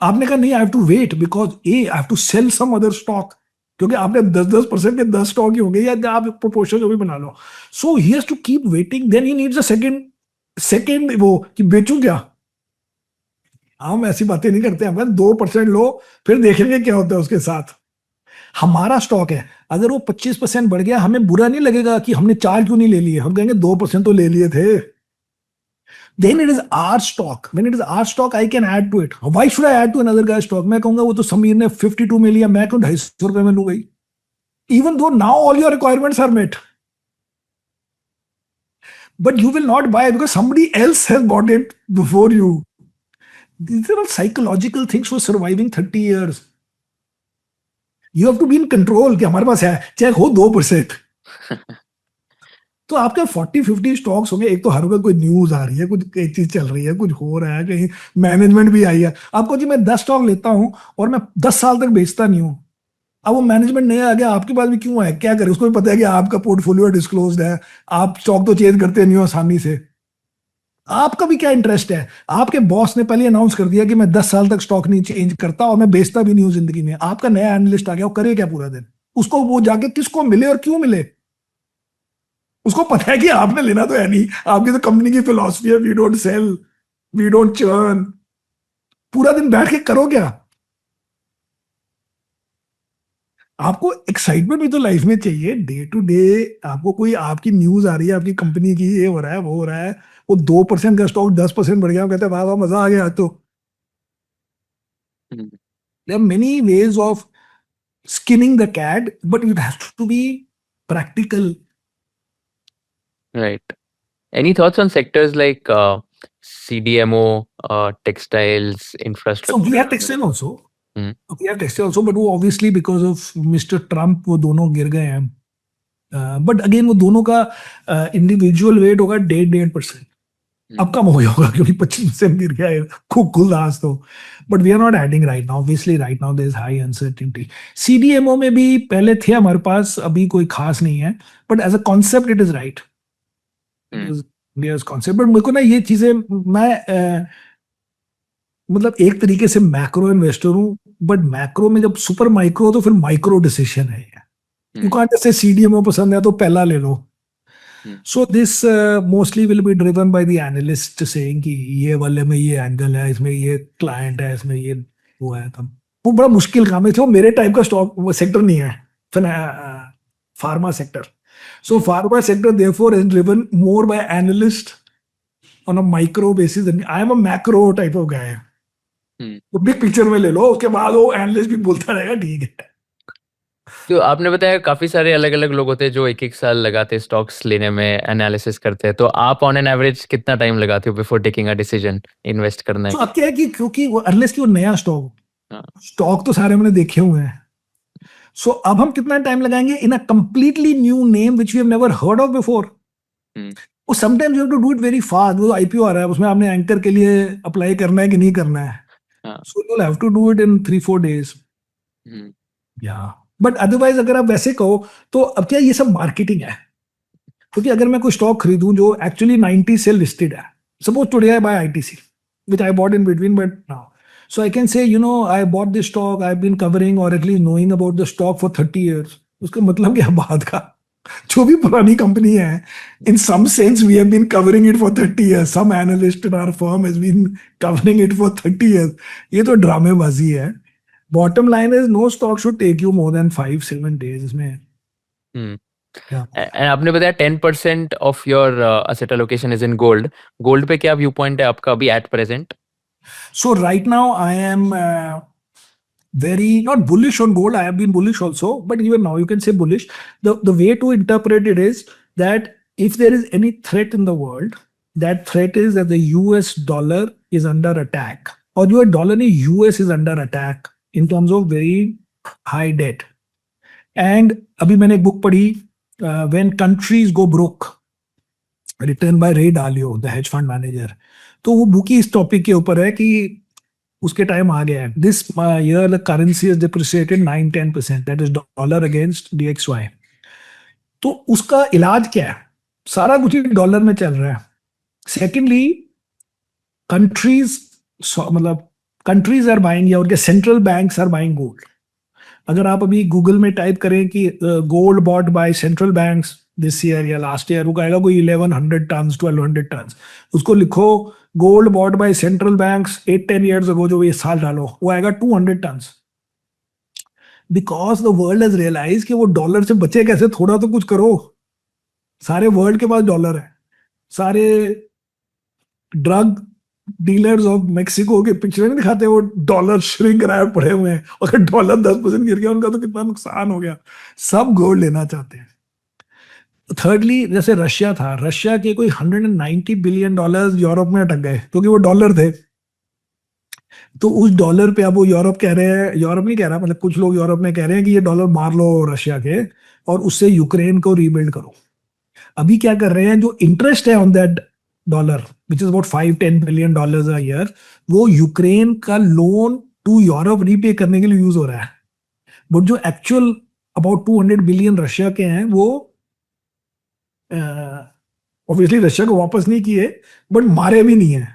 आपने कहा नहीं, I have to wait because I have to sell some other stock, क्योंकि आपने 10% के 10 स्टॉक ही हो गए, या आप प्रोपोर्शन जो भी बना लो। So he has to keep waiting, then he needs a second वो कि बेचूं क्या। हम ऐसी बातें नहीं करते हैं, 2% लो फिर देखेंगे क्या होता है उसके साथ। हमारा स्टॉक है, अगर वो 25% बढ़ गया, हमें बुरा नहीं लगेगा कि हमने 4 क्यों नहीं ले लिए, हम कहेंगे 2% तो ले लिए थे। Then it is our stock. When it is our stock, I can add to it. Why should I add to another guy's stock? मैं कहूंगा वो तो समीर ने 52 में लिया, मैं क्यों 250 रुपए में लूं गई? Even though now all your requirements are met, but you will not buy because somebody else has bought it before you. These are all psychological things for surviving 30 years. You have to be in control कि हमारे पास है, चाहे हो 2%. तो आपके 40-50 स्टॉक्स होंगे, एक तो हर वक्त कोई न्यूज आ रही है, कुछ एक चीज चल रही है, कुछ हो रहा है, कहीं मैनेजमेंट भी आई है आपको जी, मैं 10 स्टॉक लेता हूँ और मैं 10 साल तक बेचता नहीं हूँ, अब वो मैनेजमेंट नया आ गया आपके पास भी क्यों है, क्या करे, उसको भी पता है कि आपका पोर्टफोलियो डिस्क्लोज्ड है, आप स्टॉक तो चेंज करते नहीं हो आसानी से, आपका भी क्या इंटरेस्ट है, आपके बॉस ने पहले अनाउंस कर दिया कि मैं 10 साल तक स्टॉक नहीं चेंज करता और मैं बेचता भी नहीं हूं जिंदगी में, आपका नया एनालिस्ट आ गया, वो करे क्या पूरा दिन, उसको वो जाके किसको मिले और क्यों मिले, उसको पता है कि आपने लेना तो है नहीं, आपकी तो कंपनी की फिलॉसफी है we don't sell, we don't churn, पूरा दिन बैठ के करो क्या, आपको एक्साइटमेंट भी तो लाइफ में चाहिए, डे टू डे आपको कोई आपकी न्यूज आ रही है आपकी कंपनी की, ये हो रहा है वो हो रहा है, वो 2% का स्टॉक 10% बढ़ गया, कहते हैं वाह वाह मजा आ गया आज तो, हम्म, there are many ways of skinning the cat, but it has to be practical. right. Any thoughts on sectors like CDMO, textiles, So infrastructure? we have textile also. Hmm. We have textile also, but वो obviously because of Mr. Trump वो दोनों गिर गए हैं. But again वो दोनों का individual weight होगा 1.5%. अब कम हो गया होगा क्योंकि 25% गिर गया है खुद आज तो, but we are not adding right now, obviously right now there is high uncertainty. CDMO में भी पहले थे हमारे पास, अभी कोई खास नहीं है, but as a concept it is right, concept. But मेरे को ना ये चीजें, मैं मतलब एक तरीके से मैक्रो इन्वेस्टर हूँ, बट मैक्रो में जब सुपर माइक्रो तो फिर माइक्रो डिसीजन है, यू कांट जैसे सीडीएमओ पसंद है तो पहला ले लो. So this mostly will be driven by the analyst saying कि ये वाले में ये एंगल है, इसमें ये क्लाइंट है, इसमें ये वो है, तब वो बड़ा मुश्किल काम है, तो मेरे टाइप का स्टॉक सेक्टर नहीं है pharma sector. So pharma sector therefore is driven more by analyst on a micro basis, and I am a macro type of guy. तो बिग पिक्चर में ले लो, उसके बाद वो एनालिस्ट भी बोलता रहेगा ठीक है. तो आपने बताया काफी सारे अलग अलग लोग होते हैं जो एक एक साल लगाते हैं स्टॉक्स लेने में, एनालिसिस करते हैं, तो आप ऑन एन एवरेज कितना टाइम लगाते हो before taking a decision invest करना तो है? अब क्या है कि क्योंकि वो अनलेस कि वो नया स्टॉक तो सारे हमने देखे हुए हैं, सो अब हम कितना टाइम लगाएंगे in a completely new name which we have never heard of before. वो sometimes you have to do it very fast, वो आईपीओ आ रहा है उसमें आपने एंकर के लिए अप्लाई करना है कि नहीं करना है, so you will have to do it in 3-4 days. या बट अदरवाइज अगर आप वैसे कहो तो अब क्या ये सब मार्केटिंग है, क्योंकि अगर मैं कोई स्टॉक खरीदूं जो एक्चुअली 90 से लिस्टेड है, suppose today I buy ITC which I bought in between, but now so I can say you know I bought this stock, I have been covering और at least knowing about the stock for 30 years. उसका मतलब क्या बात का, जो भी पुरानी कंपनी है, in some sense we have been covering it for 30 years. Some analyst in our firm has been covering it for 30 years. ये तो ड्रामेबाजी है. Bottom line is no stock should take you more than 5-7 days इसमें. एंड आपने बताया 10% of your asset allocation is in gold. Gold पे क्या व्यू पॉइंट है आपका अभी at present? So right now I am very not bullish on gold. I have been bullish also, but even now you can say bullish. The way to interpret it is that if there is any threat in the world, that threat is that the US dollar is under attack, or your dollar in US is under attack in terms of very high debt. And अभी मैंने एक बुक पढ़ी, When Countries Go Broke, written by Ray Dalio, the hedge fund manager. तो वो बुक ही इस टॉपिक के ऊपर है कि उसके टाइम आ गया है. This year the currency is depreciated 9-10%, that is dollar against DXY. तो उसका इलाज क्या है, सारा कुछ ही डॉलर में चल रहा है. सेकेंडली कंट्रीज, मतलब कंट्रीज आर बाइंग, या उनके central banks are buying gold. अगर आप अभी गूगल में टाइप करें कि gold bought by central banks this year या लास्ट ईयर, वो आएगा कोई 1100 टन्स 1200 टन्स. उसको लिखो gold bought by central banks 8-10 years ago, जो ये साल डालो, वो आएगा 200 tons. Because the world has realise कि वो डॉलर से बचे कैसे, थोड़ा तो कुछ करो. सारे वर्ल्ड के पास डॉलर है, सारे ड्रग डीलर्स ऑफ मेक्सिको के पिक्चर नहीं दिखाते, वो डॉलर श्रिंक रैप पड़े हुए हैं, अगर डॉलर 10% गिर गया उनका तो कितना नुकसान हो गया. सब गोल्ड लेना चाहते हैं. थर्डली जैसे रशिया था, रशिया के कोई $190 billion यूरोप में अटक गए क्योंकि वो डॉलर थे. तो उस डॉलर पे अब वो यूरोप कह रहे हैं, यूरोप नहीं कह रहा, मतलब कुछ लोग यूरोप में कह रहे हैं कि ये डॉलर मार लो रशिया के और उससे यूक्रेन को रीबिल्ड करो. अभी क्या कर रहे हैं, जो इंटरेस्ट है on that dollar which is about 5-10 billion dollars a year, वो यूक्रेन का लोन टू यूरोप रीपे करने के लिए यूज हो रहा है। बट जो एक्चुअल अबाउट 200 बिलियन रशिया के हैं, वो ऑब्वियसली रशिया को वापस नहीं किए, बट मारे भी नहीं है,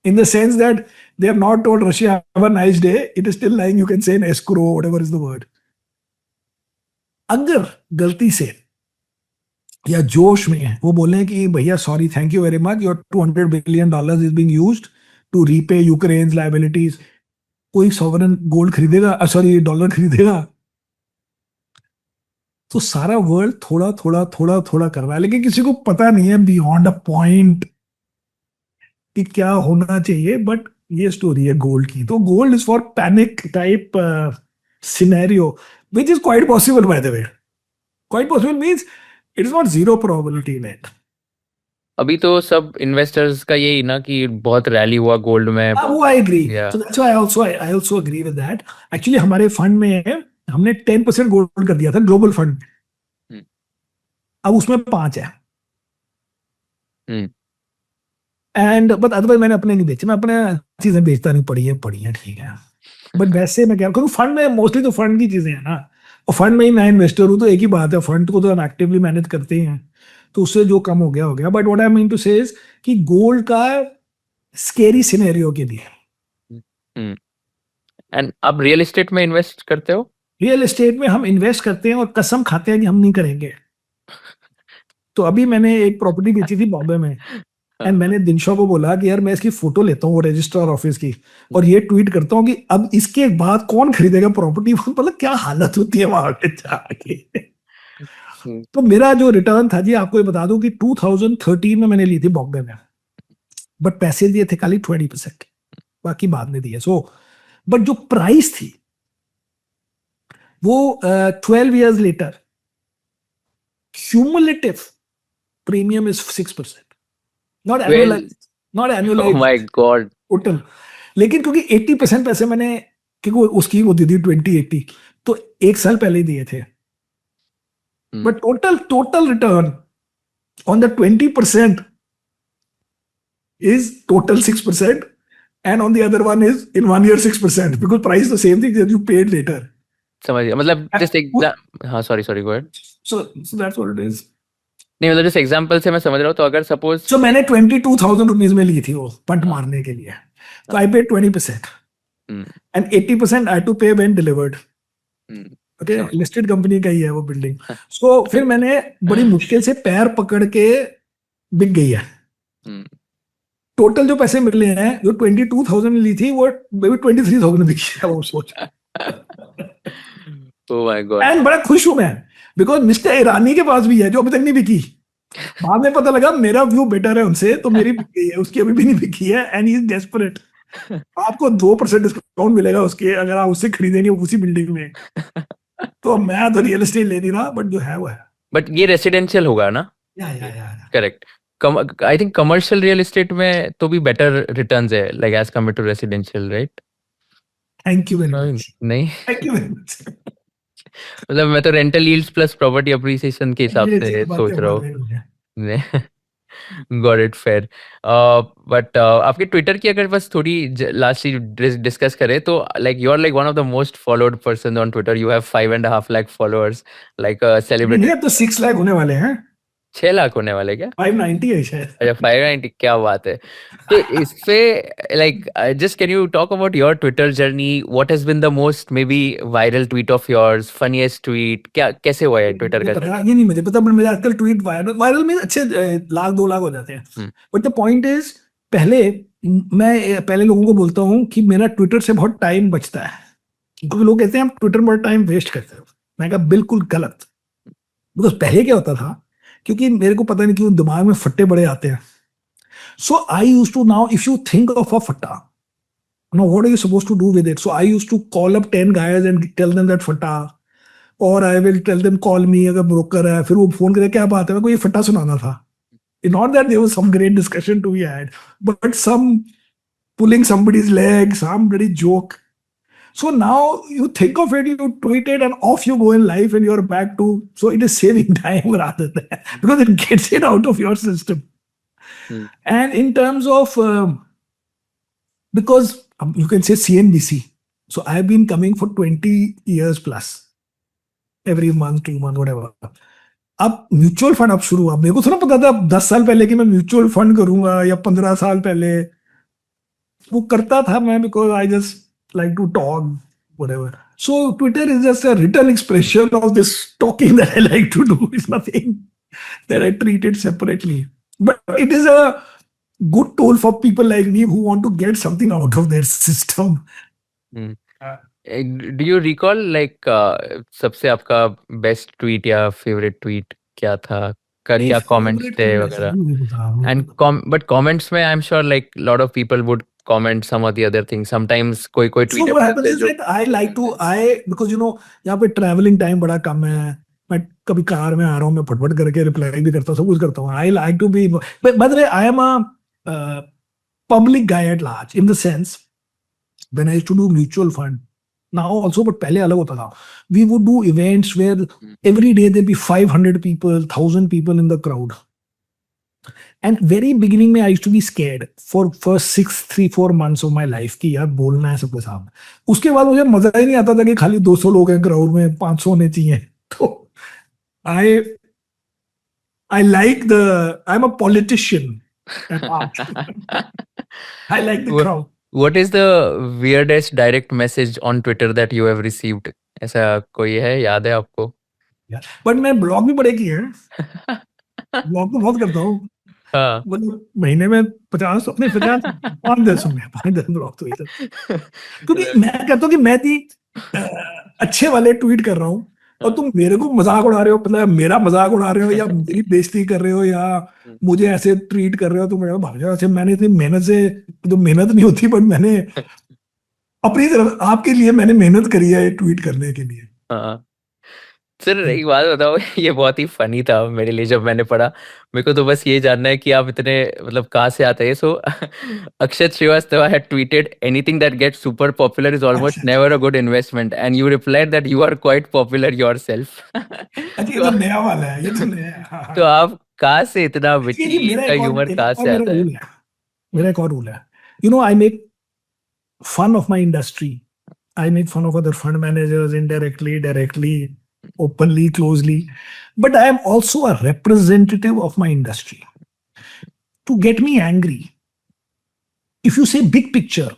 in the sense that they have not told Russia have a nice day. It is still lying, you can say, in escrow, whatever is the word. अगर गलती से या जोश में वो बोले कि भैया sorry, thank you very much, your $200 billion is being used to repay Ukraine's liabilities, कोई सॉवरन गोल्ड खरीदेगा, सॉरी डॉलर खरीदेगा? तो सारा वर्ल्ड थोड़ा थोड़ा थोड़ा थोड़ा कर रहा है, लेकिन किसी को पता नहीं है बियॉन्ड अ पॉइंट कि क्या होना चाहिए। बट ये स्टोरी है गोल्ड की, तो gold is for panic type scenario, which is quite possible by the way. Quite possible means it is not zero probability in it. अभी तो सब इन्वेस्टर्स का यही ना कि बहुत रैली हुआ गोल्ड में। वो I agree, Yeah. So that's why I also agree with that. Actually हमारे फंड में हमने 10% गोल्ड कर दिया था, ग्लोबल फंड। अब उसमें 5 है। एंड बट अदरवाइज मैंने अपने नहीं बेचे, मैं अपने चीजें बेचता नहीं, पड़ी है ठीक है। बट वैसे मैं कह रहा हूँ फंड में मोस्टली तो फंड की चीजें हैं ना, और फंड में ही मैं इन्वेस्टर हूँ, तो एक ही बात है, फंड को तो हम एक्टिवली मैनेज करते ही हैं, तो उससे जो कम हो गया हो गया। But what I mean to say is कि गोल्ड का स्केरी सिनेरियो के लिए। एंड आप रियल एस्टेट में इन्वेस्ट करते हो? रियल एस्टेट में हम इन्वेस्ट करते हैं और कसम खाते हैं कि हम नहीं करेंगे। तो अभी मैंने एक प्रॉपर्टी बेची थी बॉम्बे में, एंड मैंने दिनशा को बोला कि यार मैं इसकी फोटो लेता हूँ वो रजिस्ट्रार ऑफिस की, और ये ट्वीट करता हूँ कि अब इसके बाद कौन खरीदेगा प्रॉपर्टी। मतलब क्या हालत होती है वहां पे जाके। तो मेरा जो रिटर्न था जी, आपको ये बता दूं कि 2013 में मैंने ली थी बॉम्बे में, बट पैसे दिए थे खाली 20%, बाकी बाद में दिए। सो बट जो प्राइस थी वो 12 years later cumulative premium is 6%, not annualized, not Oh annualized, my God. total। लेकिन क्योंकि 80% पैसे मैंने, क्योंकि उसकी वो दी थी 2080, तो 1 साल पहले ही दिए थे। But total return on the 20% is total 6%, and on the other one is in 1 year 6%, because price the same thing that you paid later. समझ गया, मतलब जस्ट हाँ sorry go ahead. So that's what it is. नहीं मतलब जस्ट एग्जांपल से मैं समझ रहा हूँ, तो अगर सपोज So मैंने 22,000 रुपीज में ली थी वो पंट मारने के लिए, तो I paid 20% and 80% I had to pay when delivered. Okay, listed company का ही है वो बिल्डिंग। सो फिर मैंने बड़ी मुश्किल से पैर पकड़ के बिक गई है। टोटल जो पैसे मिले हैं, जो 22,000 ली थी, वो बेबी 23,000 बिकी है वो, सोच। Oh my God. एंड बड़ा खुश हूं मैं, बिकॉज मिस्टर ईरानी के पास भी है जो अभी तक नहीं बिकी। बाद में पता लगा मेरा व्यू बेटर है उनसे, तो मेरी बिक गई है, उसकी अभी भी नहीं बिकी है, एंड ही इज डेस्परेट। आपको 2% डिस्काउंट मिलेगा उसके, अगर आप उससे खरीदेंगे उसी बिल्डिंग में। तो मैं तो रियल एस्टेट ले नहीं रहा, बट जो है वो है। बट ये रेसिडेंशियल होगा ना? या correct. I think commercial real estate में तो भी बेटर रिटर्न्स है, like as compared to residential, right? Thank you very much. नहीं थैंक यू वेरी मच। मतलब मैं तो rental yields plus property appreciation के हिसाब से सोच रहा हूँ। Got it, fair. बट आपके ट्विटर की अगर बस थोड़ी लास्टली डिस्कस करें, तो like you are like one of the most followed person on Twitter. You have 5.5 lakh followers, like celebrity. अब तो 6 लाख होने वाले हैं। 6 लाख होने वाले क्या? 590 है शायद। अच्छा 590, क्या बात है। तो इस पे like just can you talk about your Twitter journey? What has been the most maybe viral tweet of yours, funniest tweet, क्या कैसे हुआ है ट्विटर का? ये नहीं मुझे पता, बट मेरे आजकल ट्वीट वायरल में अच्छे 1-2 लाख हो जाते हैं। बट द पॉइंट इज, मैं पहले लोगों को बोलता हूँ कि मेरा ट्विटर से बहुत टाइम बचता है, क्योंकि लोग कहते हैं हम ट्विटर में टाइम वेस्ट करते हो। मैं कहा बिल्कुल गलत। बिकॉज पहले क्या होता था, क्योंकि मेरे को पता नहीं क्यों दिमाग में फट्टे बड़े आते हैं। So I used to, now if you think of a फट्टा, now what are you supposed to do with it? So I used to call up 10 guys and tell them that फट्टा, और I will tell them call me अगर ब्रोकर है, फिर वो फोन करे क्या बात है, मेरे को ये फट्टा सुनाना था। Not that there was some great discussion to be had, but some pulling somebody's leg, some bloody joke. So now you think of it, you tweet it, and off you go in life, and you're back to. So it is saving time rather than because it gets it out of your system. And in terms of because you can say CNBC. So I've been coming for 20 years plus, every month, 2 months, whatever. अब म्यूचुअल फंड अब शुरू हुआ, मेरे को थोड़ा पता था 10 साल पहले कि मैं म्यूचुअल फंड करूंगा या 15 साल पहले वो करता था मैं, because I just like to talk whatever. So Twitter is just a written expression of this talking that I like to do. It's nothing that I treat it separately, but it is a good tool for people like me who want to get something out of their system. Do you recall like सबसे आपका बेस्ट ट्वीट या फेवरेट ट्वीट क्या था, क्या कमेंट्स थे वगैरह? एंड बट कमेंट्स में I am sure like lot of people would comment some of the other things. Sometimes कोई So what happens is that I like to because you know यहाँ पे traveling time बड़ा कम है, मैं कभी कार में आ रहा हूँ, मैं फटफट करके रिप्लाई भी करता हूँ, सब कुछ करता हूँ. I like to be, but by the way I am a public guy at large, in the sense when I used to do mutual fund now also, but पहले अलग होता था. We would do events where every day there'd be 500 people, 1000 people in the crowd. And very beginning में I used to be scared for first 3-4 months of my life कि यार बोलना है सबके सामने. उसके बाद मुझे मजा ही नहीं आता था कि खाली 200 लोग हैं क्राउड में, 500 होने चाहिए. तो I like I'm a politician. I like the crowd. What is the weirdest direct message on Twitter that you have received? ऐसा कोई है, याद है आपको? But मैं ब्लॉग भी बड़े किए हैं. ब्लॉग तो बहुत करता हूँ. हाँ. मतलब महीने में 50 5-10 ब्लॉग तो क्योंकि मैं कहता हूँ कि मैं थी अच्छे वाले ट्वीट कर रहा हूँ और तुम मेरे को मजाक उड़ा रहे हो, मतलब मेरा मजाक उड़ा रहे हो या मेरी बेइज्जती कर रहे हो या मुझे ऐसे ट्रीट कर रहे हो, तो मैं भाग जाओ. मैंने इतनी मेहनत से, तो मेहनत नहीं होती बट मैंने अपनी तरफ आपके लिए मैंने मेहनत करी है ट्वीट करने के लिए. सर एक बात बताओ, ये बहुत ही फनी था मेरे लिए जब मैंने पढ़ा. मेरे को तो बस ये जानना है कि आप इतने मतलब कहाँ से आते हैं. सो अक्षत Srivastava had tweeted anything that gets super popular is almost never a good investment and you replied that you are quite popular yourself. ये तो नया वाला है, ये तो नया है. तो आप कहाँ से इतना विटी का ह्यूमर कहाँ से आता है? मेरा एक और रूल है. You know, I make fun of my industry. I make fun of other fund managers indirectly, directly, openly, closely, but I am also a representative of my industry. To get me angry, if you say big picture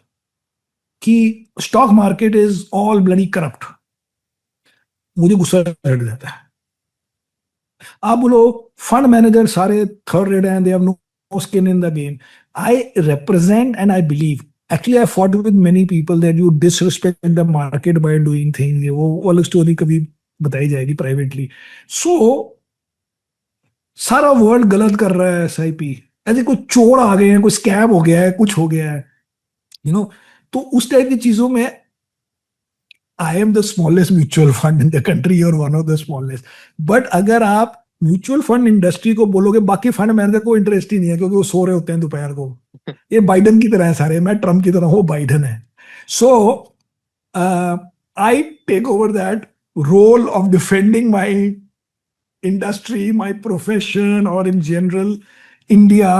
कि stock market is all bloody corrupt, मुझे गुस्सा चढ़ जाता है. आप बोलो फंड मैनेजर सारे थर्ड रेट हैं, they have no skin in the game. I represent and I believe. Actually, I fought with many people that you disrespect the market by doing things. वो अलग स्टोरी कभी बताई जाएगी प्राइवेटली. सो सारा वर्ल्ड गलत कर रहा है SIP, ऐसे कोई चोर आ गए हैं, कोई स्कैम हो गया है, कुछ हो गया है, यू नो. तो उस टाइप की चीजों में I am the smallest mutual fund in the country और one of the smallest. But अगर आप म्यूचुअल फंड इंडस्ट्री को बोलोगे, बाकी फंड मैनेजर को इंटरेस्ट ही नहीं है क्योंकि वो सो रहे होते हैं दोपहर को. ये बाइडन की तरह है सारे, मैं ट्रम्प की तरह हूँ, बाइडन है. So I take over that role of defending my industry, my profession, or in general India,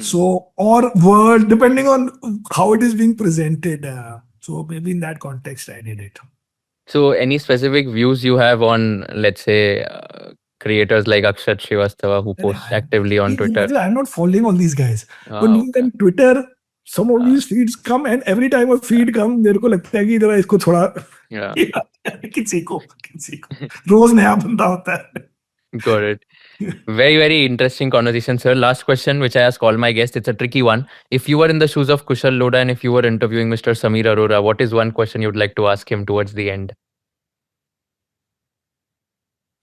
so or world, depending on how it is being presented. So maybe in that context I did it. So any specific views you have on, let's say, creators like Akshat Srivastava who post actively on Twitter? I'm not following all these guys, but on Twitter some of these feeds come and every time a feed come मेरे को लगता है कि इधर इसको थोड़ा किसी को रोज नया बंदा होता है. Got it. Very, very interesting conversation, sir. Last question, which I ask all my guests. It's a tricky one. If you were in the shoes of Kushal Lodha and if you were interviewing Mr. Sameer Arora, what is one question you'd like to ask him towards the end?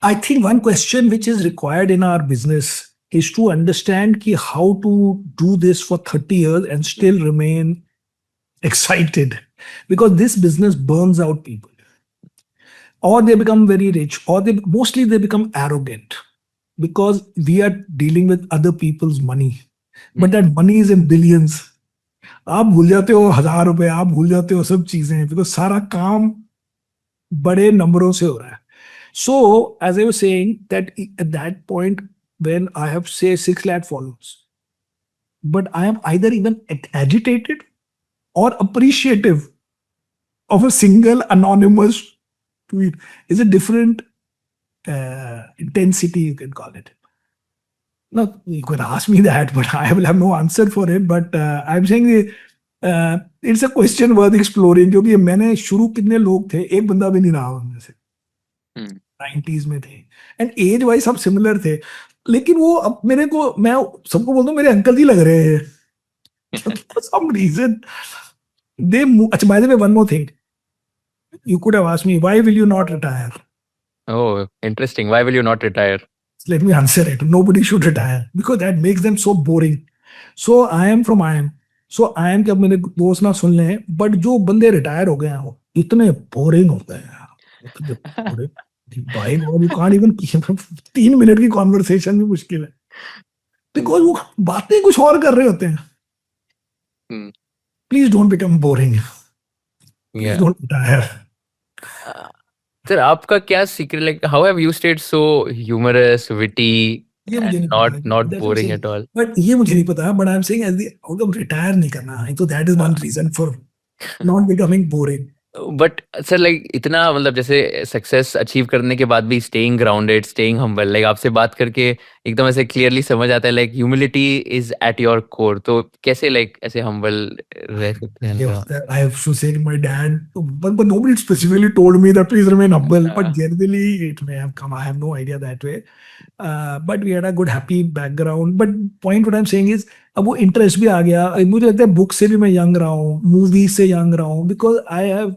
I think one question which is required in our business is to understand ki how to do this for 30 years and still remain excited, because this business burns out people, or they become very rich, or they become arrogant, because we are dealing with other people's money, but that money is in billions. आप भूल जाते हो 1,000 रुपए, आप भूल जाते हो सब चीजें, बिकॉज सारा काम बड़े नंबरों से हो रहा है. So, as I was saying, that at that point, when I have say 6 lakh followers, but I am either even agitated or appreciative of a single anonymous tweet. Is a different intensity, you can call it. Now, you could ask me that, but I will have no answer for it. But I'm saying it's a question worth exploring. क्योंकि मैंने शुरू कितने लोग थे, एक बंदा भी नहीं रहा उनमें से. 90s में थे, एंड एज वाइज सब सिमिलर थे, लेकिन वो अब मेरे को, मैं सबको बोलता हूँ मेरे अंकल जी लग रहे हैं. For some reason they move. अच्छा, by the way, one more thing, you could have asked me, why will you not retire? Oh, interesting. Why will you not retire? Let me answer it. Nobody should retire because that makes them so boring. So I am from IIM. So IIM के अब मेरे दोस्त ना सुन ले, बट जो बंदे रिटायर हो गए हैं वो इतने बोरिंग हो गए हैं, इतने boring. भाई यू कांट इवन 3 मिनट की कॉन्वर्सेशन भी मुश्किल है, बिकॉज वो बातें कुछ और कर रहे होते हैं. Please don't become boring, Yeah. Don't retire. Sir, आपका क्या secret, like how have you stayed so humorous, witty, ये मुझे नहीं and पता, not that's what I'm boring saying. at all? But ये मुझे नहीं पता, but I am saying as the outcome retire नहीं करना है, तो that is one reason for not becoming boring. But sir like इतना मतलब जैसे सक्सेस अचीव करने के बाद भी staying grounded, staying humble, like आपसे बात करके एकदम ऐसे क्लियरली समझ आता है like humility is at your core. तो कैसे लाइक ऐसे हम्बल रह सकते हैं? I have to say to my dad, but nobody specifically told me that please remain humble. But generally, it may have come. I have no idea that way. But we had a good, happy background. But point what I'm saying is, अब वो interest भी आ गया. मुझे लगता है book से भी मैं young रहा हूँ, movies से young रहा हूँ, because I have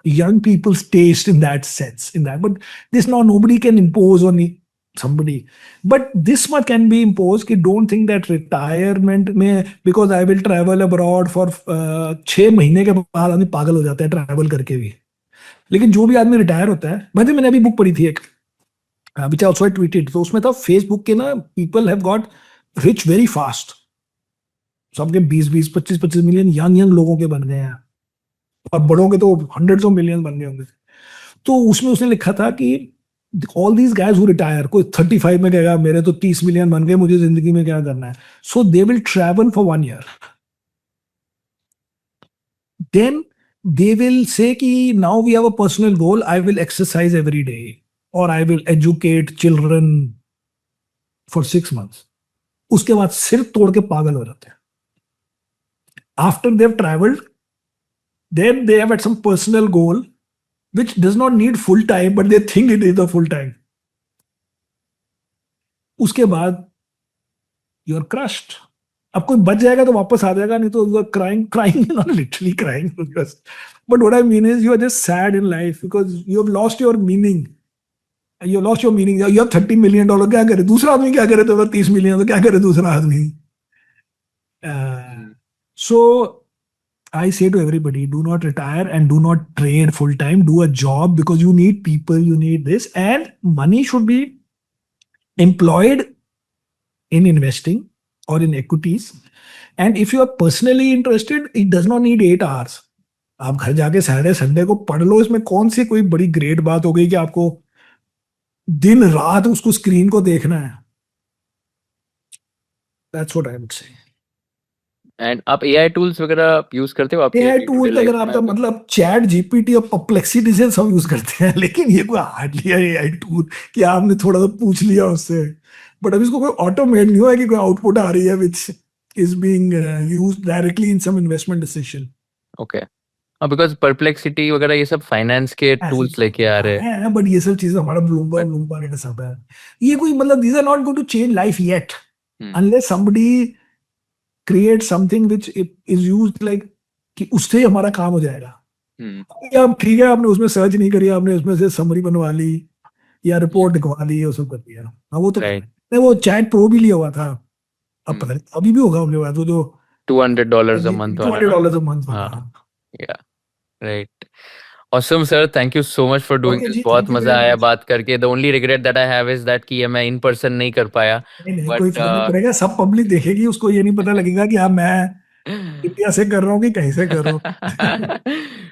young people's taste in that sense. But this now nobody can impose on somebody. But this much can be imposed कि don't think that retirement में, because I will travel abroad for 6 महीने के बाद आदमी पागल हो जाता है ट्रैवल करके भी. लेकिन जो भी आदमी रिटायर होता है, मैंने अभी बुक पढ़ी थी एक, which I also tweeted, तो उसमें था फेसबुक के ना people have got rich very fast. सबके 20 25 मिलियन यंग लोगों के बन गए हैं, और बड़ों के तो हंड्रेड्स ऑफ मिलियन बन गए होंगे. तो उसमें उसने लिखा था कि all these guys who retire, कोई 35 में कहेगा मेरे तो 30 मिलियन बन गए, मुझे जिंदगी में क्या करना है. So they will travel for 1 year, then they will say कि now we have a personal goal, I will exercise every day और I will educate children for 6 months. उसके बाद सिर तोड़ के पागल हो जाते हैं. After they have travelled, then they have at some personal goal which does not need full time, but they think it is the full time. उसके बाद you are crushed. अब कोई बच जाएगा तो वापस आ जाएगा, नहीं तो you are crying, not literally crying, but what I mean is you are just sad in life because you have lost your meaning. You have lost your meaning. You have $30 million, क्या करे दूसरा आदमी, क्या करे तो 30 million, तो क्या करे दूसरा आदमी. So I say to everybody, do not retire and do not trade full time. Do a job because you need people, you need this, and money should be employed in investing or in equities. And if you are personally interested, it does not need 8 hours. आप घर जाके सैटरडे संडे को पढ़ लो, इसमें कौन सी कोई बड़ी ग्रेट बात हो गई कि आपको दिन रात उसको स्क्रीन को देखना है. That's what I would say. And आप एआई टूल्स वगैरह यूज करते हो आपके एआई टूल अगर आपका मतलब चैट जीपीटी और परप्लेक्सिटी से सब यूज करते हैं, लेकिन ये कोई हार्डली है एआई टूल कि आपने थोड़ा सा पूछ लिया उससे, बट अभी इसको कोई ऑटोमेट नहीं हुआ है कि कोई आउटपुट आ रही है which is being used directly in some investment decision. Okay, because Perplexity वगैरह ये सब फाइनेंस के टूल्स लेके आ रहे हैं, बट ये सब चीजें हमारा ब्लूमबर्ग का सब है. ये कोई मतलब these are not going to change life yet unless somebody create something which is used like कि उससे हमारा काम हो जाएगा. अब ठीक है, आपने उसमें सर्च नहीं करी, आपने उसमें से समरी बनवा ली या रिपोर्ट लिखवा ली, वो सब कर दिया. हाँ, वो तो वो चैट प्रो भी लिया हुआ था, अब पता नहीं अभी भी होगा लिया हुआ, तो जो $200 a month. $200 a month. Yeah, right. Awesome sir, thank you so much for doing this. बहुत मजा आया बात करके. The only regret that I have is that कि मैं in person नहीं कर पाया. कोई फर्क नहीं पड़ेगा, सब पब्लिक देखेगी, उसको ये नहीं पता लगेगा कि मैं इंडिया से कर रहा हूँ कि कहीं से कर रहा हूँ।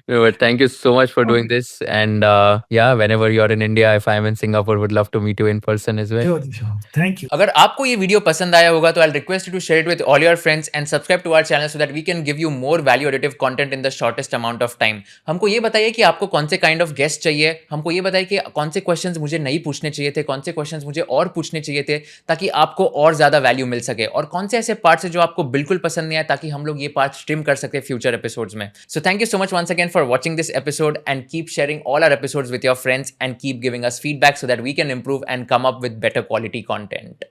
No, but thank you so much for doing this. And yeah, whenever you're in India, if I'm in Singapore, would love to meet you in person as well. Sure. Thank you. अगर आपको ये वीडियो पसंद आया होगा तो I request you to share it with all your friends and subscribe to our channel so that we can give you more value additive content in the shortest amount of time. हमको ये बताइए कि आपको कौन से काइंड ऑफ गेस्ट चाहिए, हमको ये बताइए कि कौन से क्वेश्चंस मुझे नहीं पूछने चाहिए थे, कौन से क्वेश्चंस मुझे और पूछने चाहिए थे ताकि आपको और ज़्यादा वैल्यू मिल सके, और कौन से ऐसे पार्ट्स है जो आपको बिल्कुल पसंद नहीं आए ताकि हम लोग ये पार्ट स्ट्रीम कर सके फ्यूचर एपिसोड्स में। So thank you so much once again for watching this episode and keep sharing all our episodes with your friends and keep giving us feedback so that we can improve and come up with better quality content.